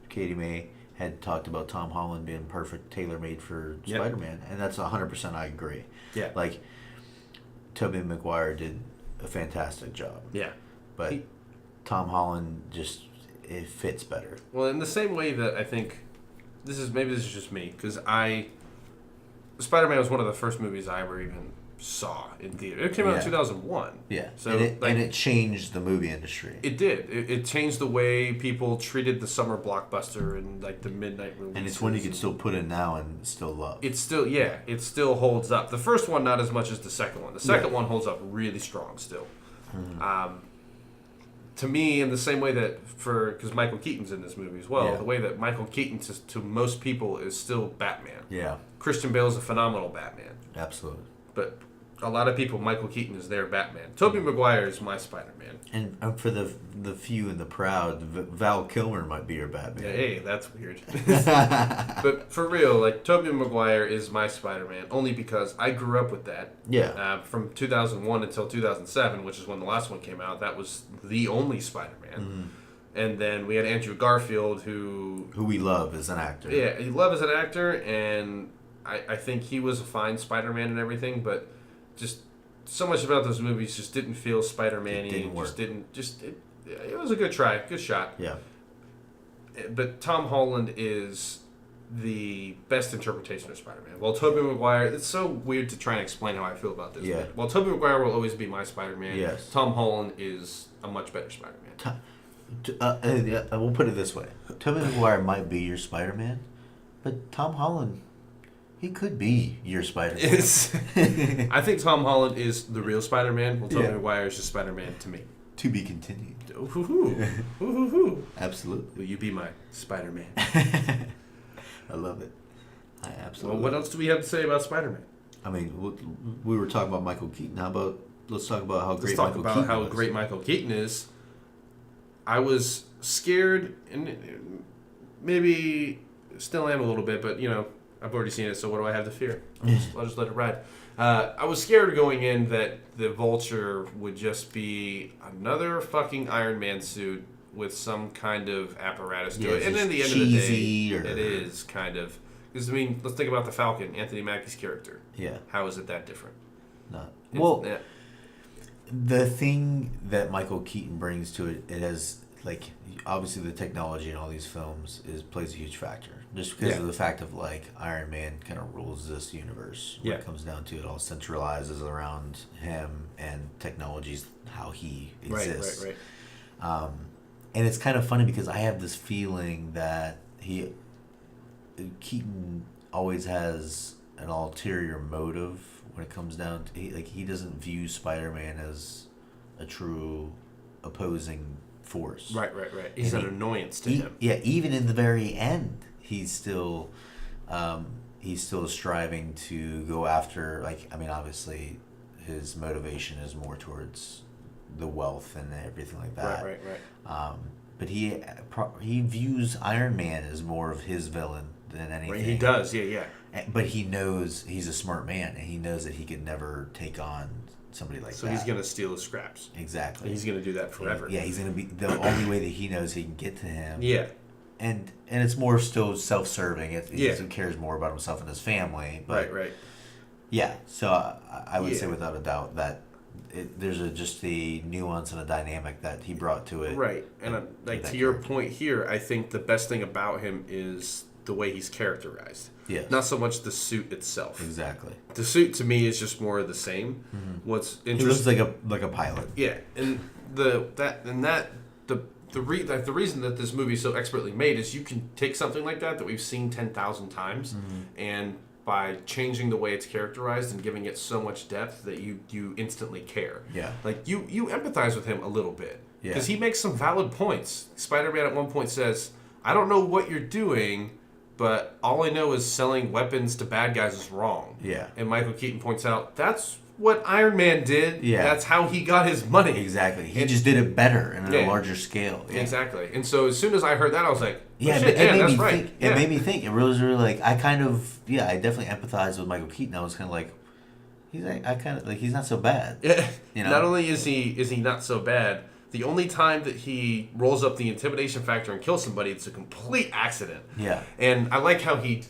Speaker 2: Katie May had talked about Tom Holland being perfect, tailor-made for Spider-Man, and that's 100% I agree.
Speaker 1: Yeah.
Speaker 2: Like, Tobey Maguire did a fantastic job.
Speaker 1: Yeah.
Speaker 2: But Tom Holland it fits better.
Speaker 1: Well, in the same way that I think this is just me, because Spider-Man was one of the first movies I ever even saw in theater. It came out in 2001.
Speaker 2: Yeah.
Speaker 1: So
Speaker 2: and it changed the movie industry.
Speaker 1: It did. It changed the way people treated the summer blockbuster and like the midnight releases.
Speaker 2: And it's one you can still put in now and still love.
Speaker 1: It still holds up. The first one not as much as the second one. The second one holds up really strong still. Mm-hmm. To me, in the same way that because Michael Keaton's in this movie as well, the way that Michael Keaton to most people is still Batman.
Speaker 2: Yeah.
Speaker 1: Christian Bale's a phenomenal Batman.
Speaker 2: Absolutely.
Speaker 1: But a lot of people, Michael Keaton is their Batman. Tobey Maguire is my Spider-Man.
Speaker 2: And for the few and the proud, Val Kilmer might be your Batman.
Speaker 1: Hey, that's weird. But for real, like, Tobey Maguire is my Spider-Man, only because I grew up with that.
Speaker 2: Yeah.
Speaker 1: From 2001 until 2007, which is when the last one came out, that was the only Spider-Man. Mm-hmm. And then we had Andrew Garfield, who
Speaker 2: we love as an actor.
Speaker 1: Yeah, he love as an actor, and I think he was a fine Spider-Man and everything, but just so much about those movies just didn't feel Spider-Man-y. It was a good try, good shot.
Speaker 2: Yeah.
Speaker 1: But Tom Holland is the best interpretation of Spider-Man. While Tobey Maguire, it's so weird to try and explain how I feel about this.
Speaker 2: Yeah.
Speaker 1: But while Tobey Maguire will always be my Spider-Man,
Speaker 2: yes.
Speaker 1: Tom Holland is a much better Spider-Man.
Speaker 2: We'll put it this way. Tobey Maguire might be your Spider-Man, but Tom Holland, he could be your Spider-Man.
Speaker 1: I think Tom Holland is the real Spider-Man, while Tobey Maguire is just Spider-Man to me.
Speaker 2: To be continued.
Speaker 1: Ooh.
Speaker 2: Absolutely.
Speaker 1: Will you be my Spider-Man?
Speaker 2: I love it. I absolutely.
Speaker 1: Well, what else do we have to say about Spider-Man?
Speaker 2: I mean, we were talking about Michael Keaton. How about let's talk about how great Michael Keaton is.
Speaker 1: Let's talk about how great Michael Keaton is. I was scared, and maybe still am a little bit, but I've already seen it, so what do I have to fear? I'll just let it ride. I was scared going in that the Vulture would just be another fucking Iron Man suit with some kind of apparatus to it. And at the end of the day, it is kind of... Because, let's think about the Falcon, Anthony Mackie's character.
Speaker 2: Yeah.
Speaker 1: How is it that different?
Speaker 2: The thing that Michael Keaton brings to it has, like, obviously the technology in all these films plays a huge factor. Just because of the fact of, like, Iron Man kind of rules this universe. When it comes down to it, all centralizes around him, and technology's how he exists.
Speaker 1: Right.
Speaker 2: And it's kind of funny because I have this feeling that Keaton always has an ulterior motive when it comes down to he doesn't view Spider-Man as a true opposing force.
Speaker 1: Right. He's an annoyance to him.
Speaker 2: Yeah, even in the very end, he's still striving to go after. Obviously, his motivation is more towards the wealth and everything like that.
Speaker 1: Right.
Speaker 2: But he views Iron Man as more of his villain than anything.
Speaker 1: Right, he does, yeah.
Speaker 2: But he knows he's a smart man, and he knows that he could never take on somebody like that.
Speaker 1: So he's gonna steal his scraps.
Speaker 2: Exactly.
Speaker 1: And he's gonna do that forever.
Speaker 2: Yeah, he's gonna be the only way that he knows he can get to him.
Speaker 1: Yeah.
Speaker 2: And it's more still self-serving. He
Speaker 1: Yeah.
Speaker 2: cares more about himself and his family. But
Speaker 1: Right.
Speaker 2: Yeah, so I would say without a doubt that there's just a nuance and a dynamic that he brought to it.
Speaker 1: Right, and like to your point here, I think the best thing about him is the way he's characterized.
Speaker 2: Yes.
Speaker 1: Not so much the suit itself.
Speaker 2: Exactly.
Speaker 1: The suit to me is just more of the same.
Speaker 2: Mm-hmm.
Speaker 1: What's
Speaker 2: He
Speaker 1: interesting?
Speaker 2: looks like a pilot.
Speaker 1: Yeah, and the reason that this movie is so expertly made is you can take something like that we've seen 10,000 times, and by changing the way it's characterized and giving it so much depth that you instantly care.
Speaker 2: Yeah.
Speaker 1: Like you empathize with him a little bit
Speaker 2: Yeah.
Speaker 1: because he makes some valid points. Spider-Man at one point says, "I don't know what you're doing, but all I know is selling weapons to bad guys is wrong."
Speaker 2: Yeah.
Speaker 1: And Michael Keaton points out, that's what Iron Man did.
Speaker 2: Yeah.
Speaker 1: That's how he got his money.
Speaker 2: Exactly. He just did it better and on
Speaker 1: Yeah.
Speaker 2: a larger scale. Yeah.
Speaker 1: Exactly. And so as soon as I heard that, I was like,
Speaker 2: Yeah,
Speaker 1: shit,
Speaker 2: it made
Speaker 1: that's
Speaker 2: me
Speaker 1: right.
Speaker 2: think.
Speaker 1: Yeah.
Speaker 2: It made me think. It was really like I definitely empathized with Michael Keaton. I was kind of like, he's not so bad.
Speaker 1: Yeah.
Speaker 2: You know?
Speaker 1: Not only is he not so bad, the only time that he rolls up the intimidation factor and kills somebody, it's a complete accident.
Speaker 2: Yeah.
Speaker 1: And I like how he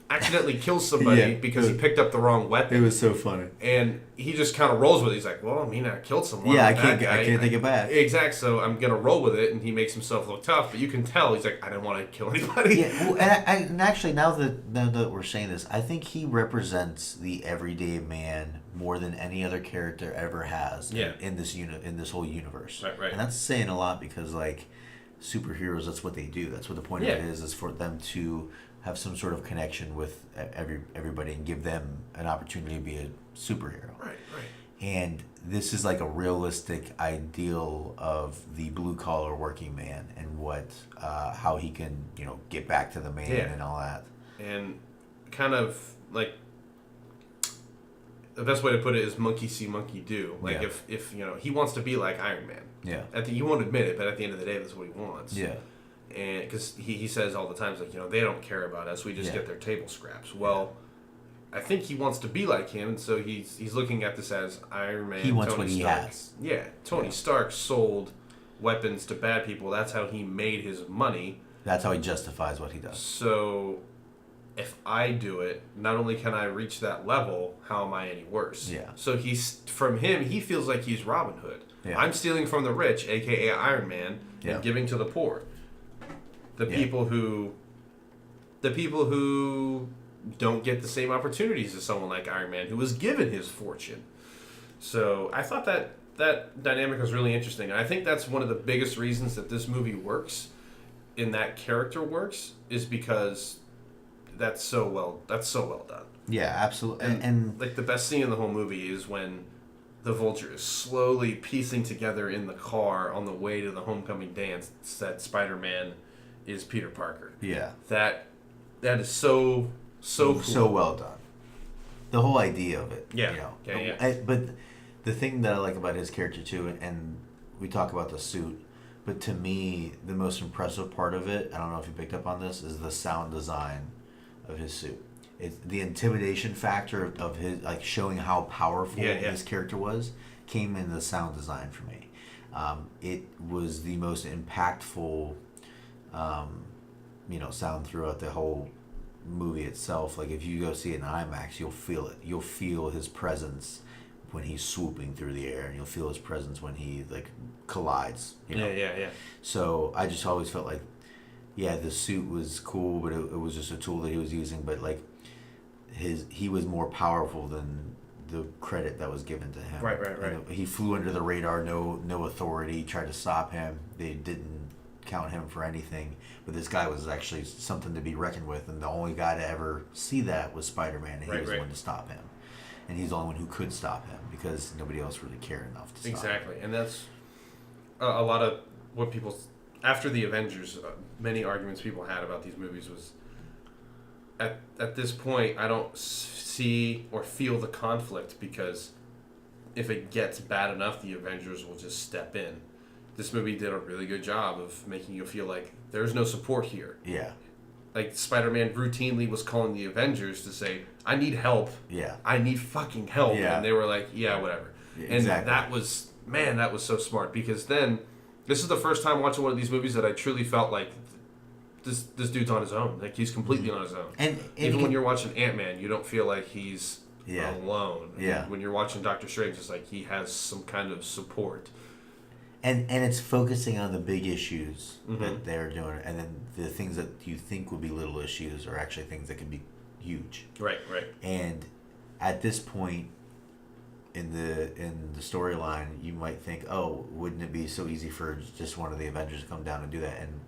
Speaker 1: accidentally kills somebody
Speaker 2: Yeah.
Speaker 1: because he picked up the wrong weapon.
Speaker 2: It was so funny.
Speaker 1: And he just kind of rolls with it. He's like, well, I mean, I killed someone.
Speaker 2: Yeah,
Speaker 1: I'm a bad guy.
Speaker 2: I can't take it back.
Speaker 1: Exactly. So I'm going to roll with it. And he makes himself look tough. But you can tell he's like, I didn't want to kill anybody.
Speaker 2: Yeah, well, and actually, now that we're saying this, I think he represents the everyday man more than any other character ever has.
Speaker 1: Yeah.
Speaker 2: In this whole universe.
Speaker 1: Right.
Speaker 2: And that's saying a lot because like superheroes, that's what they do. That's what the point of it is for them to have some sort of connection with everybody and give them an opportunity to be a superhero.
Speaker 1: Right.
Speaker 2: And this is like a realistic ideal of the blue collar working man and what how he can get back to the man and all that.
Speaker 1: And kind of like the best way to put it is monkey see, monkey do. Like if he wants to be like Iron Man.
Speaker 2: Yeah.
Speaker 1: He won't admit it, but at the end of the day, that's what he wants.
Speaker 2: Yeah.
Speaker 1: And because he says all the time, like, they don't care about us. We just get their table scraps. Well, I think he wants to be like him, and so he's looking at this as Iron Man.
Speaker 2: He wants
Speaker 1: Tony
Speaker 2: what he
Speaker 1: Stark.
Speaker 2: has.
Speaker 1: Yeah, Tony Stark sold weapons to bad people. That's how he made his money.
Speaker 2: That's how he justifies what he does.
Speaker 1: So if I do it, not only can I reach that level, how am I any worse?
Speaker 2: Yeah.
Speaker 1: So from him, he feels like he's Robin Hood.
Speaker 2: Yeah.
Speaker 1: I'm stealing from the rich, aka Iron Man,
Speaker 2: Yeah.
Speaker 1: and giving to the poor. The people who don't get the same opportunities as someone like Iron Man, who was given his fortune. So I thought that dynamic was really interesting. And I think that's one of the biggest reasons that this movie works, and that character works, is because that's so well done.
Speaker 2: Yeah, absolutely.
Speaker 1: And like the best scene in the whole movie is when the Vulture is slowly piecing together in the car on the way to the homecoming dance that Spider-Man is Peter Parker.
Speaker 2: Yeah.
Speaker 1: That is so cool.
Speaker 2: So well done. The whole idea of it.
Speaker 1: Yeah.
Speaker 2: But the thing that I like about his character too, and we talk about the suit, but to me, the most impressive part of it, I don't know if you picked up on this, is the sound design of his suit. It's the intimidation factor of his, like showing how powerful his character was, came in the sound design for me. It was the most impactful sound throughout the whole movie itself. Like if you go see it in IMAX, you'll feel it. You'll feel his presence when he's swooping through the air, and you'll feel his presence when he like collides.
Speaker 1: Yeah.
Speaker 2: So I just always felt like, the suit was cool, but it was just a tool that he was using. But like he was more powerful than the credit that was given to him.
Speaker 1: Right.
Speaker 2: He flew under the radar. No authority tried to stop him. They didn't count him for anything. But this guy was actually something to be reckoned with, and the only guy to ever see that was Spider-Man, and he was the one to stop him. And he's the only one who could stop him because nobody else really cared enough to stop him.
Speaker 1: Exactly. And that's a lot of what people, after the Avengers, many arguments people had about these movies was, at this point, I don't see or feel the conflict because if it gets bad enough, the Avengers will just step in. This movie did a really good job of making you feel like there's no support here.
Speaker 2: Yeah.
Speaker 1: Like, Spider-Man routinely was calling the Avengers to say, I need help.
Speaker 2: Yeah.
Speaker 1: I need fucking help.
Speaker 2: Yeah.
Speaker 1: And they were like, yeah, whatever.
Speaker 2: Exactly.
Speaker 1: And that was, man, that was so smart. Because then, this is the first time watching one of these movies that I truly felt like this dude's on his own. Like, he's completely on his own.
Speaker 2: And
Speaker 1: even when you're watching Ant-Man, you don't feel like he's alone.
Speaker 2: Yeah.
Speaker 1: When you're watching Doctor Strange, it's like he has some kind of support.
Speaker 2: And it's focusing on the big issues that they're doing, and then the things that you think would be little issues are actually things that can be huge.
Speaker 1: Right.
Speaker 2: And at this point in the storyline, you might think, oh, wouldn't it be so easy for just one of the Avengers to come down and do that? And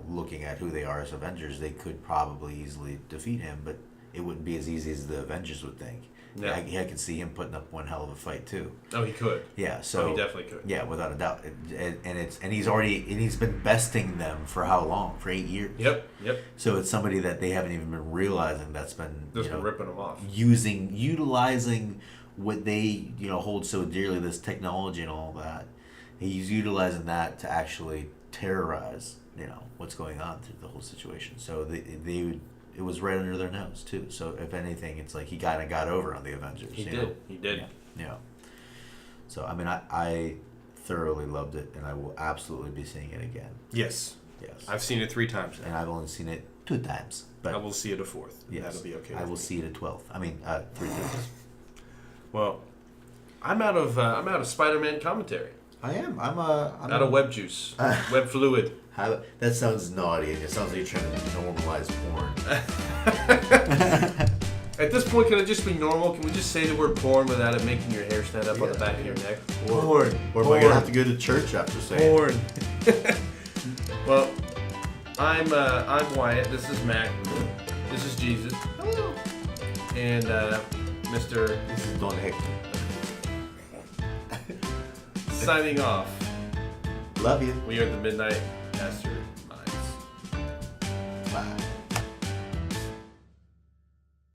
Speaker 2: looking at who they are as Avengers, they could probably easily defeat him, but it wouldn't be as easy as the Avengers would think.
Speaker 1: Yeah.
Speaker 2: I could see him putting up one hell of a fight too.
Speaker 1: Oh, he could.
Speaker 2: Yeah, so
Speaker 1: he definitely could.
Speaker 2: Yeah, without a doubt. And he's been besting them for how long? For 8 years.
Speaker 1: Yep.
Speaker 2: So it's somebody that they haven't even been realizing that's been
Speaker 1: Just been ripping them off.
Speaker 2: Utilizing what they hold so dearly, this technology and all that. He's utilizing that to actually terrorize what's going on through the whole situation. So it was right under their nose too. So if anything, it's like he kind of got over on the Avengers.
Speaker 1: He did.
Speaker 2: Yeah. So I mean, I thoroughly loved it, and I will absolutely be seeing it again.
Speaker 1: Yes. I've seen it 3 times now.
Speaker 2: And I've only seen it 2 times. But
Speaker 1: I will see it a 4th.
Speaker 2: Yes,
Speaker 1: That'll be okay.
Speaker 2: I will see it a 12th. I mean, 3 times.
Speaker 1: Well, I'm out of Spider-Man commentary.
Speaker 2: I am. I'm
Speaker 1: out of web juice, web fluid.
Speaker 2: That sounds naughty. It sounds like you're trying to normalize porn.
Speaker 1: At this point, can it just be normal? Can we just say the word porn without it making your hair stand up on the back of your neck?
Speaker 2: Porn. Or am I gonna have to go to church after saying
Speaker 1: porn? Well, I'm Wyatt. This is Mac. This is Jesus.
Speaker 3: Hello.
Speaker 1: And Mr.
Speaker 2: This is Don Hector.
Speaker 1: Signing off.
Speaker 2: Love you.
Speaker 1: We are the Midnight Astro.